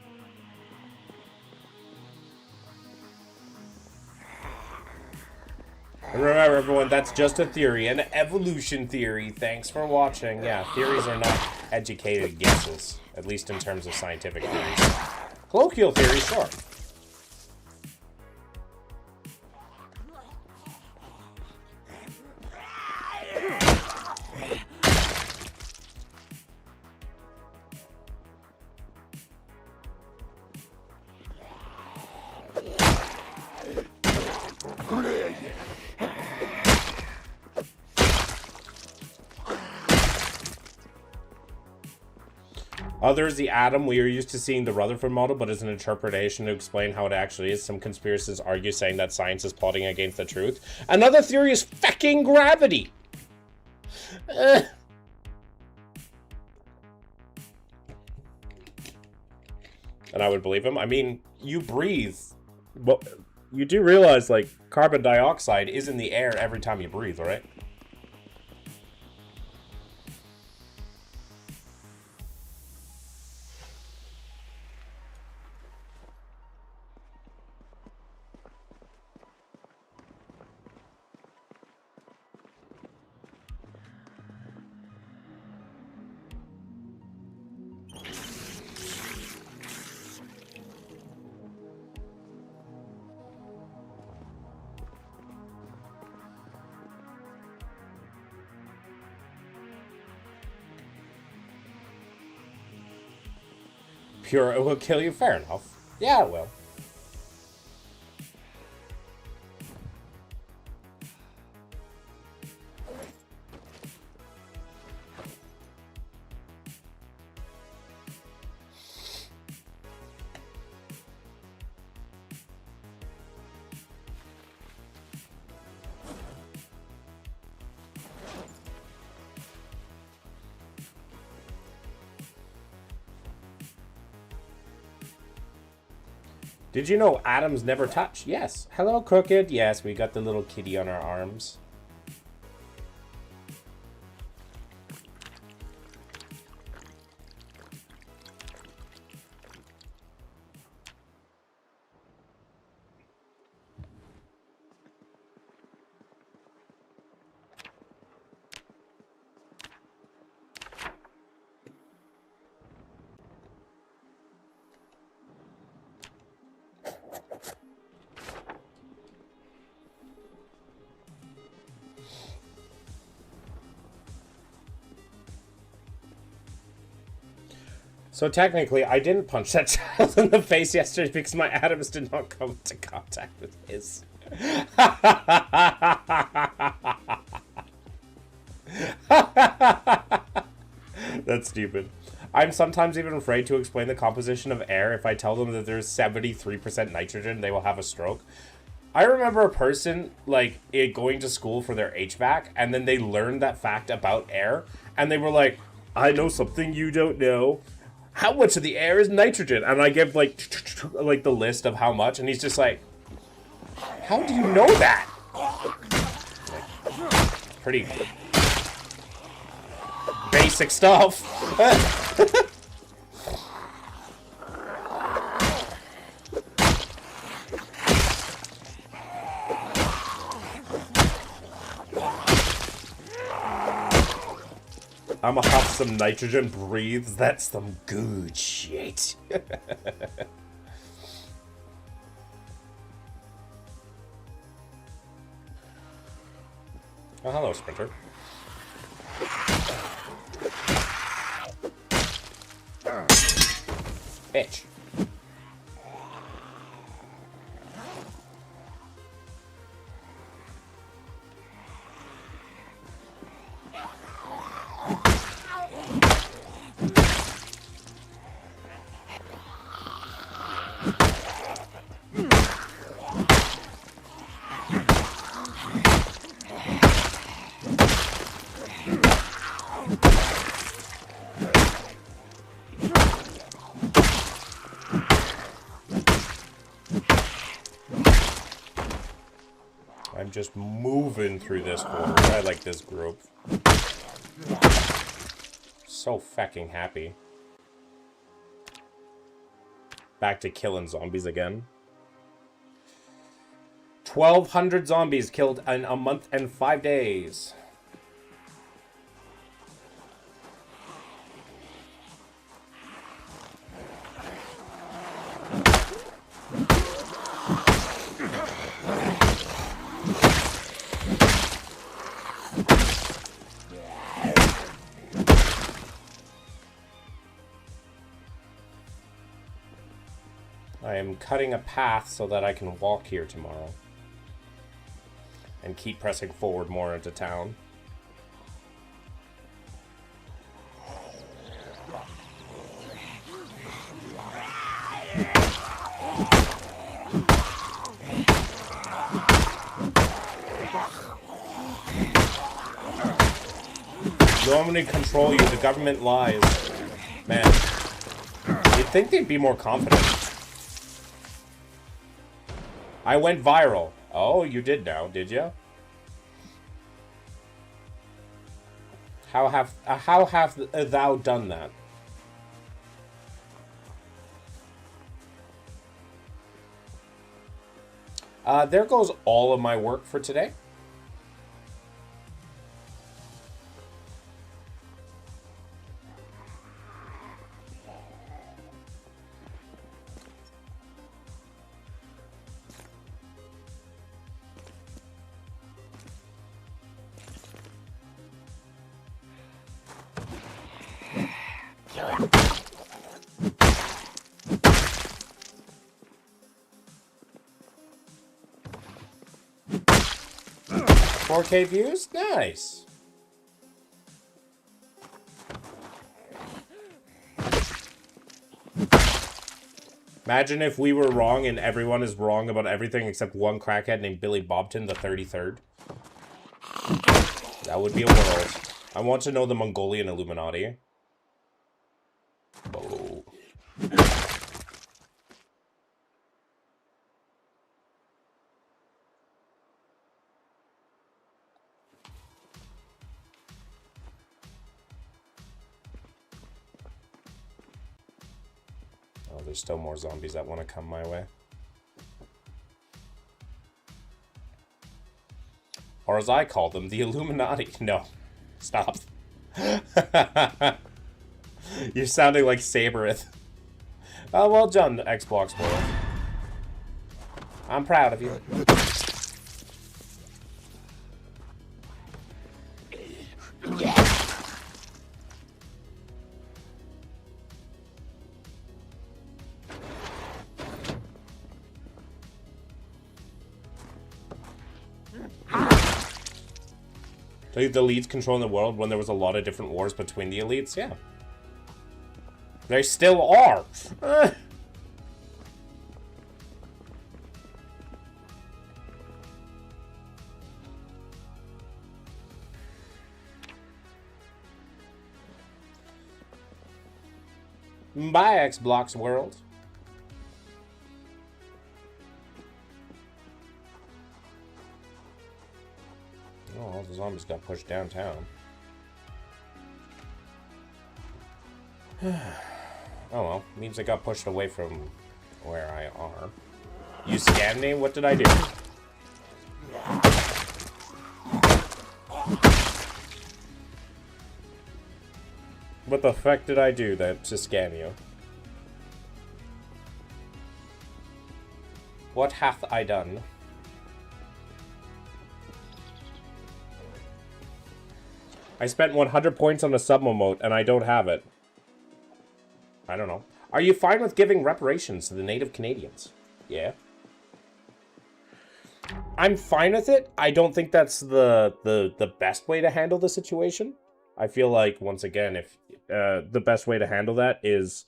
And remember, everyone, that's just a theory, an evolution theory. Thanks for watching. Yeah, theories are not educated guesses, at least in terms of scientific theories. Colloquial theories, sure. There's the atom. We are used to seeing the Rutherford model, but as an interpretation to explain how it actually is. Some conspiracists argue saying that science is plotting against the truth. Another theory is fucking gravity. And I would believe him. I mean, you breathe. Well, you do realize, like, carbon dioxide is in the air every time you breathe, right? Pure, it will kill you. Fair enough. Yeah, it will. Did you know atoms never touch? Yes. Hello, Crooked. Yes, we got the little kitty on our arms. So technically, I didn't punch that child in the face yesterday because my atoms did not come into contact with his. That's stupid. I'm sometimes even afraid to explain the composition of air. If I tell them that there's 73% nitrogen, they will have a stroke. I remember a person, like, going to school for their HVAC, and then they learned that fact about air, and they were like, I know something you don't know. How much of the air is nitrogen? And I give, like the list of how much, and he's just like, how do you know that? Like, pretty basic stuff. I'ma have some nitrogen breathes. That's some good shit. Oh, hello, Sprinter. Bitch. just moving through this horde. I like this group. So fucking happy. Back to killing zombies again. 1,200 zombies killed in a month and 5 days. I am cutting a path so that I can walk here tomorrow. And keep pressing forward more into town. No one to control you, the government lies. Man, you'd think they'd be more confident. I went viral. Oh, you did now, did you? How have thou done that? There goes all of my work for today. $4K views? Nice. Imagine if we were wrong and everyone is wrong about everything except one crackhead named Billy Bobton the 33rd. That would be a world. I want to know the Mongolian Illuminati. Oh. Oh, there's still more zombies that want to come my way. Or as I call them, the Illuminati. No. Stop. You're sounding like Saberith. Oh, well done, Xbox World. I'm proud of you. The elites controlling the world when there was a lot of different wars between the elites? Yeah. They still are. Bye, Xbox World. Oh, all the zombies got pushed downtown. Oh well, means they got pushed away from where I are. You scanned me? What did I do? What the fuck did I do to scan you? What hath I done? I spent 100 points on a sub-emote and I don't have it. I don't know. Are you fine with giving reparations to the native Canadians? Yeah. I'm fine with it. I don't think that's the best way to handle the situation. I feel like, once again, if the best way to handle that is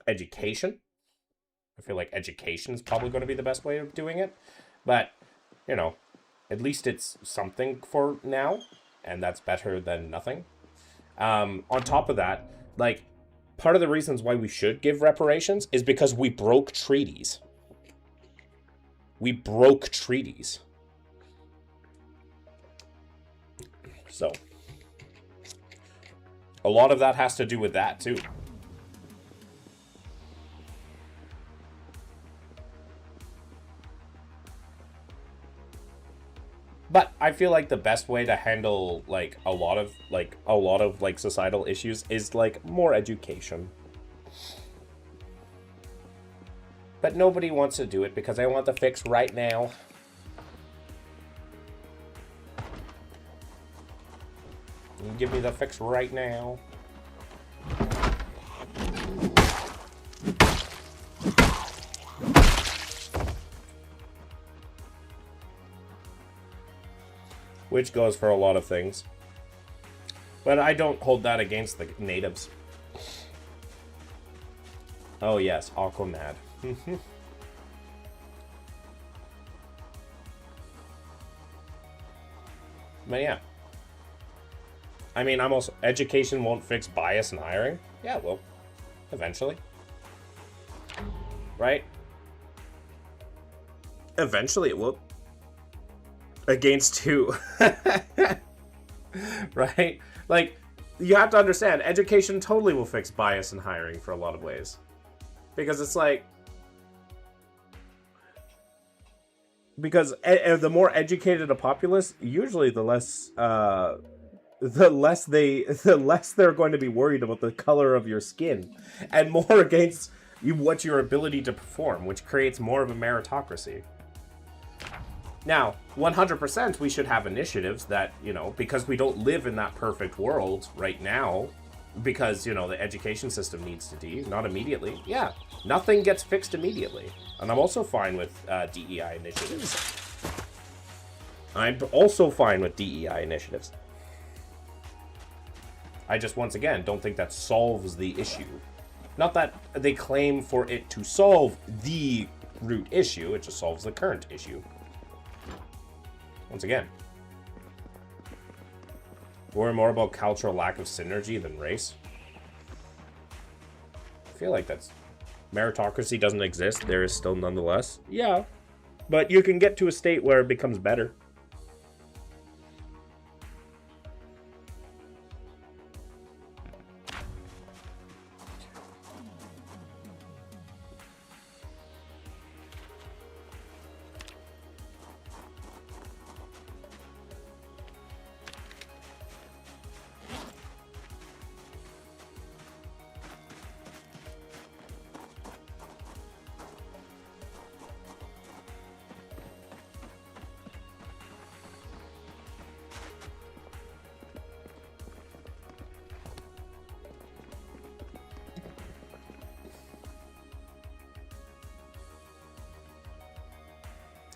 education. I feel like education is probably going to be the best way of doing it. But, you know, at least it's something for now, and that's better than nothing. On top of that, like, part of the reasons why we should give reparations is because we broke treaties. We broke treaties. So, a lot of that has to do with that, too. But I feel like the best way to handle, like, a lot of societal issues is, like, more education. But nobody wants to do it because they want the fix right now. You give me the fix right now. Which goes for a lot of things. But I don't hold that against the natives. Oh yes, Aquamad. But yeah. I mean, I'm also... Education won't fix bias in hiring? Yeah, it will. Eventually. Right? Eventually it will. Against who? Right? Like, you have to understand, education totally will fix bias in hiring for a lot of ways. Because it's like... Because the more educated a populace, usually the less they're going to be worried about the color of your skin, and more against what your ability to perform, which creates more of a meritocracy. Now, 100% we should have initiatives that, you know, because we don't live in that perfect world right now, because, you know, the education system needs to not immediately. Yeah, nothing gets fixed immediately. And I'm also fine with DEI initiatives. I'm also fine with DEI initiatives. I just, once again, don't think that solves the issue. Not that they claim for it to solve the root issue, it just solves the current issue. Once again. Worry more about cultural lack of synergy than race. I feel like that's... Meritocracy doesn't exist, there is still nonetheless. Yeah, but you can get to a state where it becomes better.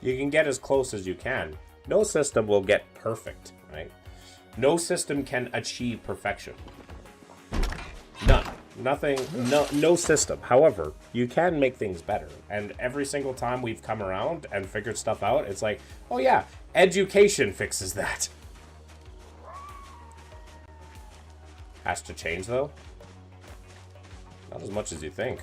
You can get as close as you can. No system will get perfect, right? No system can achieve perfection. None. Nothing, no system. However, you can make things better. And every single time we've come around and figured stuff out, it's like, oh yeah, education fixes that. Has to change, though? Not as much as you think.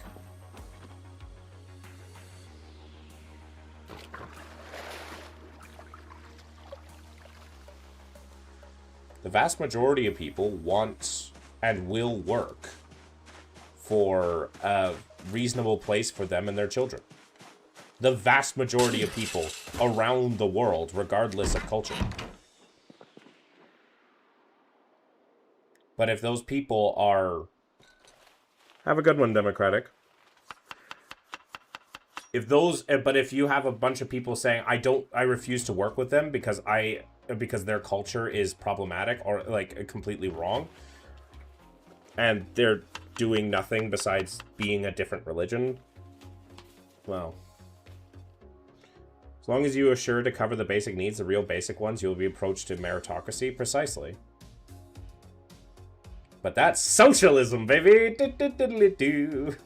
The vast majority of people want and will work for a reasonable place for them and their children. The vast majority of people around the world, regardless of culture. But if those people are... Have a good one, Democratic. If you have a bunch of people saying, I refuse to work with them because their culture is problematic or like completely wrong, and they're doing nothing besides being a different religion, well, as long as you are sure to cover the basic needs, the real basic ones, you'll be approached to meritocracy. Precisely. But that's socialism, baby. Do.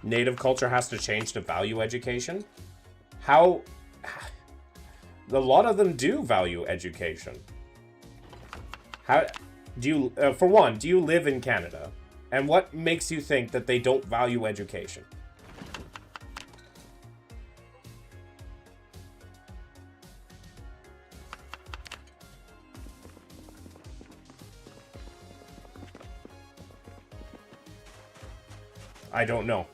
Native culture has to change to value education? How... A lot of them do value education. How do you... for one, do you live in Canada? And what makes you think that they don't value education? I don't know.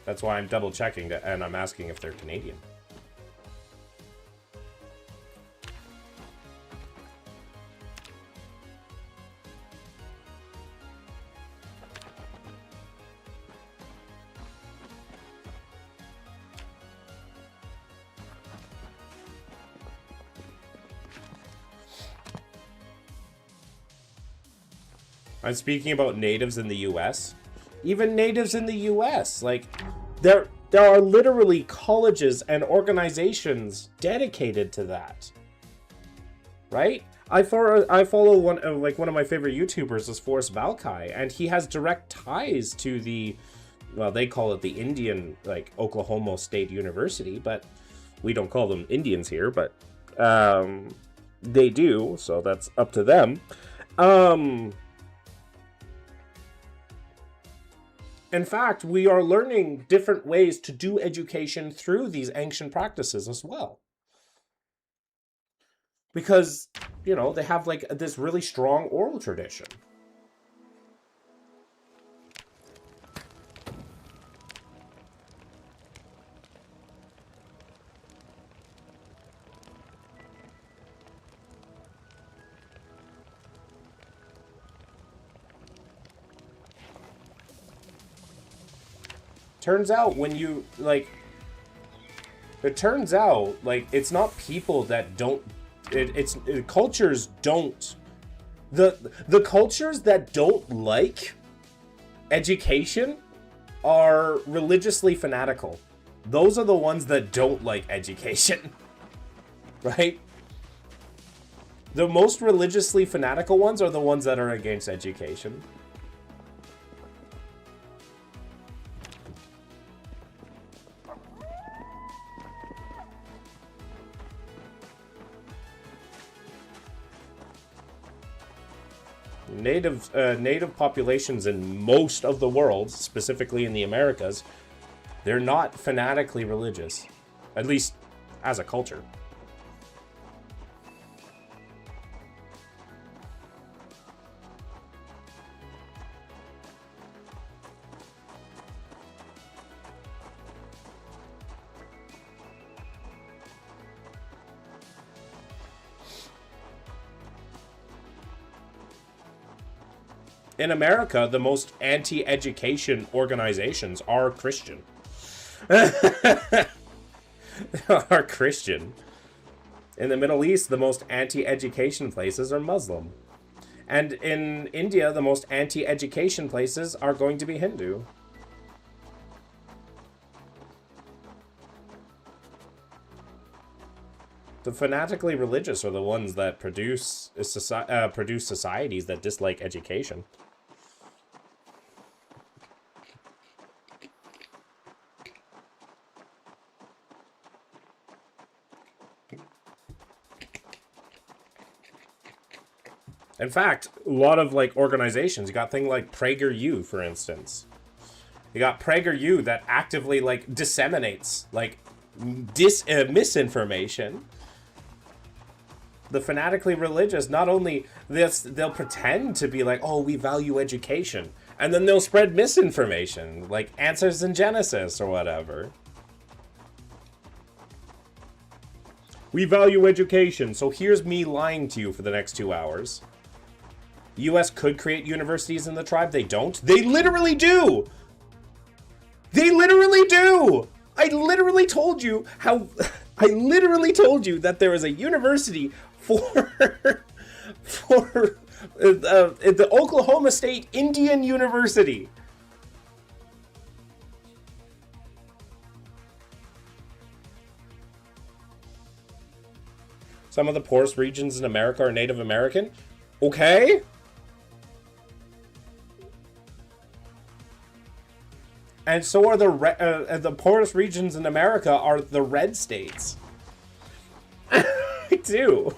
That's why I'm double checking that, and I'm asking if they're Canadian. I'm speaking about natives in the US. Even natives in the US, like, there are literally colleges and organizations dedicated to that. Right? I follow one of my favorite YouTubers is Forrest Valkai, and he has direct ties to the, well, they call it the Indian, like, Oklahoma State University, but we don't call them Indians here, but they do, so that's up to them. In fact, we are learning different ways to do education through these ancient practices as well. Because, you know, they have like this really strong oral tradition. Turns out when you, like, it turns out, like, it's not people that don't, cultures don't, the cultures that don't like education are religiously fanatical. Those are the ones that don't like education, right? The most religiously fanatical ones are the ones that are against education. Native populations in most of the world, specifically in the Americas, they're not fanatically religious, at least as a culture. In America, the most anti-education organizations are Christian. Are Christian. In the Middle East, the most anti-education places are Muslim. And in India, the most anti-education places are going to be Hindu. The fanatically religious are the ones that produce societies that dislike education. In fact, a lot of like organizations, you got things like PragerU, for instance. You got PragerU that actively like disseminates like misinformation. The fanatically religious, not only this, they'll pretend to be like, oh, we value education, and then they'll spread misinformation, like Answers in Genesis or whatever. We value education, so here's me lying to you for the next 2 hours. The US could create universities in the tribe. They don't. They literally do! They literally do! I literally told you how... I literally told you that there is a university for the Oklahoma State Indian University. Some of the poorest regions in America are Native American. Okay. And so are the poorest regions in America are the red states. Too.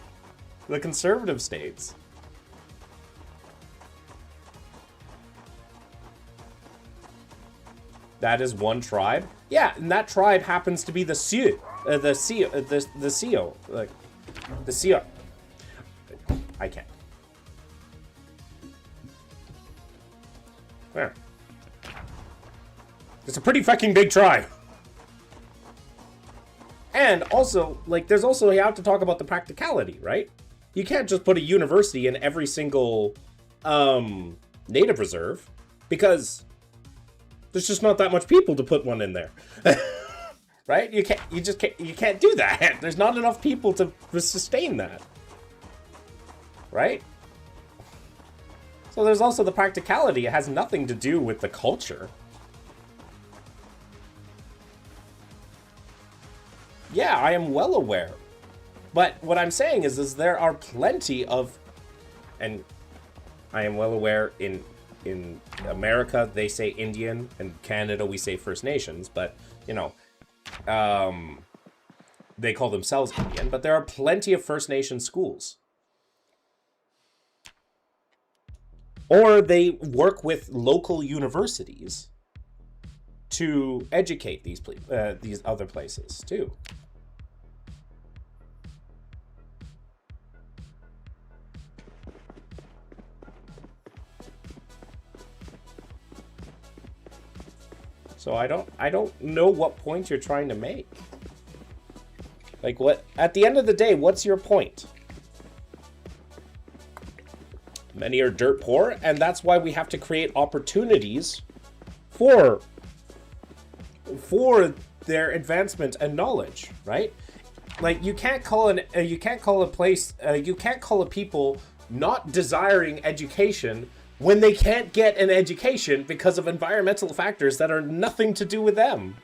The conservative states. That is one tribe. Yeah, and that tribe happens to be the Sioux. The Sioux. Like, the Sioux. I can't. There. It's a pretty fucking big tribe. And also, like, there's also, you have to talk about the practicality, right? You can't just put a university in every single native reserve, because there's just not that much people to put one in there. Right? You can't do that. There's not enough people to sustain that. Right? So there's also the practicality. It has nothing to do with the culture. Yeah, I am well aware. But what I'm saying is there are plenty of, and I am well aware in America they say Indian, and Canada we say First Nations, but you know, they call themselves Indian, but there are plenty of First Nation schools. Or they work with local universities to educate these other places too. So I don't know what point you're trying to make. Like, what, at the end of the day, what's your point? Many are dirt poor, and that's why we have to create opportunities for their advancement and knowledge, right? Like, you can't call a people not desiring education when they can't get an education because of environmental factors that are nothing to do with them.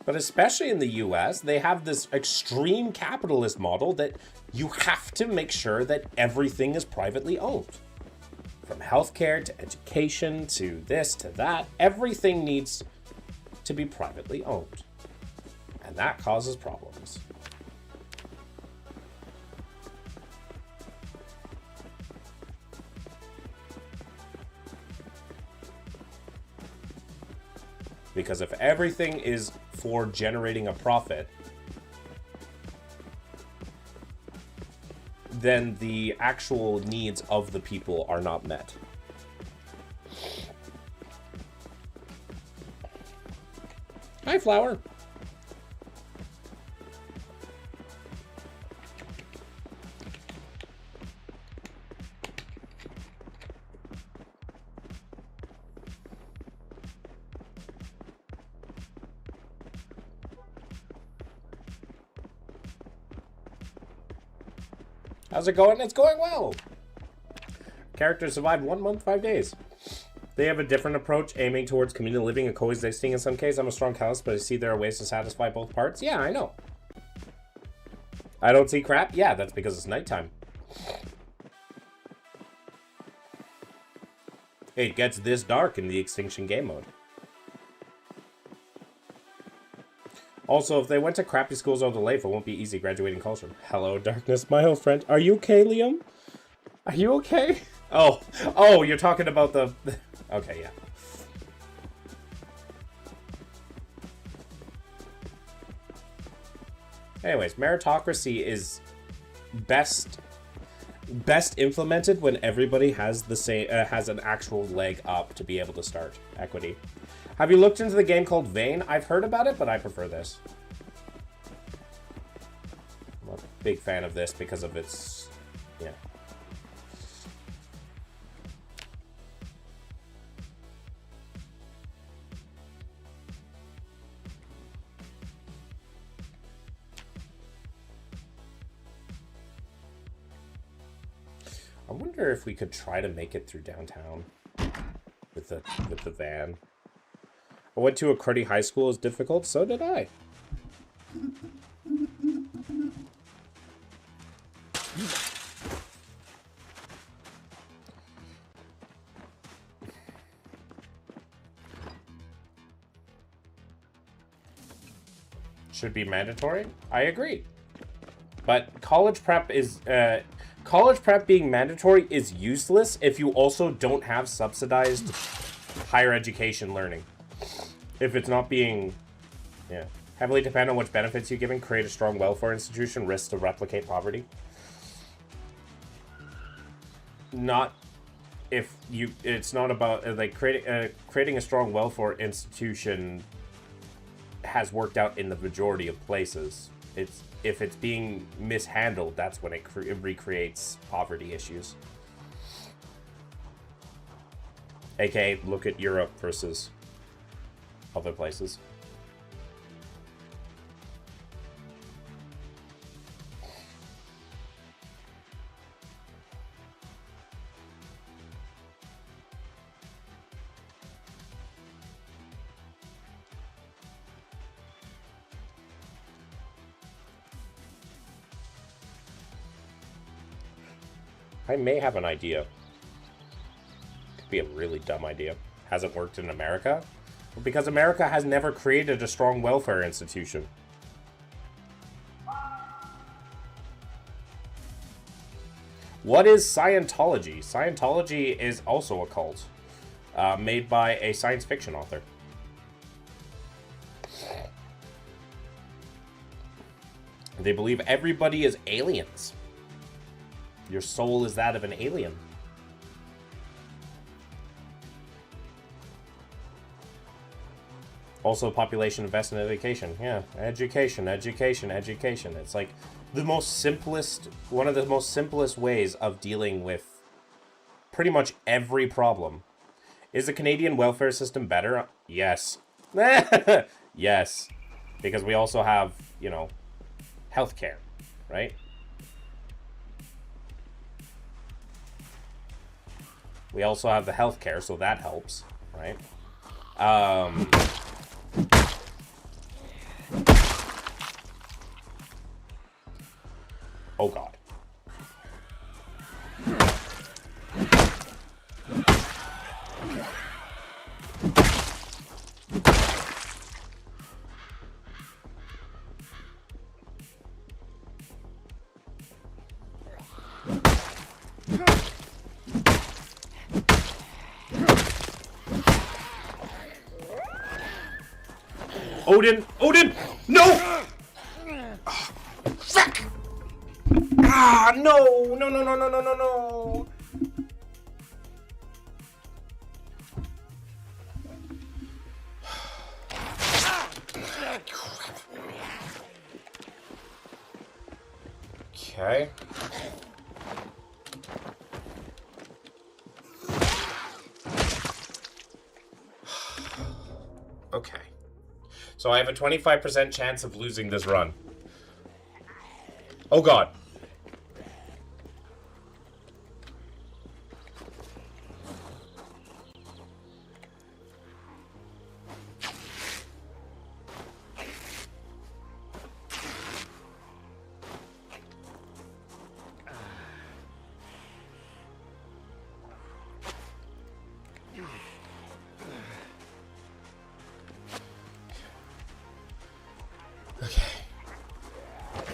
But especially in the US, they have this extreme capitalist model that you have to make sure that everything is privately owned. From healthcare to education to this to that, everything needs to be privately owned. And that causes problems. Because if everything is for generating a profit, then the actual needs of the people are not met. Hi, Flower. How's it going? It's going well. Characters survived 1 month, 5 days. They have a different approach, aiming towards community living and coexisting in some cases. I'm a strong callous, but I see there are ways to satisfy both parts. Yeah, I know. I don't see crap? Yeah, that's because it's nighttime. It gets this dark in the Extinction game mode. Also, if they went to crappy schools all the life, it won't be easy graduating culture. Hello, darkness, my old friend. Are you okay, Liam? Are you okay? Oh, you're talking about the... Okay, yeah. Anyways, meritocracy is best implemented when everybody has the same has an actual leg up to be able to start equity. Have you looked into the game called Vane? I've heard about it, but I prefer this. I'm a big fan of this because of its, yeah. I wonder if we could try to make it through downtown with the van. I went to a cruddy high school. It's difficult. So did I. should be mandatory. I agree. But college prep being mandatory is useless if you also don't have subsidized higher education learning. If it's not being, heavily dependent on which benefits you're giving, create a strong welfare institution, risks to replicate poverty. Not if you, it's not about, like, creating a strong welfare institution has worked out in the majority of places. It's, if it's being mishandled, that's when it recreates poverty issues. AKA, look at Europe versus other places. I may have an idea. Could be a really dumb idea. Hasn't worked in America? Well, because America has never created a strong welfare institution. What is Scientology? Scientology is also a cult. Made by a science fiction author. They believe everybody is aliens. Your soul is that of an alien. Also, population invest in education. Yeah, education. It's like the most simplest, one of the most simplest ways of dealing with pretty much every problem. Is the Canadian welfare system better? Yes. Yes. Because we also have, you know, healthcare, right? We also have the healthcare, so that helps, right? Oh God. Odin! No! Oh, fuck! Ah, no! Okay. Okay. So I have a 25% chance of losing this run. Oh God.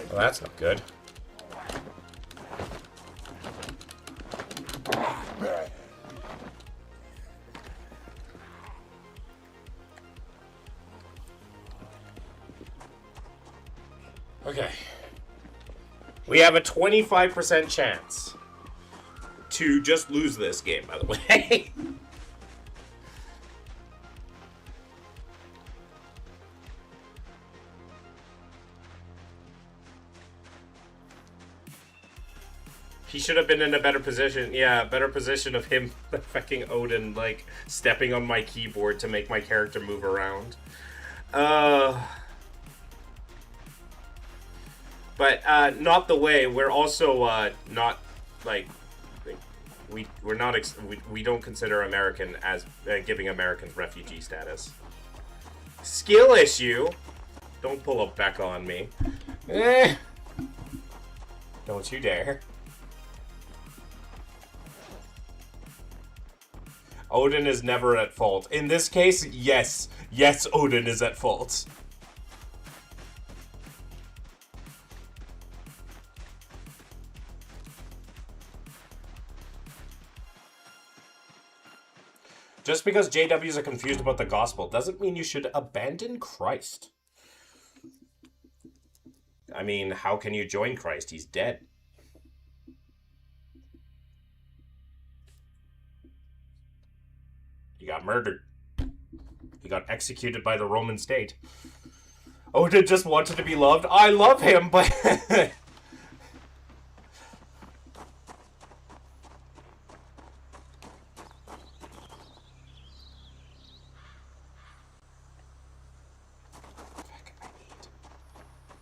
Well, that's not good. Okay. We have a 25% chance to just lose this game, by the way. He should have been in a better position. Yeah, better position of him, fucking Odin, like, stepping on my keyboard to make my character move around. But, not the way. We're also, not, like, we're not, we don't consider American as, giving Americans refugee status. Skill issue? Don't pull a Becca on me. Don't you dare. Odin is never at fault. In this case, yes. Yes, Odin is at fault. Just because JWs are confused about the gospel doesn't mean you should abandon Christ. I mean, how can you join Christ? He's dead. He got murdered. He got executed by the Roman state. Odin just wanted to be loved. I love him, but...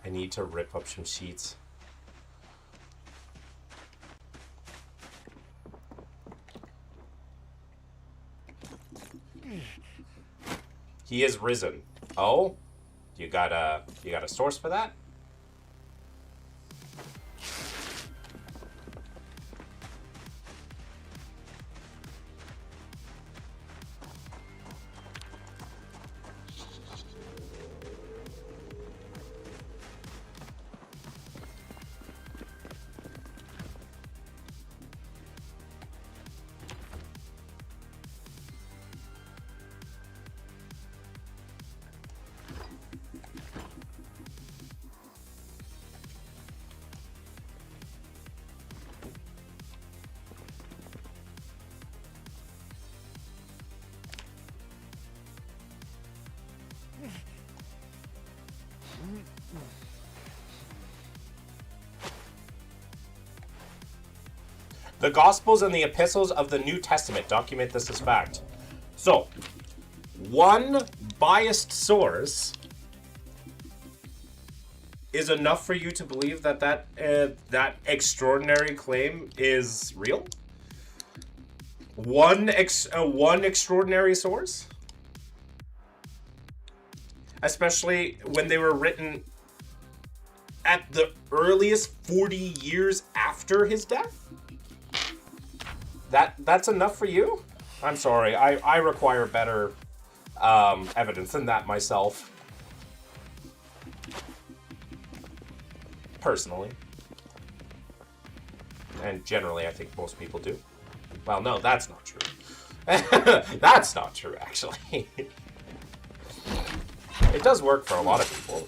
I need to rip up some sheets. He is risen. Oh? You got a source for that? The Gospels and the Epistles of the New Testament document this as fact. So, one biased source is enough for you to believe that that extraordinary claim is real? One extraordinary source? Especially when they were written at the earliest 40 years after his death? That's enough for you? I'm sorry, I require better evidence than that myself. Personally. And generally, I think most people do. Well, no, that's not true. That's not true, actually. It does work for a lot of people.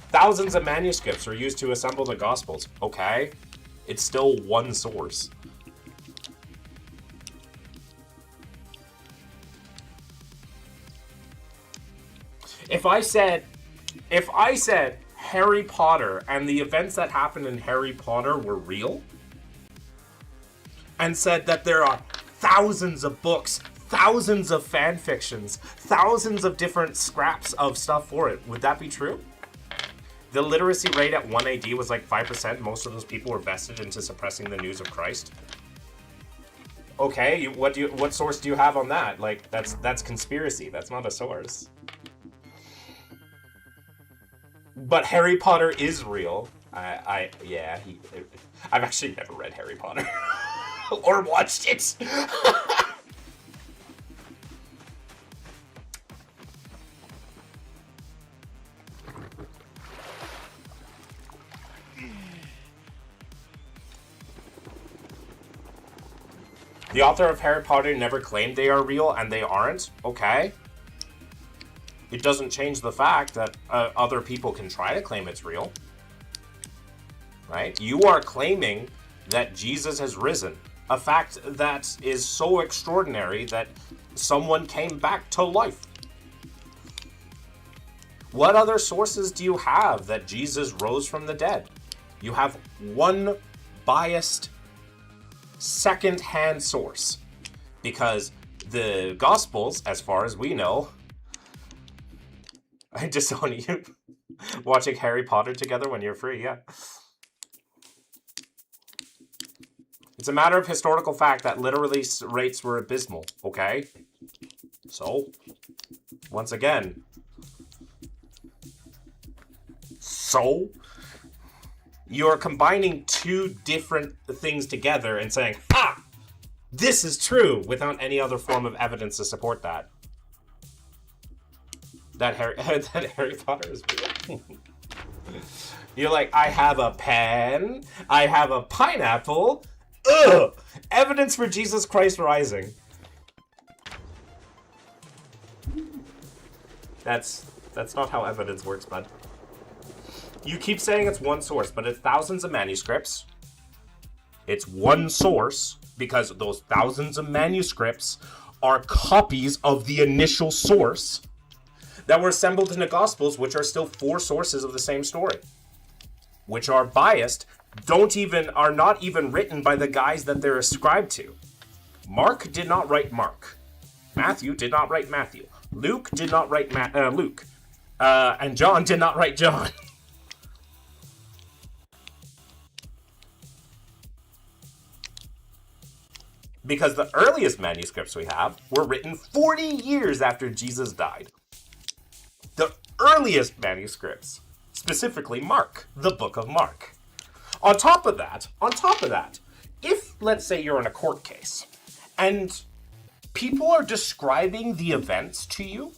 Thousands of manuscripts are used to assemble the Gospels. Okay. It's still one source. If I said Harry Potter and the events that happened in Harry Potter were real, and said that there are thousands of books, thousands of fan fictions, thousands of different scraps of stuff for it, would that be true? The literacy rate at 1 AD was like 5%. Most of those people were vested into suppressing the news of Christ. Okay, what source do you have on that? Like, that's conspiracy. That's not a source. But Harry Potter is real. I've actually never read Harry Potter or watched it. The author of Harry Potter never claimed they are real, and they aren't. Okay. It doesn't change the fact that other people can try to claim it's real. Right? You are claiming that Jesus has risen. A fact that is so extraordinary that someone came back to life. What other sources do you have that Jesus rose from the dead? You have one biased second-hand source, because the Gospels, as far as we know, I disown you watching Harry Potter together when you're free, yeah. It's a matter of historical fact that literacy rates were abysmal, okay? So, once again, you're combining two different things together and saying, ah, this is true, without any other form of evidence to support that. That Harry Potter is real. You're like, I have a pen, I have a pineapple. Ugh! Evidence for Jesus Christ rising. That's not how evidence works, bud. You keep saying it's one source, but it's thousands of manuscripts. It's one source because those thousands of manuscripts are copies of the initial source that were assembled in the Gospels, which are still four sources of the same story, which are biased, are not even written by the guys that they're ascribed to. Mark did not write Mark. Matthew did not write Matthew. Luke did not write Luke. And John did not write John. Because the earliest manuscripts we have were written 40 years after Jesus died. The earliest manuscripts, specifically Mark, the book of Mark. On top of that, if, let's say, you're in a court case, and people are describing the events to you,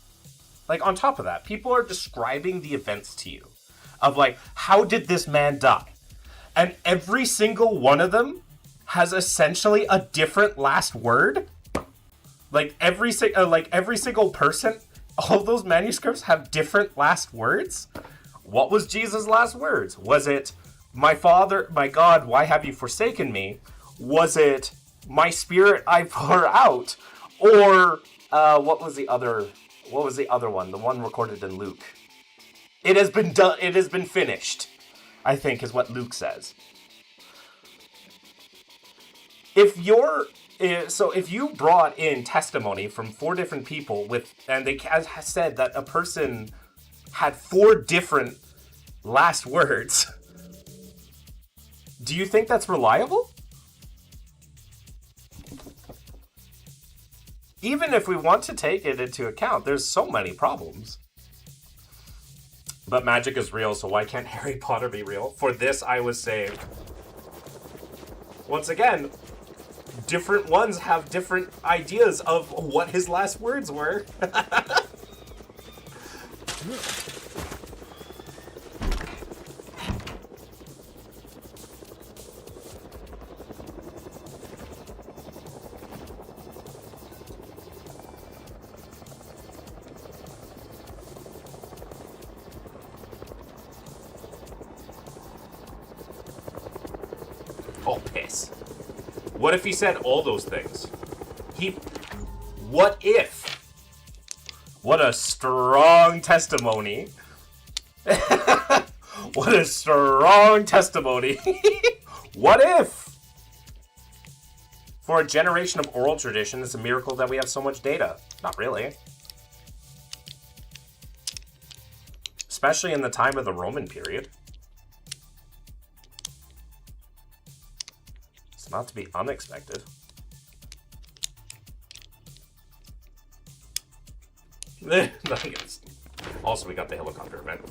like, on top of that, people are describing the events to you, of, like, how did this man die? And every single one of them has essentially a different last word. Like, every single person, all those manuscripts have different last words. What was Jesus' last words? Was it, my Father, my God, why have you forsaken me? Was it, my spirit I pour out? Or, what was the other one? The one recorded in Luke. It has been done, it has been finished, I think is what Luke says. If you brought in testimony from four different people and they said that a person had four different last words, do you think that's reliable? Even if we want to take it into account, there's so many problems. But magic is real, so why can't Harry Potter be real? For this, I would say, once again, different ones have different ideas of what his last words were. Oh, piss. What if he said all those things? What if? What a strong testimony. What a strong testimony. What if? For a generation of oral tradition, it's a miracle that we have so much data. Not really. Especially in the time of the Roman period. It's not to be unexpected. Also, we got the helicopter event.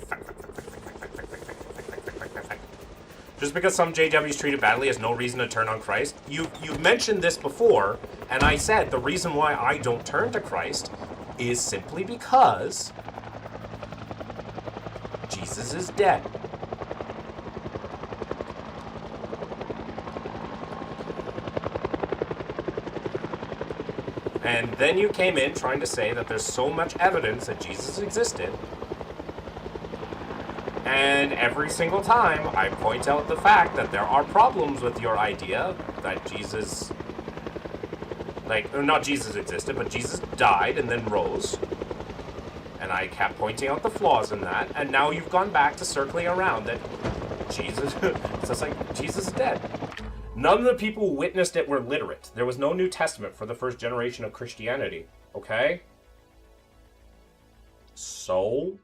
Just because some JWs treated badly has no reason to turn on Christ. You've mentioned this before, and I said the reason why I don't turn to Christ is simply because Jesus is dead. And then you came in trying to say that there's so much evidence that Jesus existed. And every single time I point out the fact that there are problems with your idea that Jesus, or not Jesus existed, but Jesus died and then rose. And I kept pointing out the flaws in that, and now you've gone back to circling around that Jesus, it's just like, Jesus is dead. None of the people who witnessed it were literate. There was no New Testament for the first generation of Christianity, okay? So,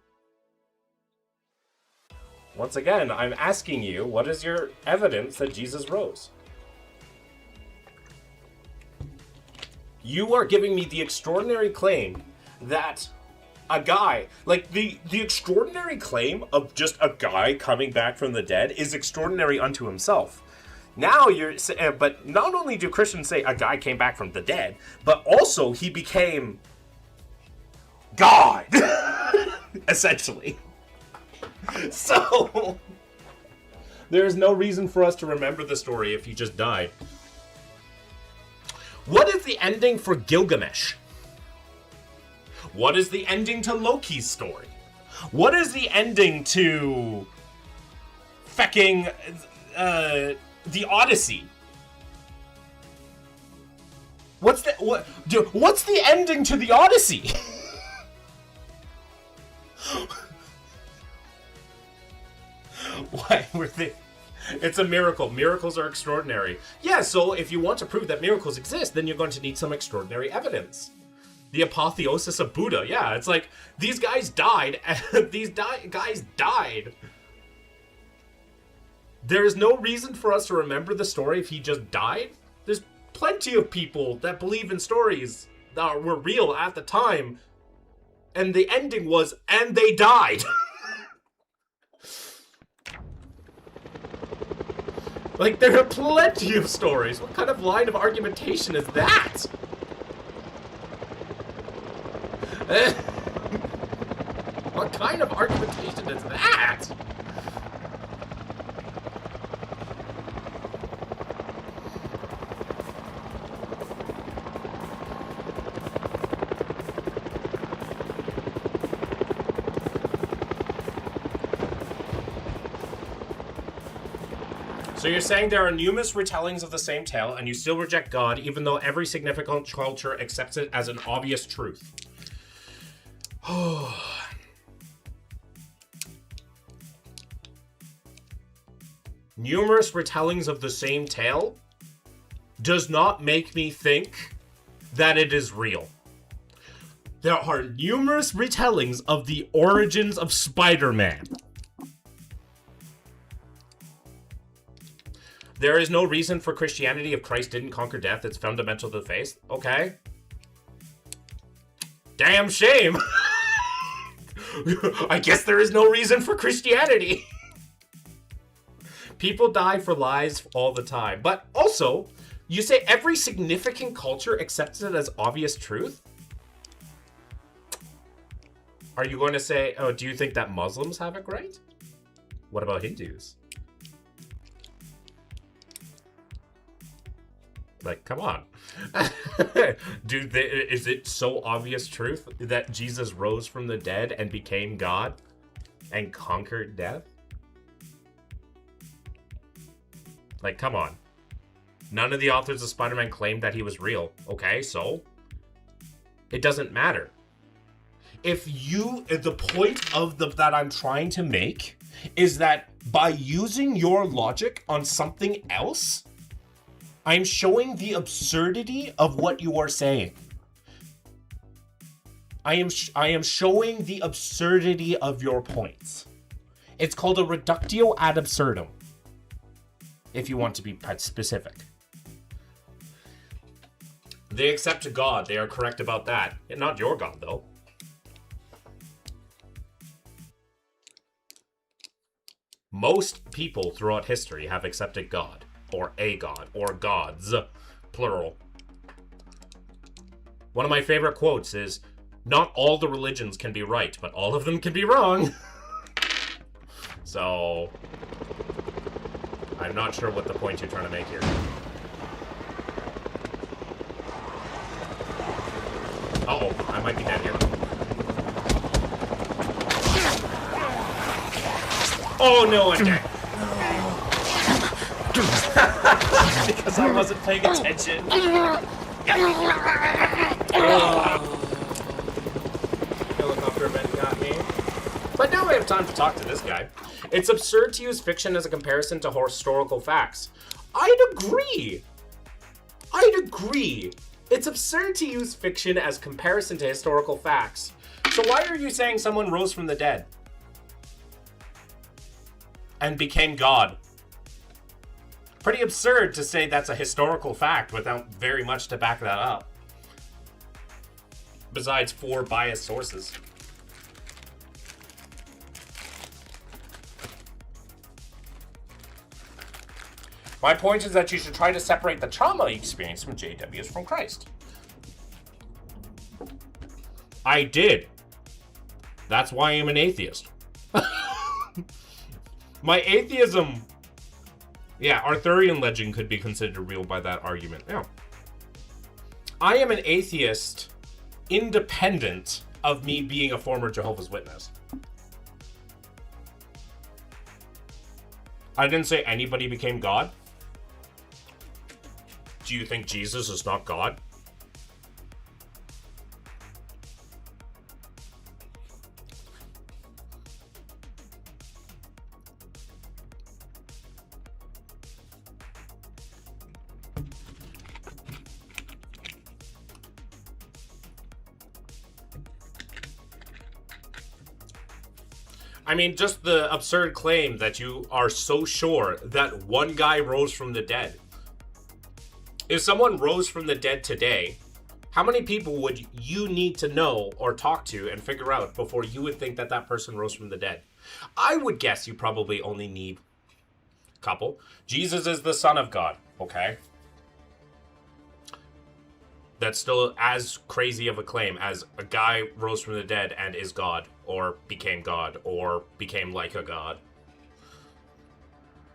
once again, I'm asking you, what is your evidence that Jesus rose? You are giving me the extraordinary claim that a guy, the extraordinary claim of just a guy coming back from the dead is extraordinary unto himself. Now but not only do Christians say a guy came back from the dead, but also he became God, essentially. So, there's no reason for us to remember the story if he just died. What is the ending for Gilgamesh? What is the ending to Loki's story? What is the ending to fecking the Odyssey? What's the ending to the Odyssey? Why were they? It's a miracle. Miracles are extraordinary. Yeah, so if you want to prove that miracles exist, then you're going to need some extraordinary evidence. The apotheosis of Buddha. Yeah, it's like these guys died. Guys died. There is no reason for us to remember the story if he just died. There's plenty of people that believe in stories that were real at the time, and the ending was, and they died. Like, there are plenty of stories. What kind of line of argumentation is that? What kind of argumentation is that? So you're saying there are numerous retellings of the same tale, and you still reject God, even though every significant culture accepts it as an obvious truth. Numerous retellings of the same tale does not make me think that it is real. There are numerous retellings of the origins of Spider-Man. There is no reason for Christianity if Christ didn't conquer death. It's fundamental to the faith. Okay. Damn shame. I guess there is no reason for Christianity. People die for lies all the time. But also, you say every significant culture accepts it as obvious truth? Are you going to say, oh, do you think that Muslims have it right? What about Hindus? Like, come on. Is it so obvious truth that Jesus rose from the dead and became God and conquered death? Like, come on. None of the authors of Spider-Man claimed that he was real. Okay, so it doesn't matter. If the point of that I'm trying to make is that by using your logic on something else, I'm showing the absurdity of what you are saying. I am showing the absurdity of your points. It's called a reductio ad absurdum, if you want to be specific. They accept God. They are correct about that. Not your God, though. Most people throughout history have accepted God. Or a god, or gods, plural. One of my favorite quotes is, not all the religions can be right, but all of them can be wrong. So, I'm not sure what the point you're trying to make here. Uh-oh, I might be dead here. Oh no, I'm dead. Because I wasn't paying attention. Helicopter event got me. But now we have time to talk to this guy. It's absurd to use fiction as a comparison to historical facts. I'd agree. It's absurd to use fiction as comparison to historical facts. So why are you saying someone rose from the dead? And became God? Pretty absurd to say that's a historical fact without very much to back that up. Besides 4 biased sources. My point is that you should try to separate the trauma experience from JWs from Christ. I did. That's why I'm an atheist. My atheism... Yeah, Arthurian legend could be considered real by that argument. Yeah. I am an atheist independent of me being a former Jehovah's Witness. I didn't say anybody became God. Do you think Jesus is not God? I mean, just the absurd claim that you are so sure that one guy rose from the dead. If someone rose from the dead today, how many people would you need to know or talk to and figure out before you would think that that person rose from the dead? I would guess you probably only need a couple. Jesus is the Son of God, okay? That's still as crazy of a claim as a guy rose from the dead and is God, or became like a god.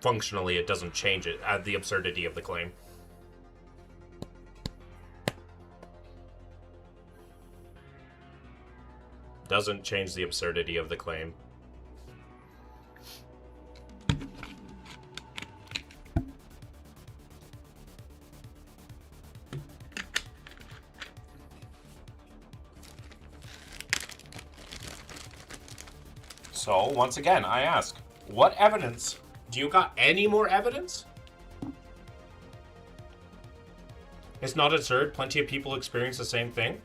Functionally, it doesn't change it, the absurdity of the claim. Doesn't change the absurdity of the claim. So, once again, I ask, what evidence? Do you got any more evidence? It's not absurd. Plenty of people experience the same thing.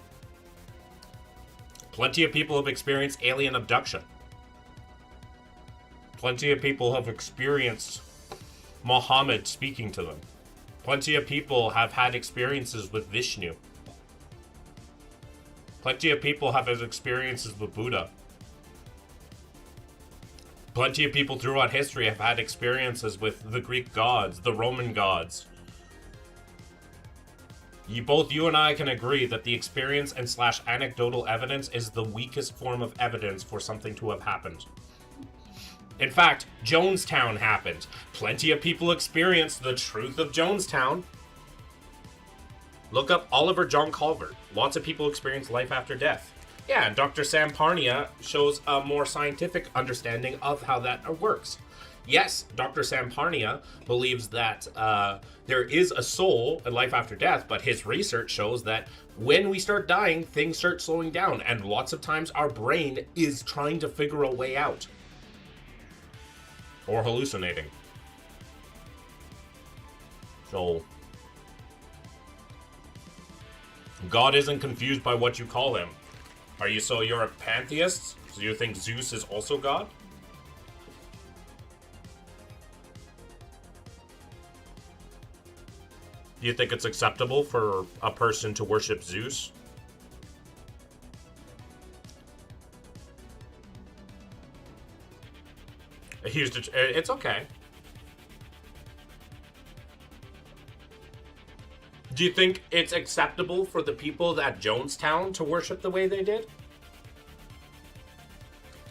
Plenty of people have experienced alien abduction. Plenty of people have experienced Muhammad speaking to them. Plenty of people have had experiences with Vishnu. Plenty of people have had experiences with Buddha. Plenty of people throughout history have had experiences with the Greek gods, the Roman gods. Both you and I can agree that the experience and / anecdotal evidence is the weakest form of evidence for something to have happened. In fact, Jonestown happened. Plenty of people experienced the truth of Jonestown. Look up Oliver John Culver. Lots of people experience life after death. Yeah, and Dr. Sam Parnia shows a more scientific understanding of how that works. Yes, Dr. Sam Parnia believes that there is a soul and life after death, but his research shows that when we start dying, things start slowing down, and lots of times our brain is trying to figure a way out. Or hallucinating. So, God isn't confused by what you call him. You're a pantheist? So you think Zeus is also God? Do you think it's acceptable for a person to worship Zeus? It's okay. Do you think it's acceptable for the people at Jonestown to worship the way they did?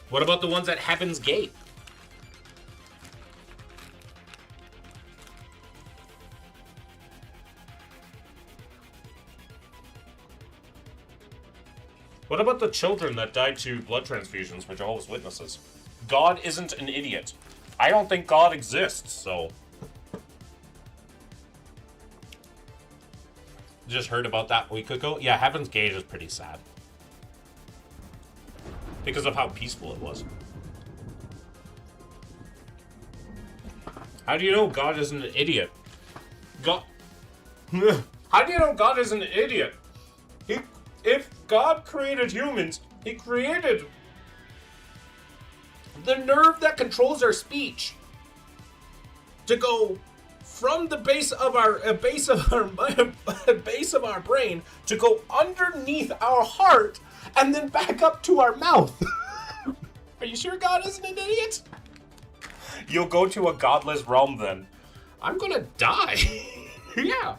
What about the ones at Heaven's Gate? What about the children that died to blood transfusions for Jehovah's Witnesses? God isn't an idiot. I don't think God exists, so... Just heard about that a week ago. Yeah, Heaven's Gate is pretty sad. Because of how peaceful it was. How do you know God isn't an idiot? God... How do you know God isn't an idiot? If God created humans, he created the nerve that controls our speech to go from the base of our base of our brain to go underneath our heart and then back up to our mouth. Are you sure God isn't an idiot? You'll go to a godless realm then. I'm gonna die. Yeah.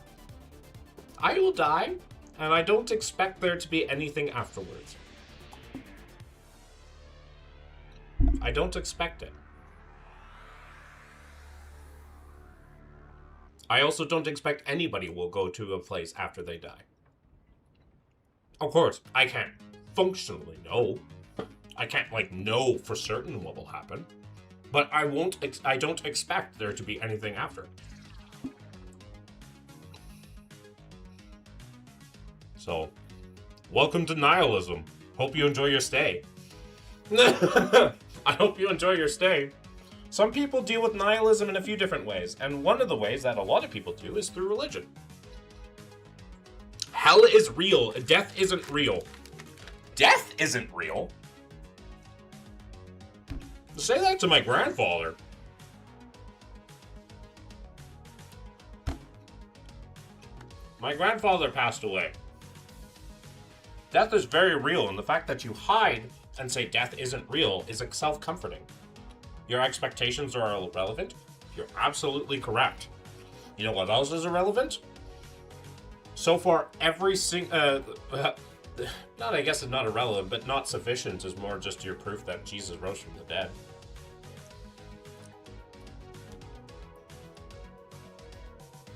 I will die, and I don't expect there to be anything afterwards. I don't expect it. I also don't expect anybody will go to a place after they die. Of course, I can. functionally know. I can't, like, know for certain what will happen. But I don't expect there to be anything after. So, welcome to nihilism. Hope you enjoy your stay. I hope you enjoy your stay. Some people deal with nihilism in a few different ways, and one of the ways that a lot of people do is through religion. Hell is real. Death isn't real. Death isn't real? Say that to my grandfather. My grandfather passed away. Death is very real, and the fact that you hide and say death isn't real is self-comforting. Your expectations are irrelevant. You're absolutely correct. You know what else is irrelevant? So far, every I guess it's not irrelevant, but not sufficient is more just your proof that Jesus rose from the dead.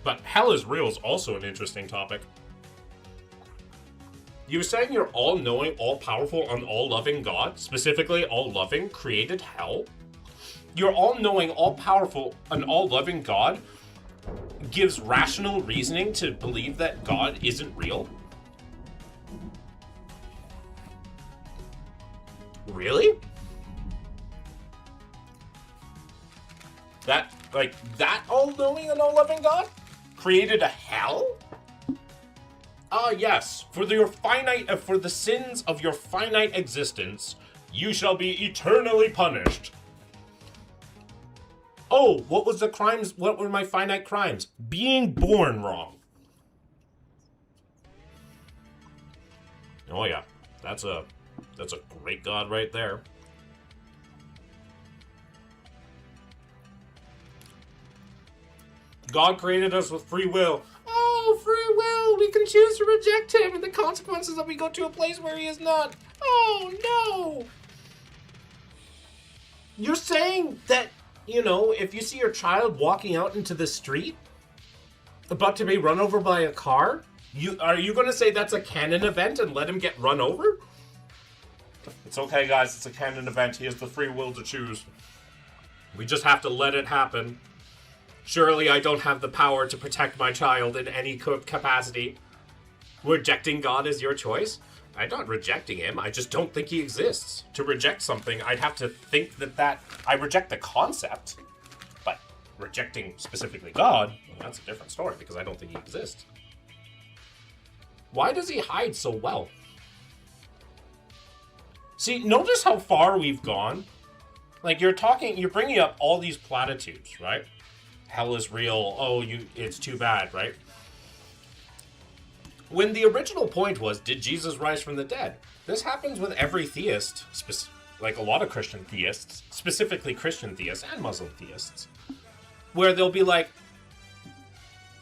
But hell is real is also an interesting topic. You were saying you're all-knowing, all-powerful, and all-loving God, specifically all-loving, created hell? Your all-knowing, all-powerful, and all-loving God gives rational reasoning to believe that God isn't real? Really? That all-knowing and all-loving God created a hell? Ah, yes. For the sins of your finite existence, you shall be eternally punished. Oh, what was the crimes? What were my finite crimes? Being born wrong. Oh yeah, that's a great God right there. God created us with free will. Oh, free will! We can choose to reject him, and the consequences that we go to a place where he is not. Oh no! You're saying that, you know, if you see your child walking out into the street, about to be run over by a car, are you going to say that's a canon event and let him get run over? It's okay, guys. It's a canon event. He has the free will to choose. We just have to let it happen. Surely I don't have the power to protect my child in any capacity. Rejecting God is your choice? I'm not rejecting him. I just don't think he exists. To reject something, I'd have to think that I reject the concept. But rejecting specifically God, well, that's a different story because I don't think he exists. Why does he hide so well? See, notice how far we've gone. Like, you're bringing up all these platitudes, right? Hell is real. Oh, it's too bad, right? When the original point was, did Jesus rise from the dead? This happens with every theist, like a lot of Christian theists, specifically Christian theists and Muslim theists, where they'll be like,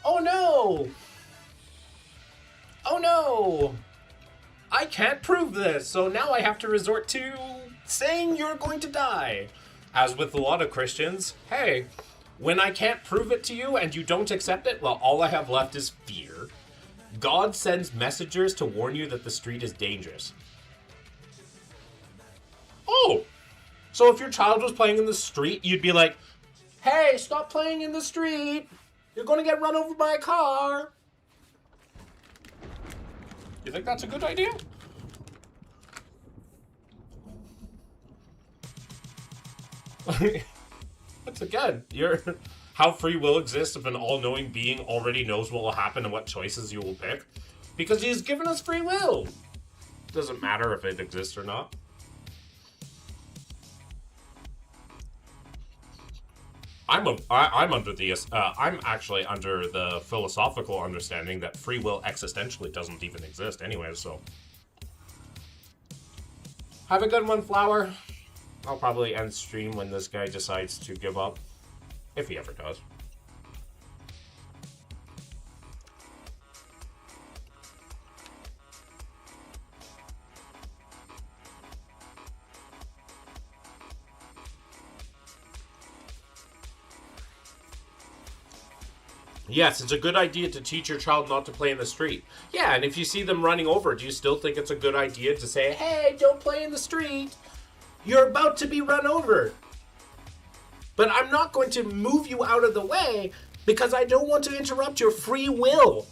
oh no! Oh no! I can't prove this, so now I have to resort to saying you're going to die. As with a lot of Christians, hey, when I can't prove it to you and you don't accept it, well, all I have left is fear. God sends messengers to warn you that the street is dangerous. Oh, so if your child was playing in the street, you'd be like, hey, stop playing in the street. You're going to get run over by a car. You think that's a good idea? Once again, how free will exists if an all-knowing being already knows what will happen and what choices you will pick? Because he's given us free will. Doesn't matter if it exists or not. I'm actually under the philosophical understanding that free will existentially doesn't even exist anyway, so. Have a good one, Flower. I'll probably end stream when this guy decides to give up. If he ever does. Yes, it's a good idea to teach your child not to play in the street. Yeah, and if you see them running over, do you still think it's a good idea to say, hey, don't play in the street? You're about to be run over. But I'm not going to move you out of the way because I don't want to interrupt your free will.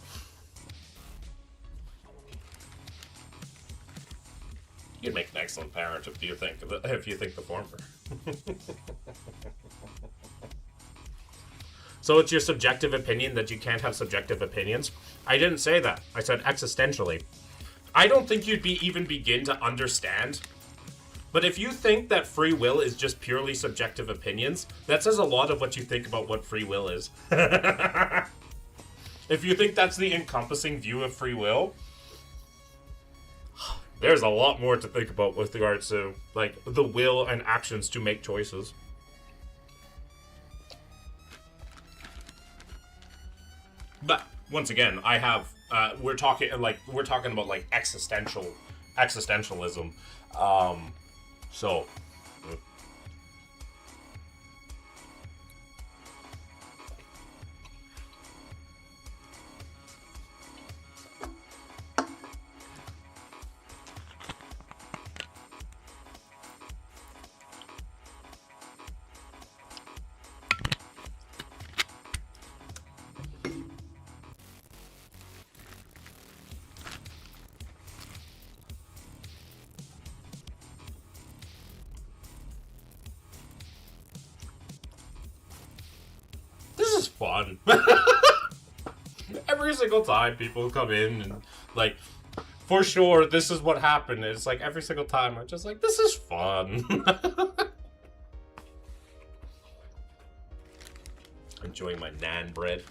You'd make an excellent parent if you think the former. So it's your subjective opinion that you can't have subjective opinions? I didn't say that. I said existentially. I don't think you'd even begin to understand. But if you think that free will is just purely subjective opinions, that says a lot of what you think about what free will is. If you think that's the encompassing view of free will, there's a lot more to think about with regards to, like, the will and actions to make choices. But once again, I have we're talking about like existentialism. So this is fun. Every single time people come in and, like, for sure, this is what happened. It's like every single time I'm just like, this is fun. Enjoying my naan bread.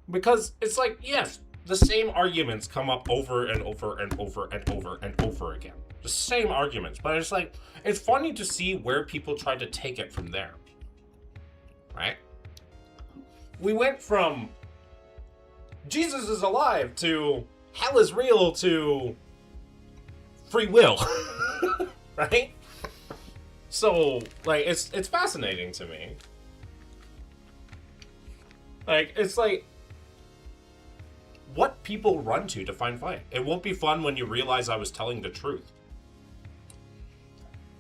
Because it's like, yes, the same arguments come up over and over and over and over and over again. The same arguments, but it's like, it's funny to see where people try to take it from there. Right? We went from Jesus is alive to hell is real to free will. Right? So, like, it's fascinating to me. Like, it's like, what people run to find fun. It won't be fun when you realize I was telling the truth.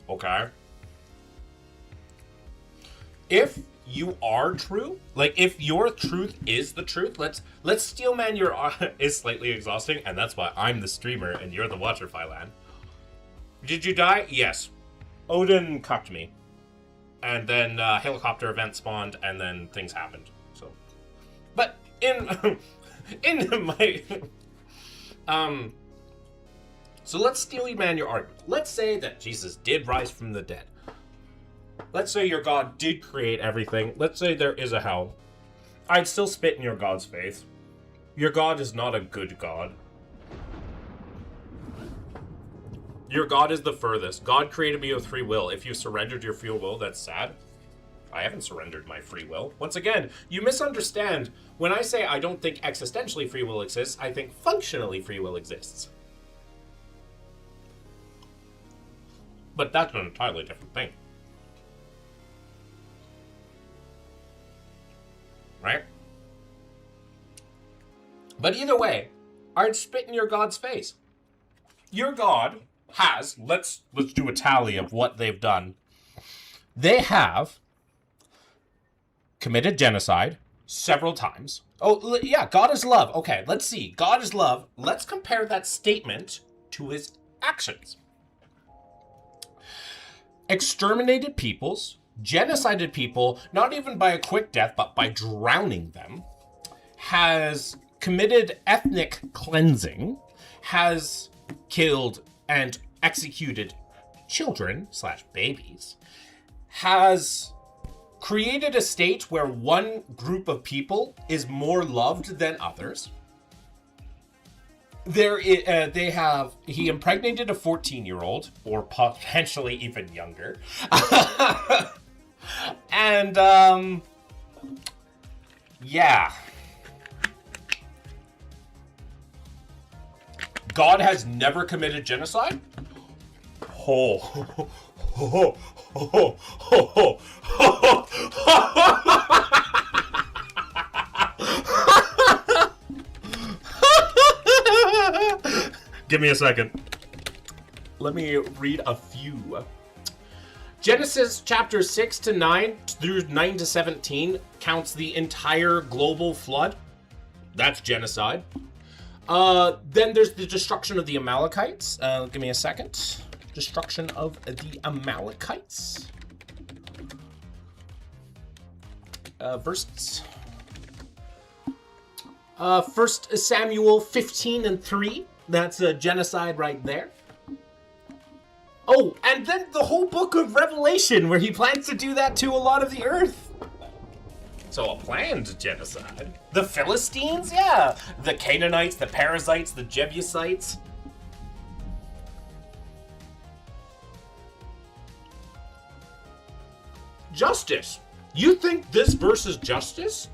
Okay? If you are true, like if your truth is the truth, let's steelman your is slightly exhausting, and that's why I'm the streamer and you're the watcher, Phylan. Did you die? Yes. Odin cucked me. And then helicopter event spawned, and then things happened. So, but in my so let's steelman your argument. Let's say that Jesus did rise from the dead. Let's say your God did create everything. Let's say there is a hell. I'd still spit in your God's face. Your God is not a good God. Your God is the furthest. God created me with free will. If you surrendered your free will, that's sad. I haven't surrendered my free will. Once again, you misunderstand. When I say I don't think existentially free will exists, I think functionally free will exists. But that's an entirely different thing. Right? But either way, I'd spit in your God's face. Your God has, let's do a tally of what they've done. They have committed genocide several times. Oh, yeah, God is love. Okay, let's see. God is love. Let's compare that statement to his actions. Exterminated peoples, genocided people, not even by a quick death, but by drowning them, has committed ethnic cleansing, has killed and executed children / babies, has created a state where one group of people is more loved than others. He impregnated a 14-year-old, or potentially even younger. And, yeah. God has never committed genocide? ho, ho, ho, ho, ho. Give me a second. Let me read a few. Genesis chapter 6 to 9 through 9 to 17 counts the entire global flood. That's genocide. Then there's the destruction of the Amalekites. Give me a second. Destruction of the Amalekites. Verses. 1 Samuel 15 and 3. That's a genocide right there. Oh, and then the whole book of Revelation, where he plans to do that to a lot of the earth. So a planned genocide. The Philistines, yeah. The Canaanites, the Perizzites, the Jebusites. Justice. You think this verse is justice?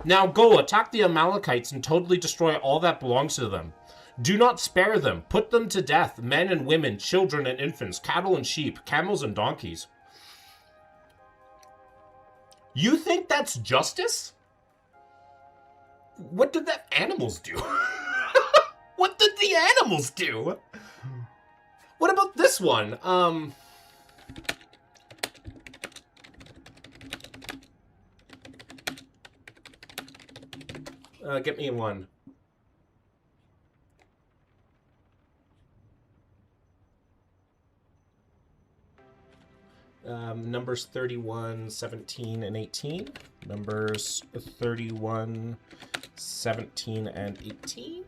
Now go, attack the Amalekites and totally destroy all that belongs to them. Do not spare them. Put them to death, men and women, children and infants, cattle and sheep, camels and donkeys. You think that's justice? What did the animals do? What did the animals do? What about this one? Get me one. Numbers 31, 17, and 18. Numbers 31, 17, and 18.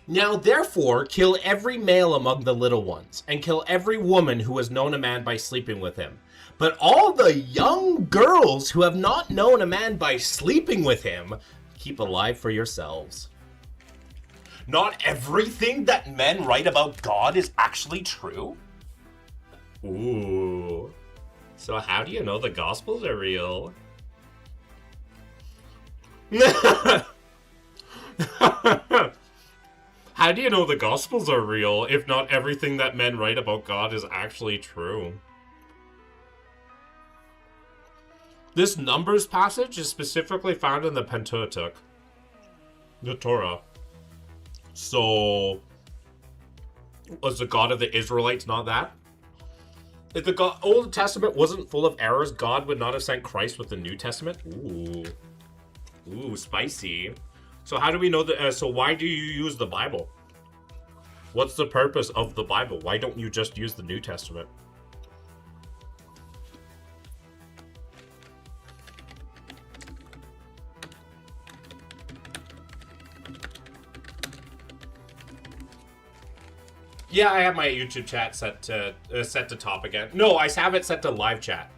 Now therefore kill every male among the little ones, and kill every woman who has known a man by sleeping with him. But all the young girls who have not known a man by sleeping with him, keep alive for yourselves. Not everything that men write about God is actually true? Ooh. So how do you know the Gospels are real? How do you know the Gospels are real if not everything that men write about God is actually true? This Numbers passage is specifically found in the Pentateuch, the Torah. So, was the God of the Israelites not that? If the Old Testament wasn't full of errors, God would not have sent Christ with the New Testament? Ooh, spicy. So how do we know that? So why do you use the Bible? What's the purpose of the Bible? Why don't you just use the New Testament? Yeah, I have my YouTube chat set to top again. No, I have it set to live chat.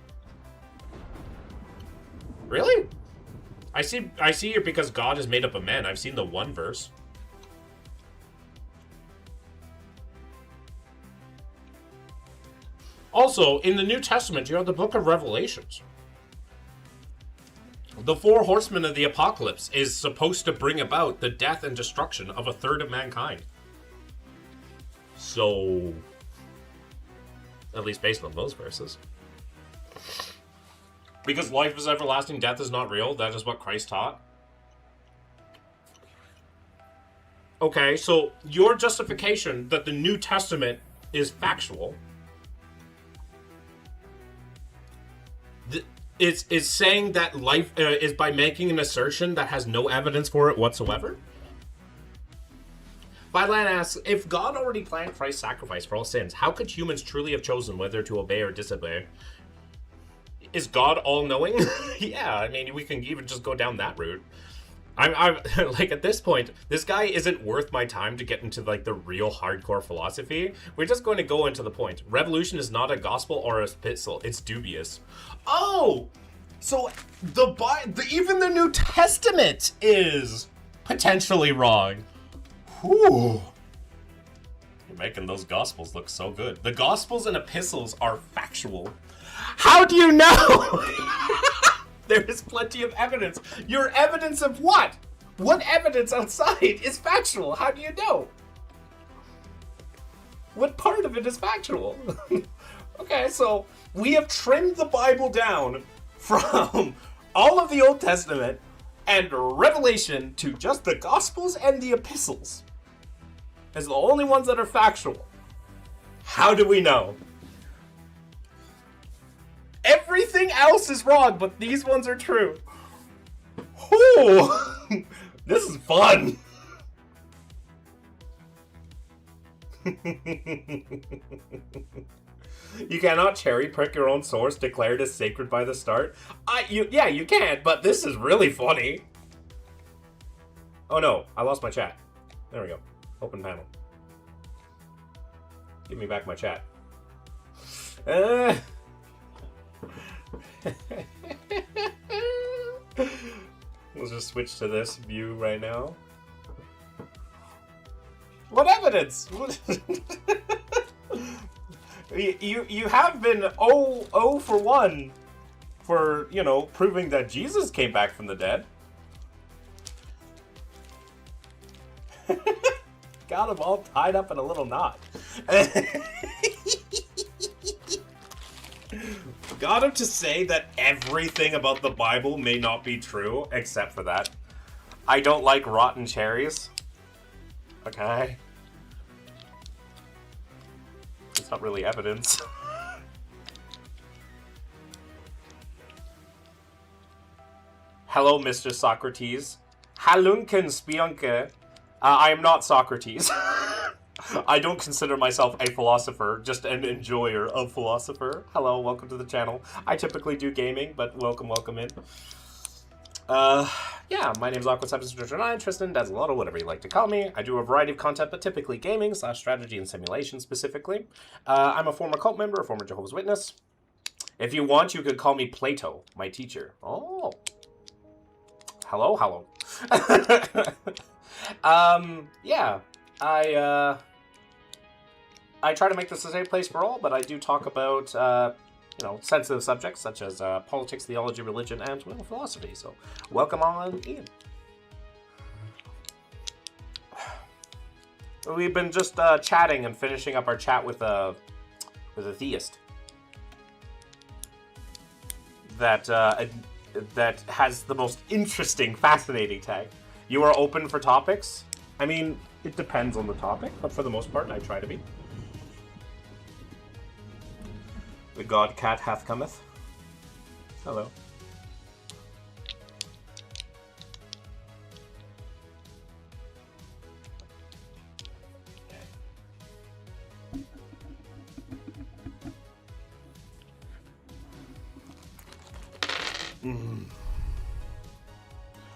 Really? I see here because God is made up of men. I've seen the one verse. Also, in the New Testament, you have the book of Revelations. The 4 horsemen of the apocalypse is supposed to bring about the death and destruction of a third of mankind. So, at least based on those verses. Because life is everlasting, death is not real. That is what Christ taught. Okay, so your justification that the New Testament is factual is saying that life is by making an assertion that has no evidence for it whatsoever? Byline asks, if God already planned Christ's sacrifice for all sins, how could humans truly have chosen whether to obey or disobey? Is God all-knowing? Yeah, I mean, we can even just go down that route. I'm like, at this point, this guy isn't worth my time to get into, like, the real hardcore philosophy. We're just going to go into the point. Revolution is not a gospel or a epistle. It's dubious. Oh! So, even the New Testament is potentially wrong. Whew. You're making those gospels look so good. The gospels and epistles are factual. How do you know? There is plenty of evidence. Your evidence of what? What evidence outside is factual? How do you know? What part of it is factual? Okay, so we have trimmed the Bible down from all of the Old Testament and Revelation to just the Gospels and the Epistles as the only ones that are factual. How do we know? Everything else is wrong, but these ones are true. Ooh, this is fun. You cannot cherry prick your own source declared as sacred by the start. Yeah, you can, but this is really funny. Oh no, I lost my chat. There we go. Open panel. Give me back my chat. We'll just switch to this view right now. What evidence? You have been 0 for 1 for, you know, proving that Jesus came back from the dead. Got them all tied up in a little knot. Got him to say that everything about the Bible may not be true, except for that. I don't like rotten cherries. Okay. It's not really evidence. Hello, Mr. Socrates. Halunken Spionke. I am not Socrates. I don't consider myself a philosopher, just an enjoyer of philosopher. Hello, welcome to the channel. I typically do gaming, but welcome in. Yeah, my name's Aqua769, Tristan, that's a lot of whatever you like to call me. I do a variety of content, but typically gaming / strategy and simulation specifically. I'm a former cult member, a former Jehovah's Witness. If you want, you could call me Plato, my teacher. Oh. Hello. Yeah, I try to make this a safe place for all, but I do talk about, you know, sensitive subjects such as politics, theology, religion, and, well, philosophy. So, welcome on in. We've been just chatting and finishing up our chat with a theist that has the most interesting, fascinating tag. You are open for topics? I mean, it depends on the topic, but for the most part, I try to be. The god cat hath cometh. Hello.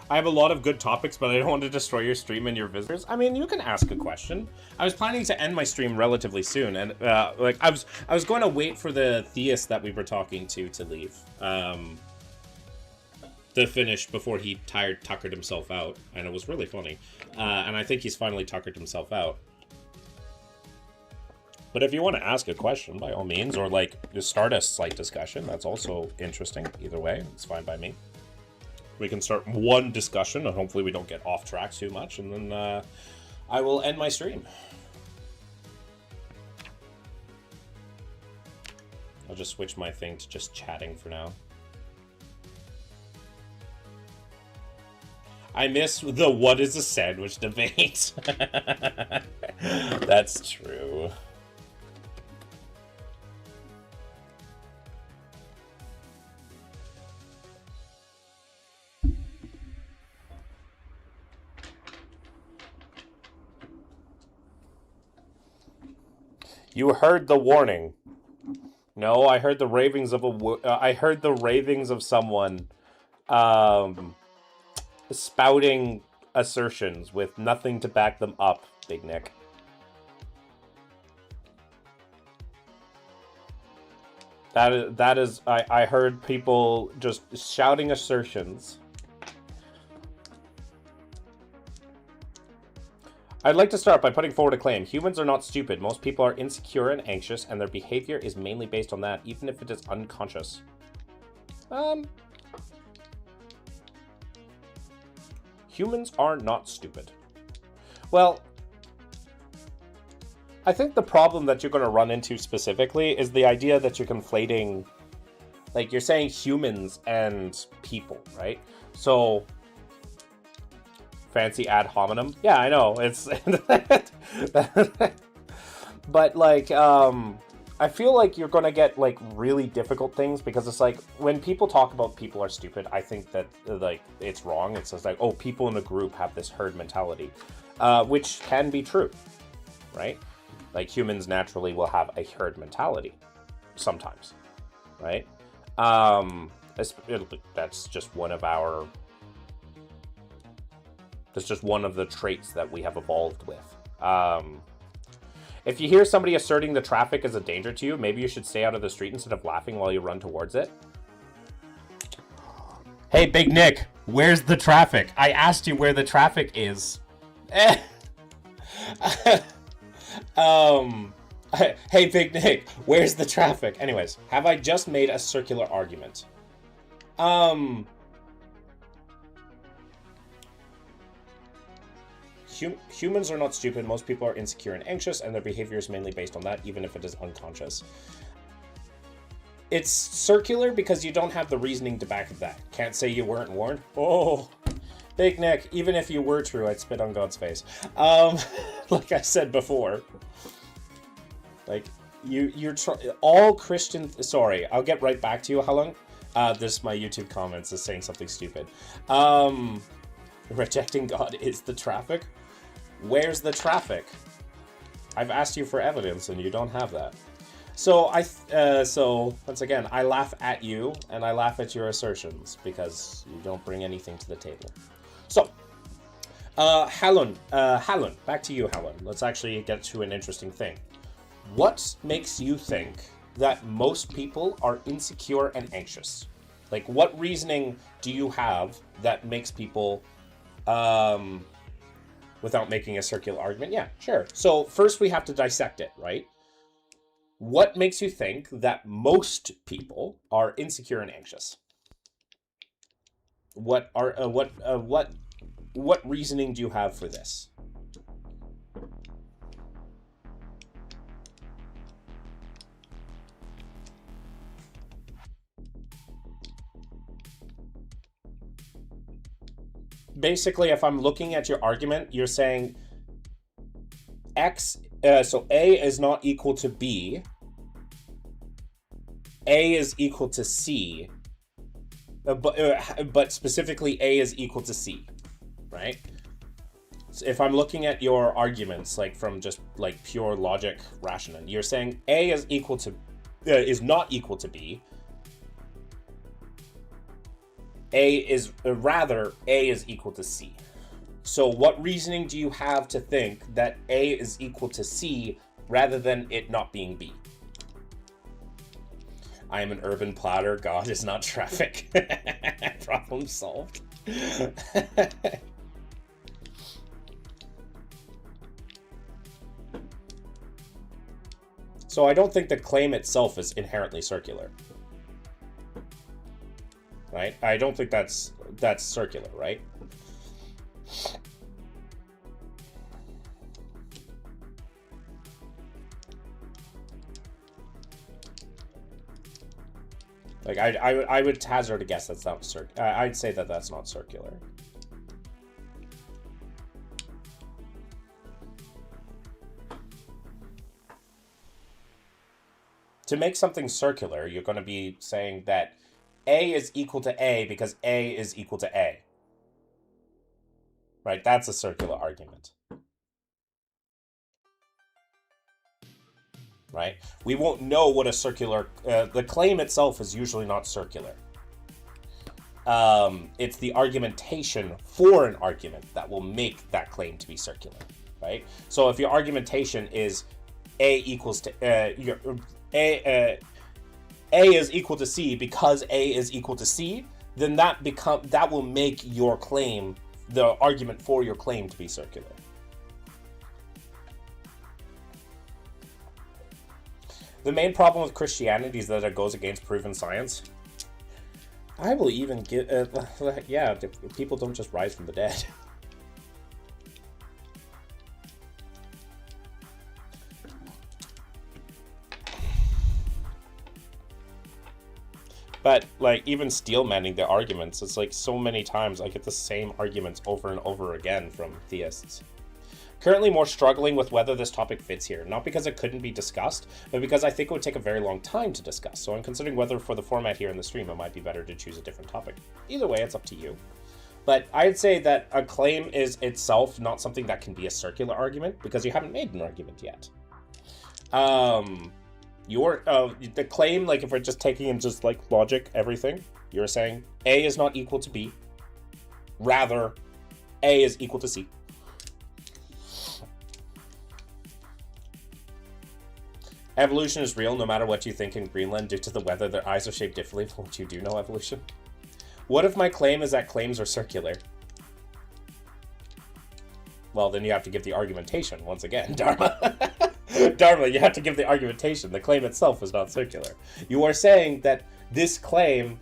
I have a lot of good topics, but I don't want to destroy your stream and your visitors. I mean, you can ask a question. I was planning to end my stream relatively soon, and like I was going to wait for the theist that we were talking to leave, to finish before he tuckered himself out, and it was really funny. And I think he's finally tuckered himself out. But if you want to ask a question, by all means, or like just start a slight discussion, that's also interesting. Either way, it's fine by me. We can start one discussion, and hopefully we don't get off track too much, and then I will end my stream. I'll just switch my thing to just chatting for now. I miss the what is a sandwich debate. That's true. You heard the warning. No, I heard the ravings of I heard the ravings of someone spouting assertions with nothing to back them up, Big Nick. That is I heard people just shouting assertions. I'd like to start by putting forward a claim. Humans are not stupid. Most people are insecure and anxious, and their behavior is mainly based on that, even if it is unconscious. Humans are not stupid. Well, I think the problem that you're going to run into specifically is the idea that you're conflating, like, you're saying humans and people, right? So, fancy ad hominem. Yeah, I know, it's... But, like, I feel like you're going to get, like, really difficult things, because it's like, when people talk about people are stupid, I think that, like, it's wrong. It's just like, oh, people in a group have this herd mentality, which can be true, right? Like, humans naturally will have a herd mentality sometimes, right? That's just one of our... That's just one of the traits that we have evolved with. If you hear somebody asserting the traffic is a danger to you, maybe you should stay out of the street instead of laughing while you run towards it. Hey, Big Nick, where's the traffic? I asked you where the traffic is. Hey, Big Nick, where's the traffic? Anyways, have I just made a circular argument? Humans are not stupid. Most people are insecure and anxious, and their behavior is mainly based on that, even if it is unconscious. It's circular because you don't have the reasoning to back that. Can't say you weren't warned. Oh, Big Nick, even if you were true, I'd spit on God's face. Like I said before, like, you're all Christian... Sorry, I'll get right back to you. How long? This, my YouTube comments is saying something stupid. Rejecting God is the traffic? Where's the traffic? I've asked you for evidence and you don't have that. So so once again, I laugh at you and I laugh at your assertions because you don't bring anything to the table. So, Halun, back to you, Halun. Let's actually get to an interesting thing. What makes you think that most people are insecure and anxious? Like, what reasoning do you have that makes people... without making a circular argument? Yeah, sure. So first we have to dissect it, right? What makes you think that most people are insecure and anxious? What reasoning do you have for this? Basically, if I'm looking at your argument, you're saying X, so A is not equal to B. A is equal to C. But specifically, A is equal to C, right? So if I'm looking at your arguments, like from just like pure logic rationale, you're saying A is equal to, is not equal to B. A is equal to C. So what reasoning do you have to think that A is equal to C rather than it not being B? I am an urban plotter. God is not traffic. Problem solved. So I don't think the claim itself is inherently circular. Right? I don't think that's circular, right? Like, I would hazard a guess that's not I'd say that that's not circular. To make something circular, you're going to be saying that A is equal to A because A is equal to A. Right? That's a circular argument. Right? We won't know what a circular... the claim itself is usually not circular. It's the argumentation for an argument that will make that claim to be circular. Right? So if your argumentation is A equals to... A is equal to C because A is equal to C, then that will make your claim, the argument for your claim, to be circular. The main problem with Christianity is that it goes against proven science. I will even get... yeah, people don't just rise from the dead. But, like, even steel-manning the arguments, it's like so many times I get the same arguments over and over again from theists. Currently more struggling with whether this topic fits here, not because it couldn't be discussed, but because I think it would take a very long time to discuss, so I'm considering whether for the format here in the stream it might be better to choose a different topic. Either way, it's up to you. But I'd say that a claim is itself not something that can be a circular argument, because you haven't made an argument yet. The claim, like if we're just taking in just like logic, everything, you're saying A is not equal to B. Rather, A is equal to C. Evolution is real no matter what you think in Greenland. Due to the weather, their eyes are shaped differently from what you do know evolution. What if my claim is that claims are circular? Well, then you have to give the argumentation once again, Dharma. Dharma, you have to give the argumentation. The claim itself is not circular. You are saying that this claim...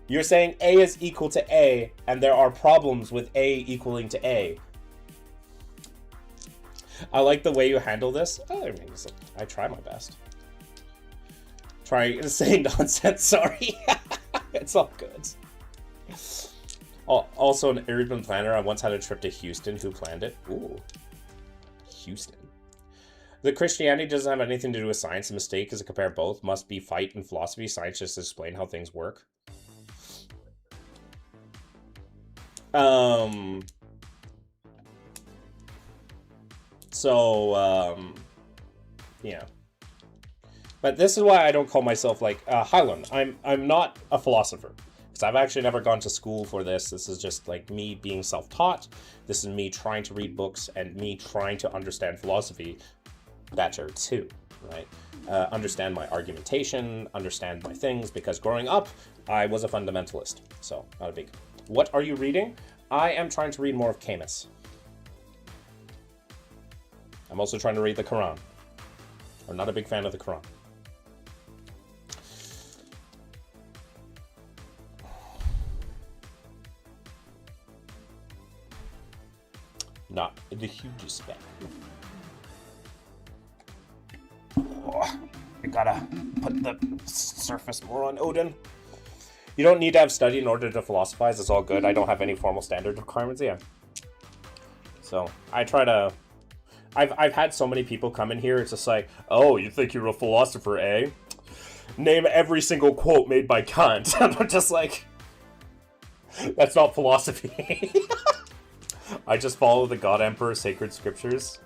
You're saying A is equal to A, and there are problems with A equaling to A. I like the way you handle this. Oh, I mean, I try my best. Trying to say nonsense, sorry. It's all good. Also, an urban planner. I once had a trip to Houston. Who planned it? Ooh. Houston. The Christianity doesn't have anything to do with science. The mistake is to compare both. Must be fight and philosophy. Science just explain how things work. Yeah. But this is why I don't call myself, like, Highland. I'm not a philosopher. Because I've actually never gone to school for this. This is just, like, me being self-taught. This is me trying to read books and me trying to understand philosophy better, too, right? Understand my argumentation, understand my things. Because growing up, I was a fundamentalist. So, not a big... What are you reading? I am trying to read more of Camus. I'm also trying to read the Quran. I'm not a big fan of the Quran. Not the hugest fan. Oh, I gotta put the surface more on Odin. You don't need to have studied in order to philosophize. It's all good. I don't have any formal standard requirements. Yeah. So I try to... I've had so many people come in here. It's just like, oh, you think you're a philosopher, eh? Name every single quote made by Kant. And I'm just like, that's not philosophy. I just follow the God Emperor sacred scriptures.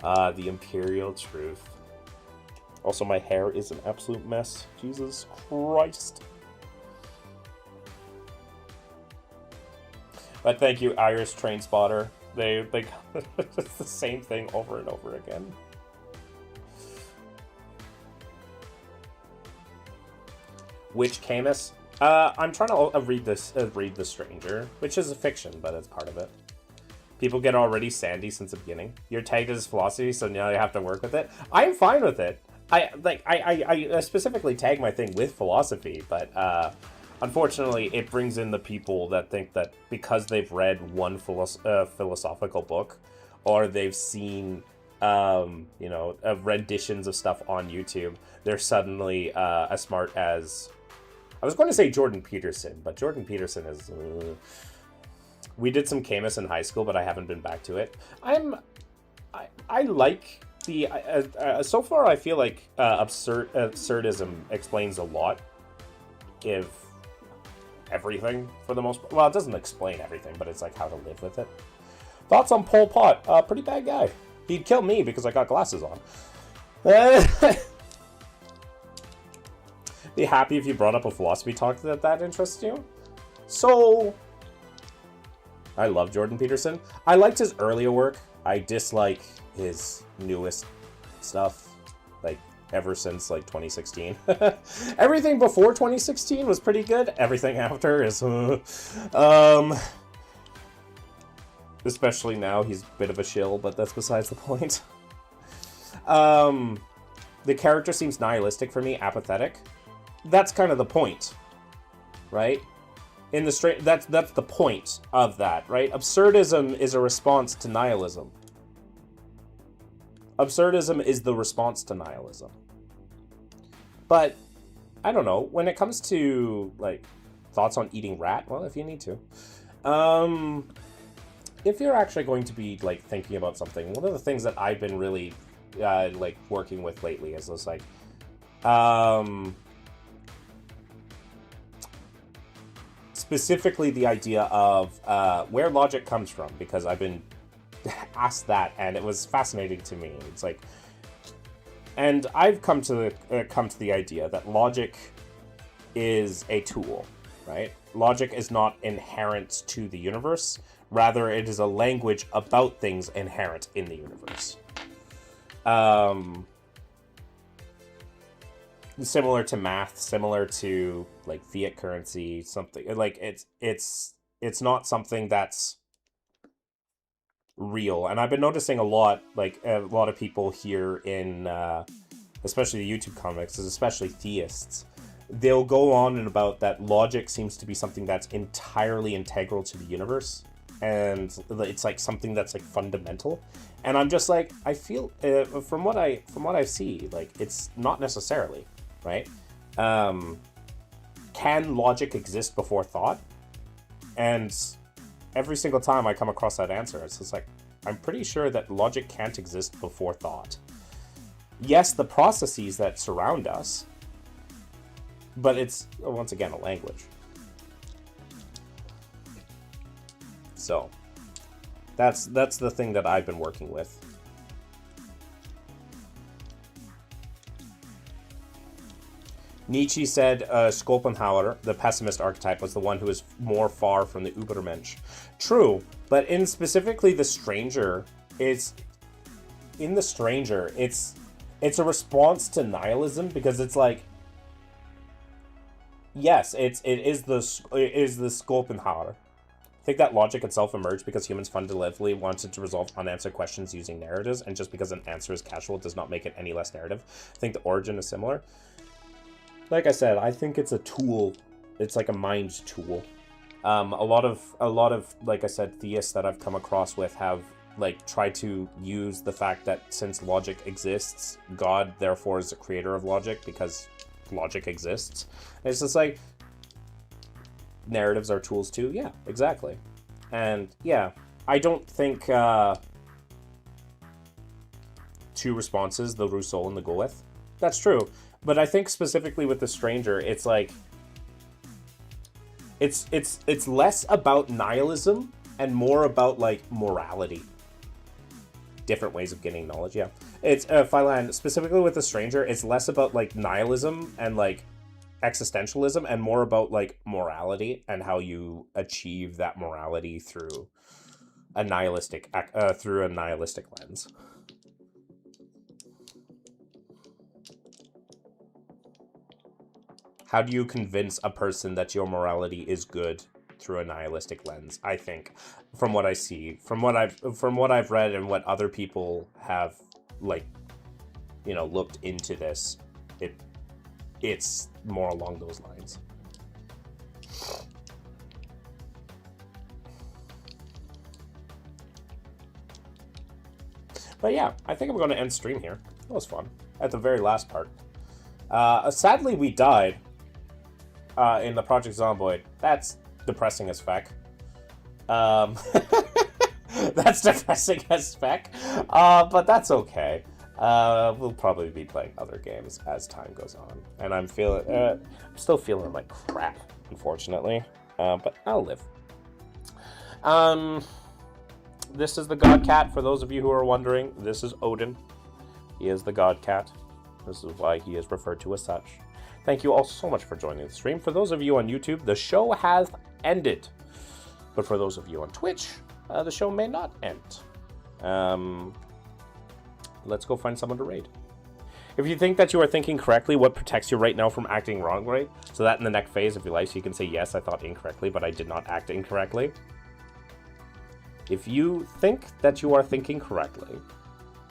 The imperial truth. Also, my hair is an absolute mess. Jesus Christ. But thank you, Irish Train Spotter. They it's the same thing over and over again. Which Camus? I'm trying to read The Stranger, which is a fiction, but it's part of it. People get already sandy since the beginning. You're tagged as philosophy, so now you have to work with it. I'm fine with it. I specifically tag my thing with philosophy, but unfortunately, it brings in the people that think that because they've read one philosophical book, or they've seen, renditions of stuff on YouTube, they're suddenly as smart as... I was going to say Jordan Peterson, but Jordan Peterson is... We did some Camus in high school, but I haven't been back to it. I like the... so far, I feel like absurdism explains a lot. If... everything for the most part. Well, it doesn't explain everything, but it's like how to live with it. Thoughts on Pol Pot? Pretty bad guy. He'd kill me because I got glasses on. Be happy if you brought up a philosophy talk that interests you. So, I love Jordan Peterson. I liked his earlier work. I dislike his newest stuff. Like, ever since, like, 2016. Everything before 2016 was pretty good. Everything after is... especially now, he's a bit of a shill, but that's besides the point. The character seems nihilistic for me, apathetic. That's kind of the point, right? In the straight... That's the point of that, right? Absurdism is a response to nihilism. Absurdism is the response to nihilism. But I don't know. When it comes to, like, thoughts on eating rat, well, if you need to. If you're actually going to be, like, thinking about something, one of the things that I've been really, like, working with lately is this, like, specifically the idea of where logic comes from, because I've been asked that, and it was fascinating to me. It's like, and I've come to the idea that logic is a tool, right? Logic is not inherent to the universe. Rather, it is a language about things inherent in the universe. Similar to math, similar to, like, fiat currency, something like it's not something that's real. And I've been noticing a lot of people here in especially the YouTube comics, especially theists, they'll go on and about that logic seems to be something that's entirely integral to the universe, and it's like something that's like fundamental. And I'm just like, I feel from what I see, like, it's not necessarily, right? Can logic exist before thought? And every single time I come across that answer, it's just like, I'm pretty sure that logic can't exist before thought. Yes, the processes that surround us, but it's, once again, a language. So, that's the thing that I've been working with. Nietzsche said Schopenhauer, the pessimist archetype, was the one who was more far from the Übermensch. True, but in specifically The Stranger, it's a response to nihilism, because it's like, yes, it is the Schopenhauer. I think that logic itself emerged because humans fundamentally wanted to resolve unanswered questions using narratives, and just because an answer is casual does not make it any less narrative. I think the origin is similar. Like I said, I think it's a tool. It's like a mind tool. A lot of, like I said, theists that I've come across with have, like, tried to use the fact that since logic exists, God therefore is the creator of logic because logic exists. And it's just like, narratives are tools too. Yeah, exactly. And yeah, I don't think two responses, the Rousseau and the Goethe. That's true. But I think specifically with The Stranger, it's like, it's less about nihilism and more about, like, morality. Different ways of getting knowledge, yeah. It's Philan, specifically with The Stranger, it's less about, like, nihilism and, like, existentialism, and more about, like, morality and how you achieve that morality through a nihilistic lens. How do you convince a person that your morality is good through a nihilistic lens? I think, from what I see, from what I've read and what other people have, like, you know, looked into this, it's more along those lines. But yeah, I think I'm going to end stream here. That was fun. At the very last part. Sadly, we died in the Project Zomboid. That's depressing as feck. That's depressing as feck. But that's okay. We'll probably be playing other games as time goes on. And I'm still feeling like crap, unfortunately. But I'll live. This is the God Cat, for those of you who are wondering. This is Odin. He is the God Cat. This is why he is referred to as such. Thank you all so much for joining the stream. For those of you on YouTube, the show has ended. But for those of you on Twitch, the show may not end. Let's go find someone to raid. If you think that you are thinking correctly, what protects you right now from acting wrongly? So that in the next phase of your life, you can say, yes, I thought incorrectly, but I did not act incorrectly. If you think that you are thinking correctly,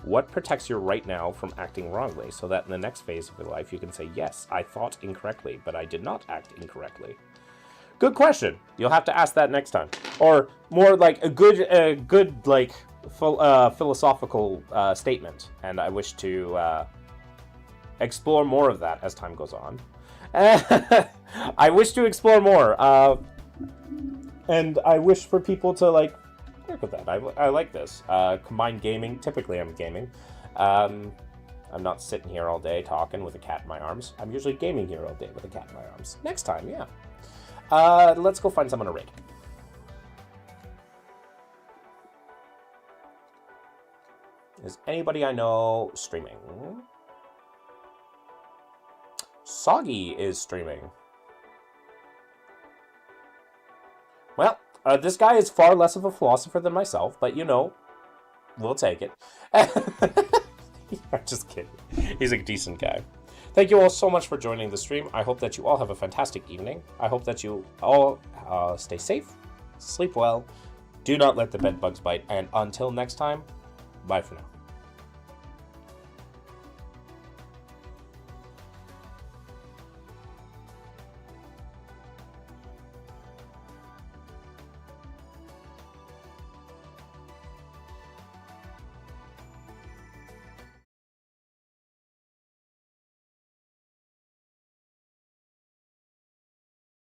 what protects you right now from acting wrongly? So that in the next phase of your life, you can say, yes, I thought incorrectly, but I did not act incorrectly. Good question. You'll have to ask that next time. Or more like a good like philosophical statement. And I wish to explore more of that as time goes on. I wish to explore more. And I wish for people to, like, work with that. I like this. Combined gaming. Typically, I'm gaming. I'm not sitting here all day talking with a cat in my arms. I'm usually gaming here all day with a cat in my arms. Next time, yeah. Let's go find someone to raid. Is anybody I know streaming? Soggy is streaming. Well, this guy is far less of a philosopher than myself, but you know, we'll take it. I'm just kidding. He's a decent guy. Thank you all so much for joining the stream. I hope that you all have a fantastic evening. I hope that you all stay safe, sleep well, do not let the bed bugs bite, and until next time, bye for now.